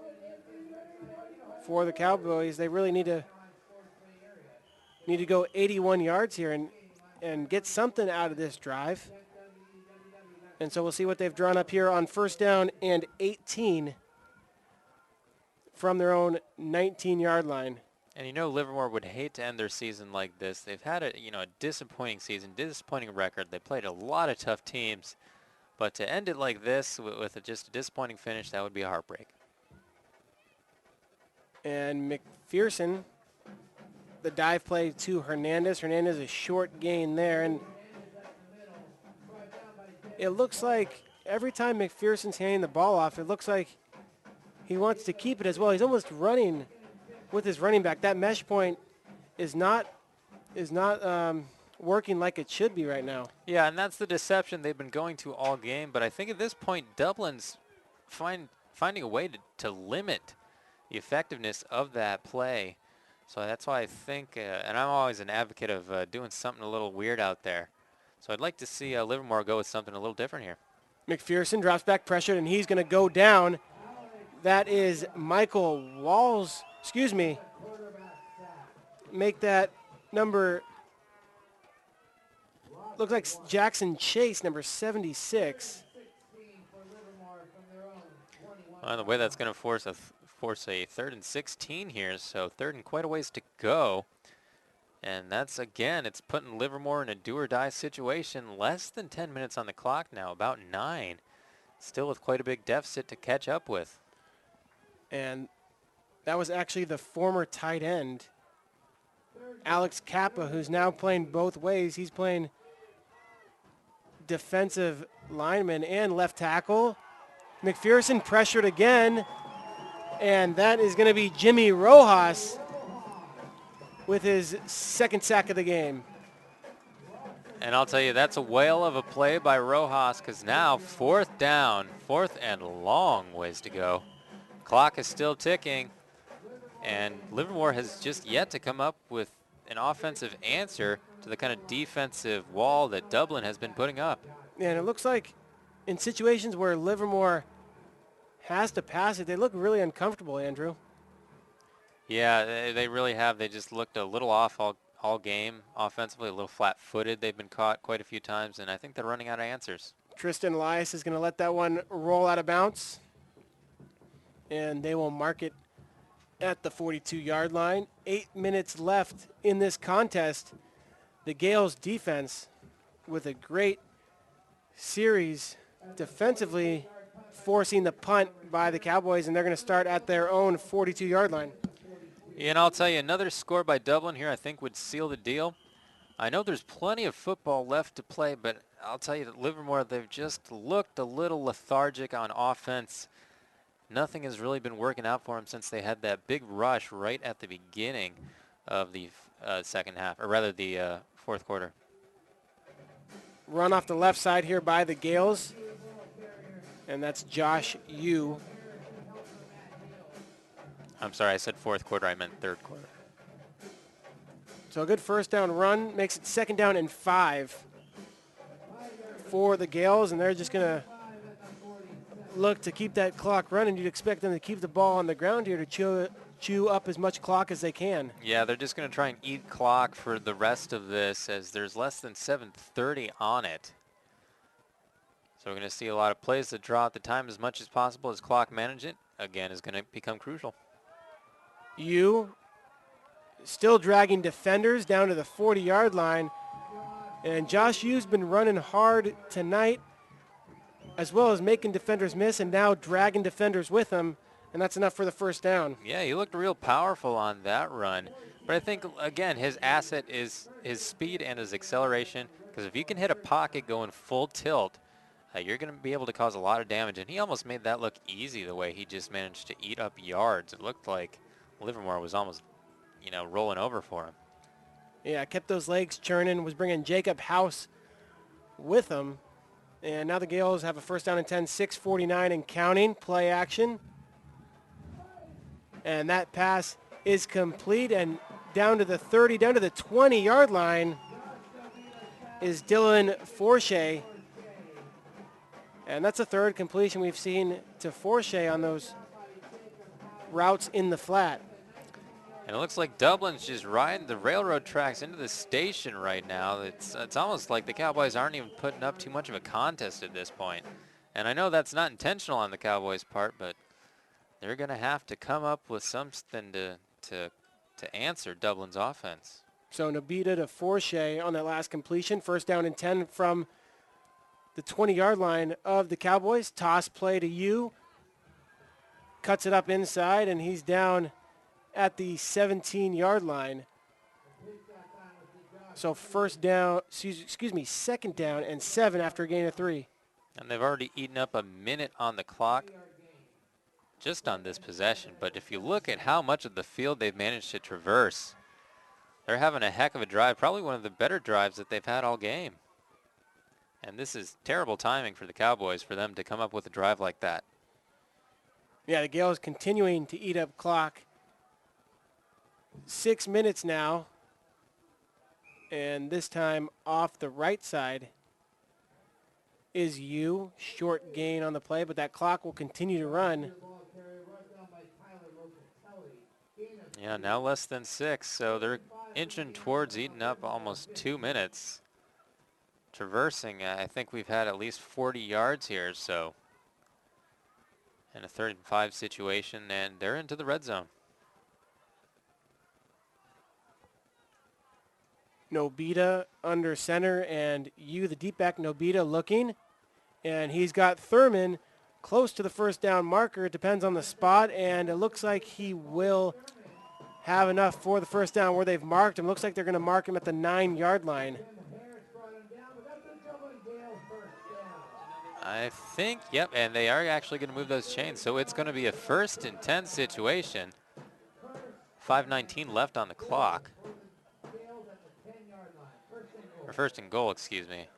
for the Cowboys. They really need to go 81 yards here and get something out of this drive. And so we'll see what they've drawn up here on first down and 18 from their own 19-yard line. And Livermore would hate to end their season like this. They've had a disappointing season, disappointing record. They played a lot of tough teams. But to end it like this with just a disappointing finish, that would be a heartbreak. And McPherson, the dive play to Hernandez. Hernandez, a short gain there. And it looks like every time McPherson's handing the ball off, it looks like he wants to keep it as well. He's almost running with his running back. That mesh point is not working like it should be right now. Yeah, and that's the deception they've been going to all game. But I think at this point, Dublin's finding a way to limit the effectiveness of that play. So that's why I think, and I'm always an advocate of doing something a little weird out there. So I'd like to see Livermore go with something a little different here. McPherson drops back pressured, and he's going to go down. That is Michael excuse me, make that number, looks like Jackson Chase, number 76. Well, the way that's going to force a 3rd and 16 here, so 3rd and quite a ways to go. And that's, again, it's putting Livermore in a do-or-die situation. Less than 10 minutes on the clock now, about 9. Still with quite a big deficit to catch up with. And that was actually the former tight end, Alex Kappa, who's now playing both ways. He's playing defensive lineman and left tackle. McPherson pressured again, and that is going to be Jimmy Rojas with his 2nd sack of the game. And I'll tell you, that's a whale of a play by Rojas, because now 4th down, 4th and long ways to go. Clock is still ticking, and Livermore has just yet to come up with an offensive answer to the kind of defensive wall that Dublin has been putting up. And it looks like in situations where Livermore has to pass it, they look really uncomfortable, Andrew. Yeah, they really have. They just looked a little off all game offensively, a little flat-footed. They've been caught quite a few times, and I think they're running out of answers. Tristan Elias is going to let that one roll out of bounds, and they will mark it at the 42-yard line. 8 minutes left in this contest. The Gales defense with a great series defensively, forcing the punt by the Cowboys, and they're going to start at their own 42-yard line. And I'll tell you, another score by Dublin here I think would seal the deal. I know there's plenty of football left to play, but I'll tell you that Livermore, they've just looked a little lethargic on offense. Nothing has really been working out for them since they had that big rush right at the beginning of the second half, or rather the 4th quarter. Run off the left side here by the Gales, and that's Josh Yu. I'm sorry, I said 4th quarter, I meant 3rd quarter. So a good 1st down run makes it 2nd down and 5 for the Gales, and they're just going to look to keep that clock running. You'd expect them to keep the ball on the ground here to chew up as much clock as they can. Yeah, they're just going to try and eat clock for the rest of this, as there's less than 7:30 on it. So we're going to see a lot of plays that draw out the time as much as possible as clock management, again, is going to become crucial. Yu still dragging defenders down to the 40-yard line. And Josh Yu's been running hard tonight, as well as making defenders miss and now dragging defenders with him. And that's enough for the 1st down. Yeah, he looked real powerful on that run. But I think, again, his asset is his speed and his acceleration. Because if you can hit a pocket going full tilt, you're going to be able to cause a lot of damage. And he almost made that look easy the way he just managed to eat up yards. It looked like Livermore was almost, rolling over for him. Yeah, kept those legs churning, was bringing Jacob House with him. And now the Gales have a 1st down and 10, 6:49 and counting, play action. And that pass is complete, and down to the 30, down to the 20-yard line is Dylan Forshey. And that's the 3rd completion we've seen to Forshey on those routes in the flat. And it looks like Dublin's just riding the railroad tracks into the station right now. It's almost like the Cowboys aren't even putting up too much of a contest at this point. And I know that's not intentional on the Cowboys' part, but they're going to have to come up with something to answer Dublin's offense. So Nabita to Forshey on that last completion. 1st down and 10 from the 20-yard line of the Cowboys. Toss play to Yu. Cuts it up inside, and he's down at the 17-yard line. So 2nd down and 7 after a gain of 3. And they've already eaten up a minute on the clock just on this possession. But if you look at how much of the field they've managed to traverse, they're having a heck of a drive, probably one of the better drives that they've had all game. And this is terrible timing for the Cowboys for them to come up with a drive like that. Yeah, the Gales continuing to eat up clock. 6 minutes now. And this time off the right side is Yu. Short gain on the play, but that clock will continue to run. Yeah, now less than 6, so they're inching towards eating up almost 2 minutes. Traversing, I think we've had at least 40 yards here, so in a 3rd and 5 situation, and they're into the red zone. Nobita under center, and the deep back Nobita looking, and he's got Thurman close to the first down marker. It depends on the spot, and it looks like he will have enough for the first down where they've marked him. Looks like they're going to mark him at the 9-yard line. I think, yep, and they are actually going to move those chains, so it's going to be a 1st and 10 situation. 5:19 left on the clock. Or 1st and goal, excuse me.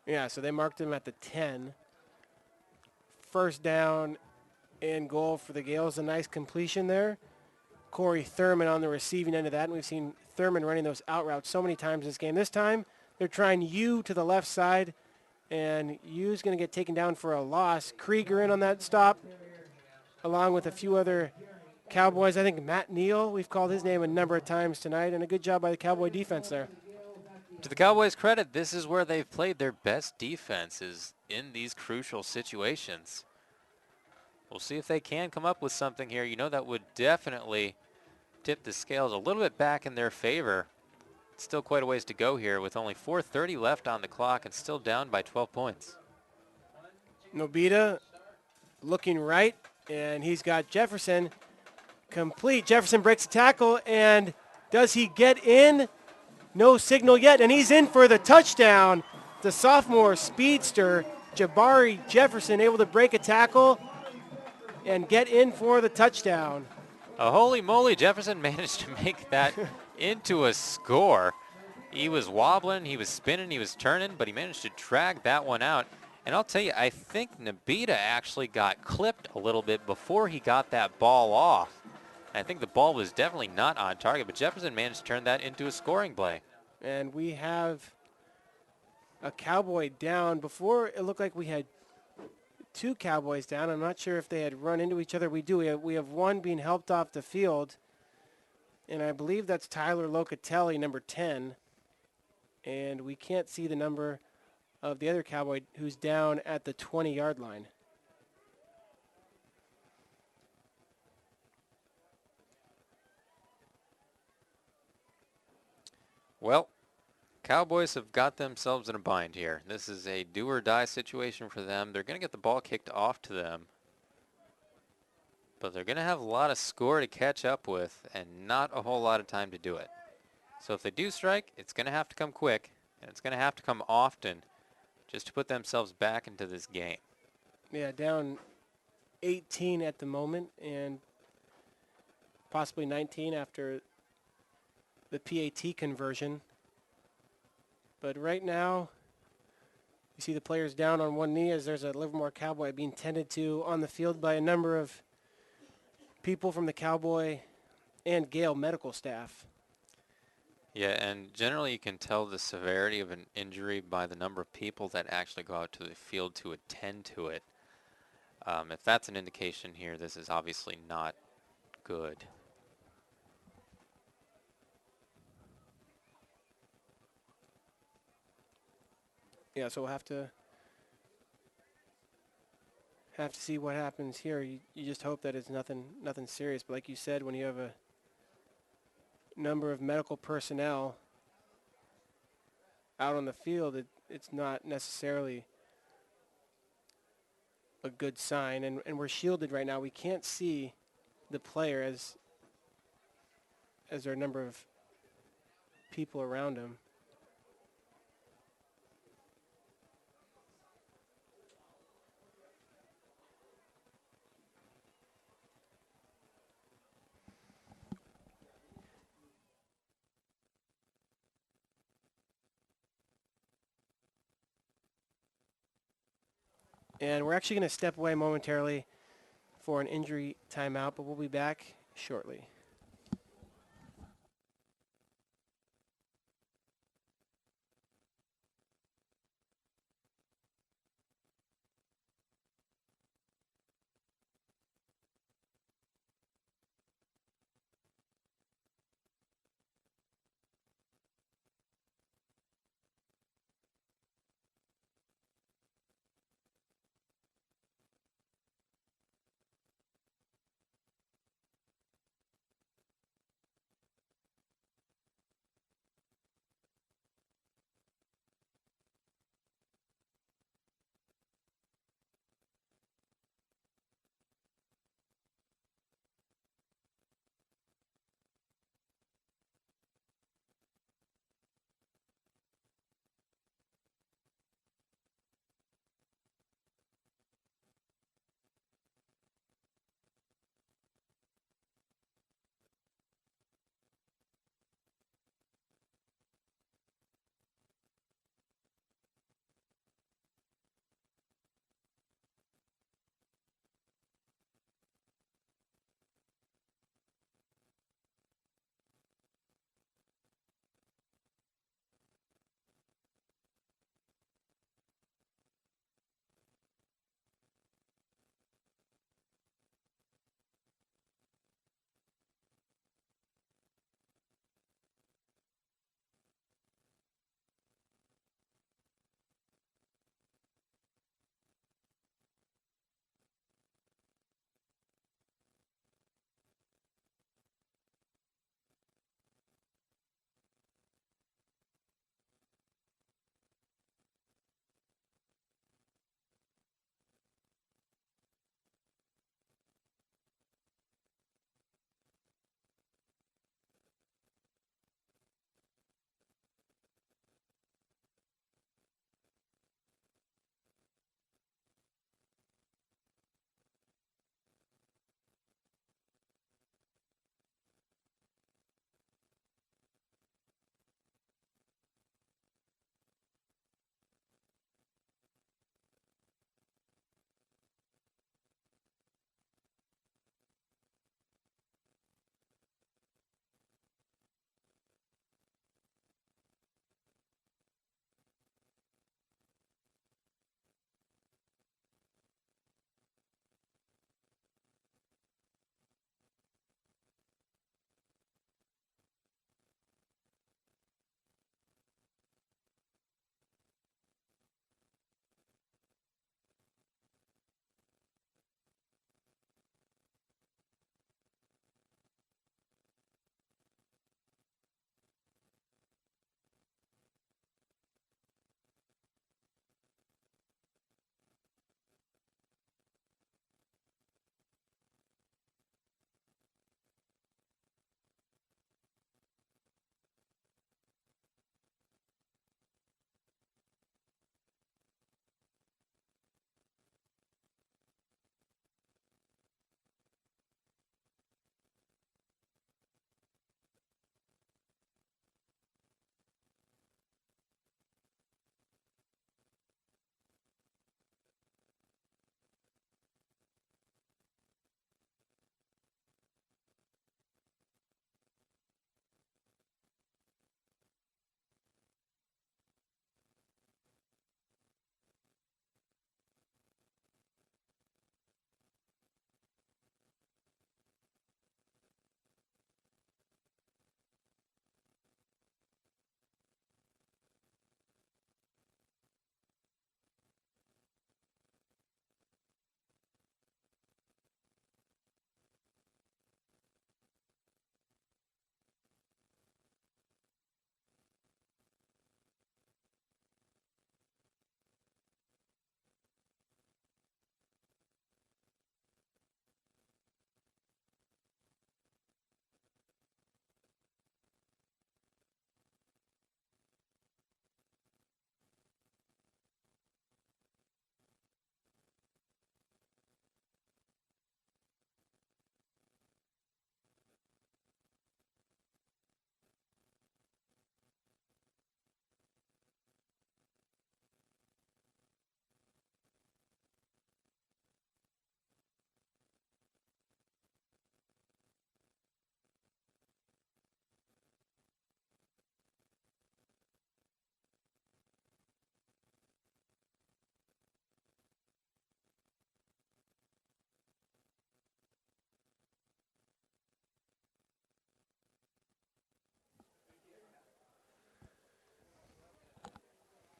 Yeah, so they marked him at the 10. First down and goal for the Gales. A nice completion there. Corey Thurman on the receiving end of that, and we've seen Thurman running those out routes so many times this game. This time, they're trying U to the left side, and U's going to get taken down for a loss. Krieger in on that stop, along with a few other Cowboys. I think Matt Neal, we've called his name a number of times tonight, and a good job by the Cowboy defense there. To the Cowboys' credit, this is where they've played their best defenses in these crucial situations. We'll see if they can come up with something here. You know, that would definitely tip the scales a little bit back in their favor. It's still quite a ways to go here with only 4:30 left on the clock and still down by 12 points. Nobita looking right, and he's got Jefferson complete. Jefferson breaks the tackle, and does he get in? No signal yet, and he's in for the touchdown. The sophomore speedster, Jabari Jefferson, able to break a tackle and get in for the touchdown. Holy moly, Jefferson managed to make that into a score. He was wobbling, he was spinning, he was turning, but he managed to drag that one out. And I'll tell you, I think Nobita actually got clipped a little bit before he got that ball off. I think the ball was definitely not on target, but Jefferson managed to turn that into a scoring play. And we have a Cowboy down. Before, it looked like we had 2 Cowboys down. I'm not sure if they had run into each other. We do. We have one being helped off the field, and I believe that's Tyler Locatelli, number 10. And we can't see the number of the other Cowboy who's down at the 20-yard line. Well, Cowboys have got themselves in a bind here. This is a do-or-die situation for them. They're going to get the ball kicked off to them, but they're going to have a lot of score to catch up with and not a whole lot of time to do it. So if they do strike, it's going to have to come quick, and it's going to have to come often just to put themselves back into this game. Yeah, down 18 at the moment, and possibly 19 after the PAT conversion. But right now, you see the players down on one knee as there's a Livermore Cowboy being tended to on the field by a number of people from the Cowboy and Gale medical staff. Yeah, and generally you can tell the severity of an injury by the number of people that actually go out to the field to attend to it. If that's an indication here, this is obviously not good. Yeah, so we'll have to see what happens here. You just hope that it's nothing serious. But like you said, when you have a number of medical personnel out on the field, it's not necessarily a good sign. And we're shielded right now. We can't see the player as there are a number of people around him. And we're actually going to step away momentarily for an injury timeout, but we'll be back shortly.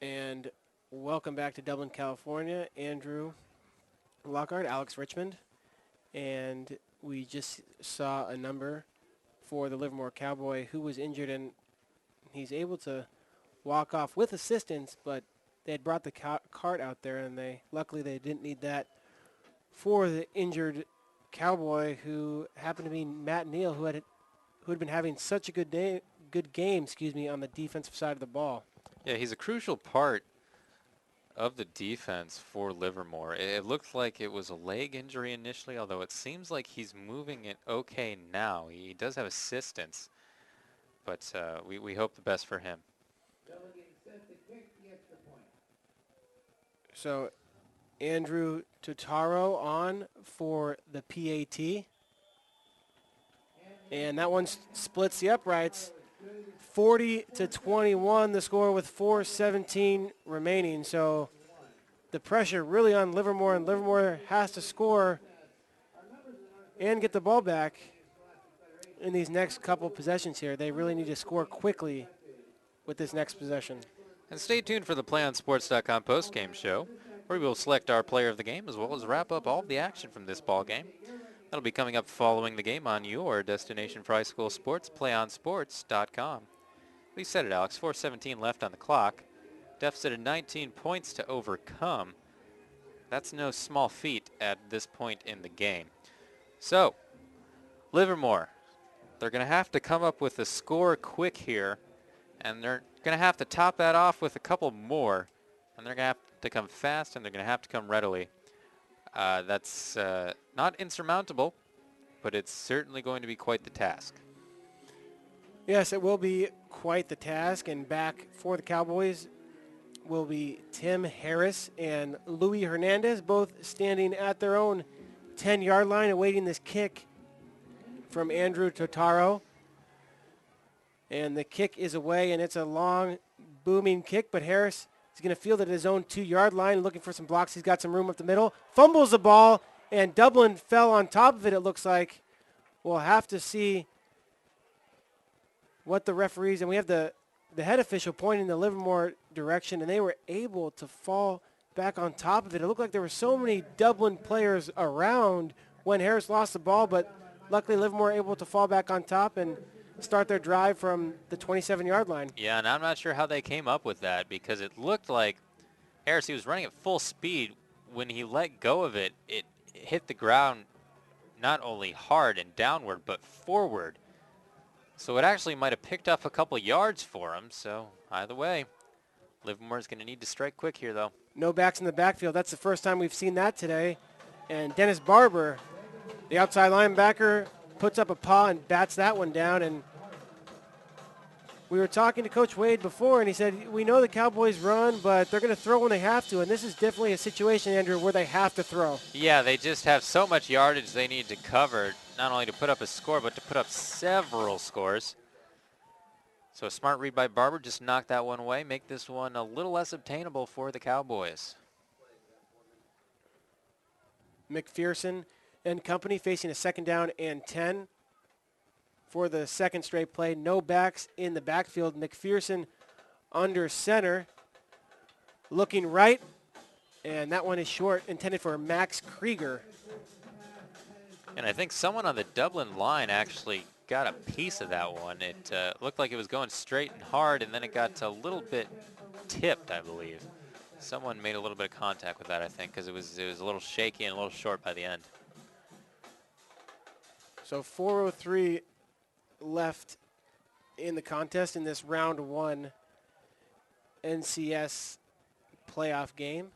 And welcome back to Dublin, California. Andrew Lockhart, Alex Richmond. And we just saw a number for the Livermore Cowboy who was injured, and he's able to walk off with assistance, but they had brought the cart out there, and luckily they didn't need that for the injured Cowboy, who happened to be Matt Neal, who had been having such a good game on the defensive side of the ball. Yeah, he's a crucial part of the defense for Livermore. It looked like it was a leg injury initially, although it seems like he's moving it okay now. He does have assistance, but we hope the best for him. So Andrew Totaro on for the PAT. And that one splits the uprights. 40-21 the score with 4:17 remaining. So the pressure really on Livermore, and Livermore has to score and get the ball back in these next couple possessions here. They really need to score quickly with this next possession. And stay tuned for the PlayOnSports.com postgame show, where we will select our player of the game as well as wrap up all of the action from this ball game. That'll be coming up following the game on your destination for high school sports, PlayOnSports.com. We said it, Alex. 4:17 left on the clock. Deficit of 19 points to overcome. That's no small feat at this point in the game. So, Livermore, they're going to have to come up with a score quick here, and they're going to have to top that off with a couple more, and they're going to have to come fast, and they're going to have to come readily. That's not insurmountable, but it's certainly going to be quite the task. Yes, it will be quite the task, and back for the Cowboys will be Tim Harris and Louis Hernandez, both standing at their own 10-yard line awaiting this kick from Andrew Totaro. And the kick is away, and it's a long, booming kick, but Harris is going to field it at his own 2-yard line, looking for some blocks. He's got some room up the middle, fumbles the ball, and Dublin fell on top of it, it looks like. We'll have to see what the referees, and we have the head official pointing the Livermore direction, and they were able to fall back on top of it. It looked like there were so many Dublin players around when Harris lost the ball, but luckily Livermore able to fall back on top and start their drive from the 27-yard line. Yeah, and I'm not sure how they came up with that, because it looked like Harris, he was running at full speed. When he let go of it, it hit the ground not only hard and downward, but forward. So it actually might have picked up a couple yards for him. So either way, Livermore's going to need to strike quick here, though. No backs in the backfield. That's the first time we've seen that today. And Dennis Barber, the outside linebacker, puts up a paw and bats that one down. And we were talking to Coach Wade before, and he said, we know the Cowboys run, but they're going to throw when they have to. And this is definitely a situation, Andrew, where they have to throw. Yeah, they just have so much yardage they need to cover, not only to put up a score, but to put up several scores. So a smart read by Barber, just knock that one away, make this one a little less obtainable for the Cowboys. McPherson and company facing a 2nd down and 10 for the second straight play. No backs in the backfield. McPherson under center, looking right, and that one is short, intended for Max Krieger. And I think someone on the Dublin line actually got a piece of that one. It looked like it was going straight and hard, and then it got a little bit tipped, I believe. Someone made a little bit of contact with that, I think, because it was a little shaky and a little short by the end. So 4:03 left in the contest in this round 1 NCS playoff game.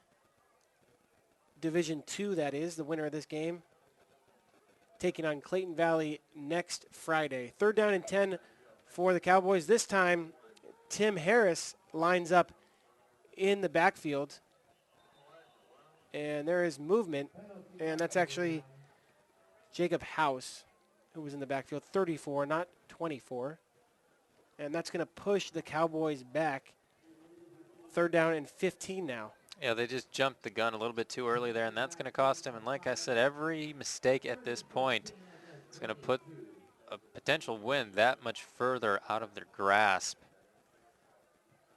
Division 2, that is, the winner of this game, taking on Clayton Valley next Friday. 3rd down and 10 for the Cowboys. This time, Tim Harris lines up in the backfield. And there is movement, and that's actually Jacob House, who was in the backfield, 34, not 24. And that's going to push the Cowboys back. 3rd down and 15 now. Yeah, they just jumped the gun a little bit too early there, and that's going to cost him. And like I said, every mistake at this point is going to put a potential win that much further out of their grasp.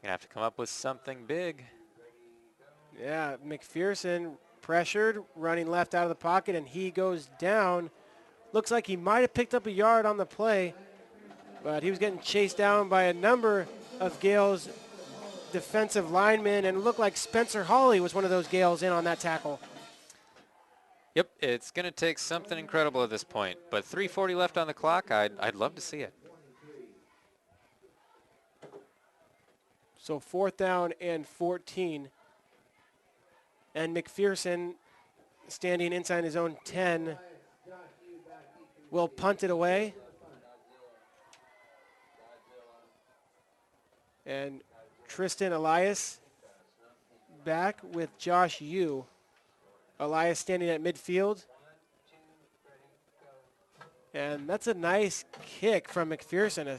Gonna have to come up with something big. Yeah, McPherson pressured, running left out of the pocket, and he goes down. Looks like he might have picked up a yard on the play, but he was getting chased down by a number of Gales defensive linemen, and it looked like Spencer Hawley was one of those Gales in on that tackle. Yep, it's going to take something incredible at this point, but 3:40 left on the clock. I'd love to see it. So 4th down and 14. And McPherson, standing inside his own 10, will punt it away. And Tristan Elias back with Josh Yu. Elias standing at midfield. And that's a nice kick from McPherson. A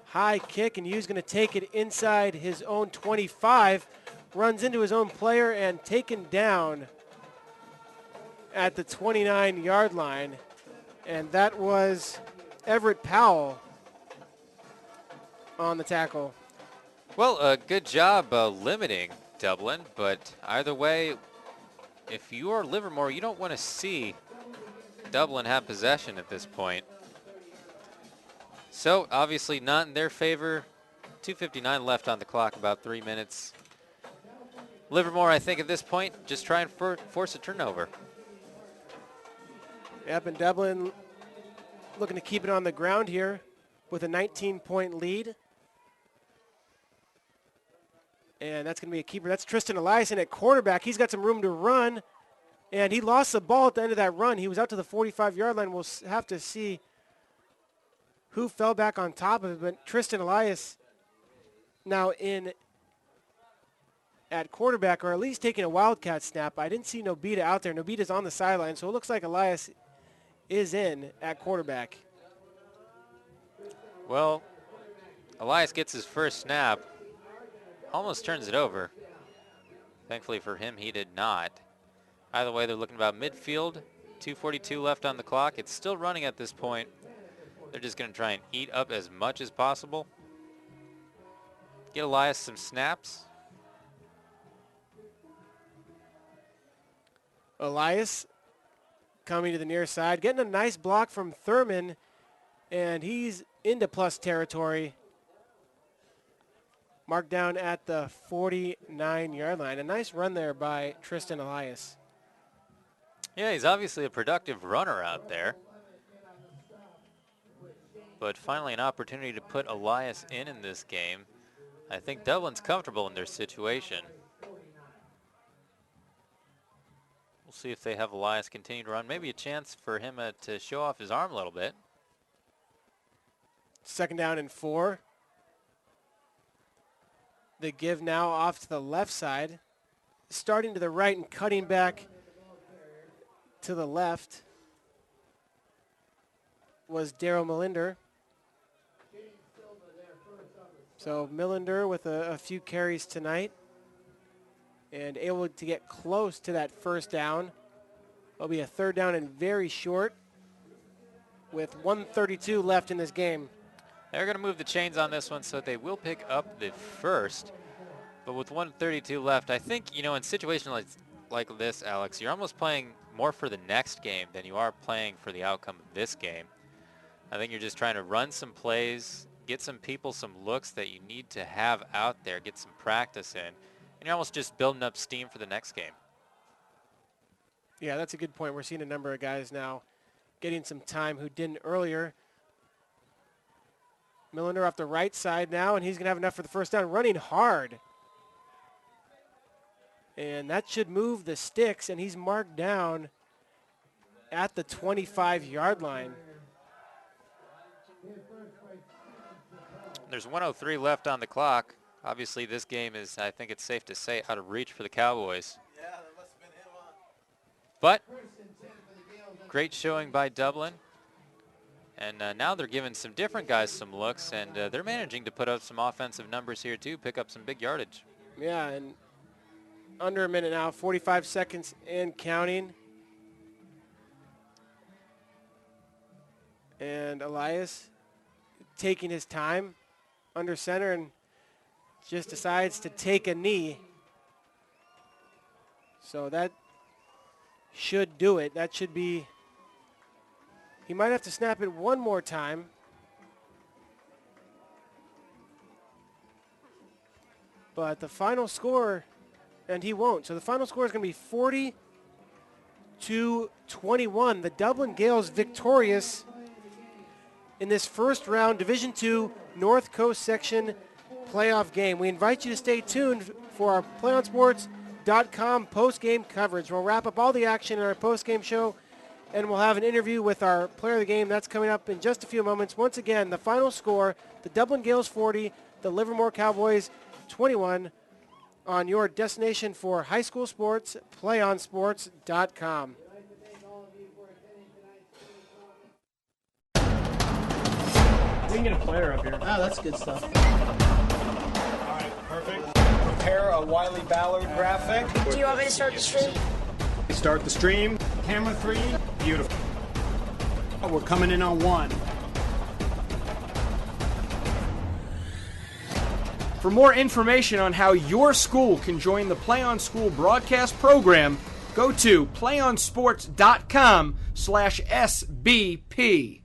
high kick, and Yu's going to take it inside his own 25. Runs into his own player and taken down at the 29-yard line. And that was Everett Powell on the tackle. Well, good job limiting Dublin, but either way, if you are Livermore, you don't want to see Dublin have possession at this point. So, obviously not in their favor. 2:59 left on the clock, about 3 minutes. Livermore, I think at this point, just try and force a turnover. Yep, and Dublin looking to keep it on the ground here with a 19-point lead. And that's going to be a keeper. That's Tristan Eliason at quarterback. He's got some room to run, and he lost the ball at the end of that run. He was out to the 45-yard line. We'll have to see who fell back on top of it, but Tristan Elias now in at quarterback, or at least taking a wildcat snap. I didn't see Nobita out there. Nobita's on the sideline, so it looks like Elias is in at quarterback. Well, Elias gets his first snap, almost turns it over. Thankfully for him, he did not. Either way, they're looking about midfield. 2:42 left on the clock. It's still running at this point. They're just going to try and eat up as much as possible. Get Elias some snaps. Elias coming to the near side, getting a nice block from Thurman, and he's into plus territory. Marked down at the 49-yard line. A nice run there by Tristan Elias. Yeah, he's obviously a productive runner out there. But finally an opportunity to put Elias in this game. I think Dublin's comfortable in their situation. We'll see if they have Elias continue to run. Maybe a chance for him to show off his arm a little bit. 2nd down and 4. The give now off to the left side. Starting to the right and cutting back to the left was Daryl Millinder. So Millinder with a few carries tonight and able to get close to that 1st down. It'll be a 3rd down and very short with 1:32 left in this game. They're going to move the chains on this one, so they will pick up the first. But with 1:32 left, I think, in situations like this, Alex, you're almost playing more for the next game than you are playing for the outcome of this game. I think you're just trying to run some plays, get some people some looks that you need to have out there, get some practice in, and you're almost just building up steam for the next game. Yeah, that's a good point. We're seeing a number of guys now getting some time who didn't earlier. Millinder off the right side now, and he's going to have enough for the 1st down, running hard. And that should move the sticks, and he's marked down at the 25-yard line. There's 1:03 left on the clock. Obviously, this game is, I think it's safe to say, out of reach for the Cowboys. Yeah, that must have been him, huh? But great showing by Dublin. And now they're giving some different guys some looks, and they're managing to put up some offensive numbers here too, pick up some big yardage. Yeah, and under a minute now, 45 seconds and counting. And Elias taking his time under center and just decides to take a knee. So that should do it. That should be, he might have to snap it one more time. But the final score, and he won't. So the final score is going to be 40-21. The Dublin Gales victorious in this first round Division II North Coast Section playoff game. We invite you to stay tuned for our PlayOnSports.com post-game coverage. We'll wrap up all the action in our post-game show, and we'll have an interview with our player of the game. That's coming up in just a few moments. Once again, the final score, the Dublin Gales 40, the Livermore Cowboys 21, on your destination for high school sports, PlayOnSports.com. We can get a player up here. Oh, that's good stuff. All right, perfect. Prepare a Wiley Ballard graphic. Do you want me to start the stream? Start the stream. Camera 3. Beautiful. Oh, we're coming in on 1. For more information on how your school can join the Play On School broadcast program, go to playonsports.com/SBP.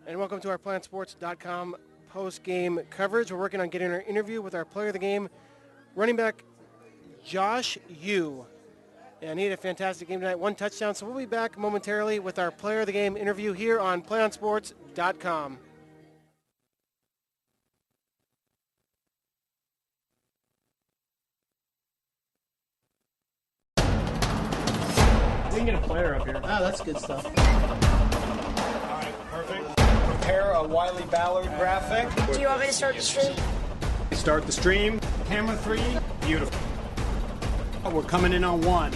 And welcome to our PlayOnSports.com post-game coverage. We're working on getting our interview with our player of the game, running back Josh Yu. And he had a fantastic game tonight, 1 touchdown. So we'll be back momentarily with our Player of the Game interview here on PlayOnSports.com. We can get a player up here. Oh, that's good stuff. All right, perfect. Prepare a Wiley Ballard graphic. Do you want me to start the stream? Start the stream. Camera 3. Beautiful. We're coming in on 1.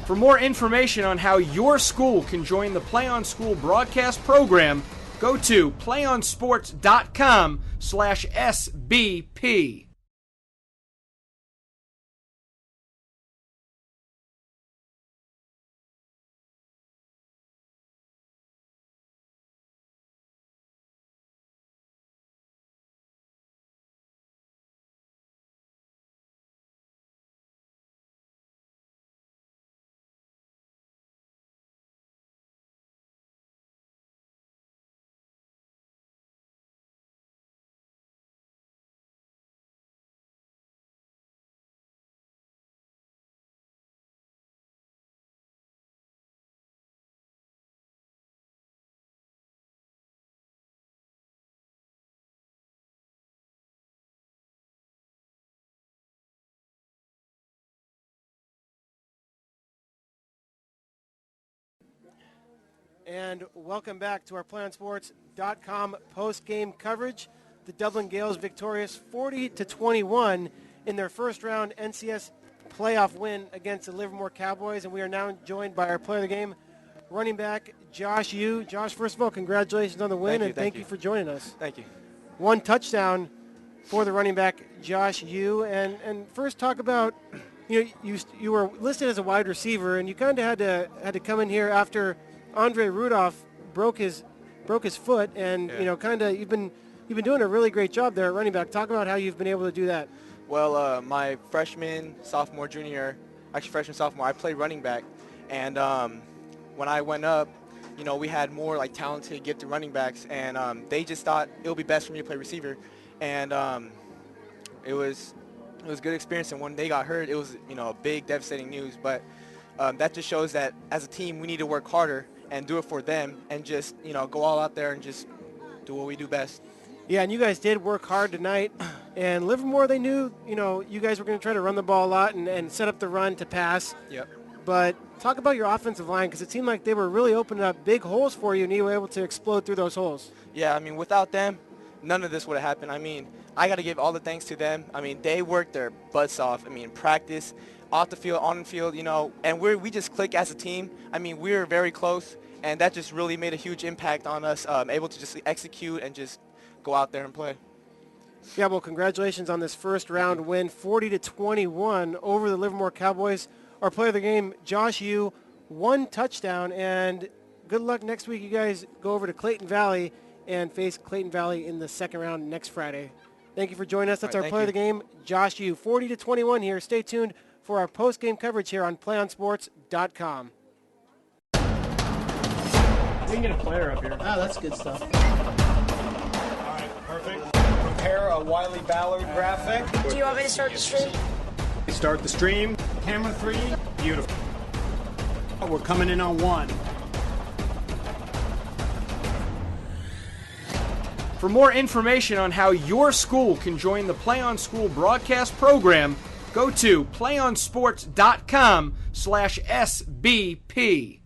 For more information on how your school can join the Play On School broadcast program, go to playonsports.com/SBP. And welcome back to our PlayOnSports.com post-game coverage. The Dublin Gales victorious 40-21 in their first round NCS playoff win against the Livermore Cowboys. And we are now joined by our player of the game, running back Josh Yu. Josh, first of all, congratulations on the win, and thank you for joining us. Thank you. 1 touchdown for the running back Josh Yu. And first talk about, you were listed as a wide receiver, and you kind of had to come in here after Andre Rudolph broke his foot, and you've been doing a really great job there at running back. Talk about how you've been able to do that. Well, my freshman, sophomore, I played running back, and when I went up, we had more like talented, gifted running backs, and they just thought it would be best for me to play receiver, and it was a good experience. And when they got hurt, it was a big, devastating news, but that just shows that as a team we need to work harder and do it for them, and just go all out there and just do what we do best. Yeah, and you guys did work hard tonight. And Livermore, they knew you guys were going to try to run the ball a lot and set up the run to pass. Yep. But talk about your offensive line, because it seemed like they were really opening up big holes for you, and you were able to explode through those holes. Yeah, without them, none of this would have happened. I got to give all the thanks to them. They worked their butts off. Practice, off the field, on the field, and we just click as a team. We were very close, and that just really made a huge impact on us, able to just execute and just go out there and play. Yeah, well, congratulations on this first round win, 40-21 over the Livermore Cowboys. Our player of the game, Josh Yu, 1 touchdown, and good luck next week. You guys go over to Clayton Valley and face Clayton Valley in the second round next Friday. Thank you for joining us. That's our player of the game, Josh Yu, 40-21 here. Stay tuned for our post-game coverage here on PlayOnSports.com. We can get a player up here. Oh, that's good stuff. All right, perfect. Prepare a Wiley Ballard graphic. Do you want me to start the stream? Start the stream. Camera 3. Beautiful. We're coming in on 1. For more information on how your school can join the Play On School broadcast program, go to playonsports.com/SBP.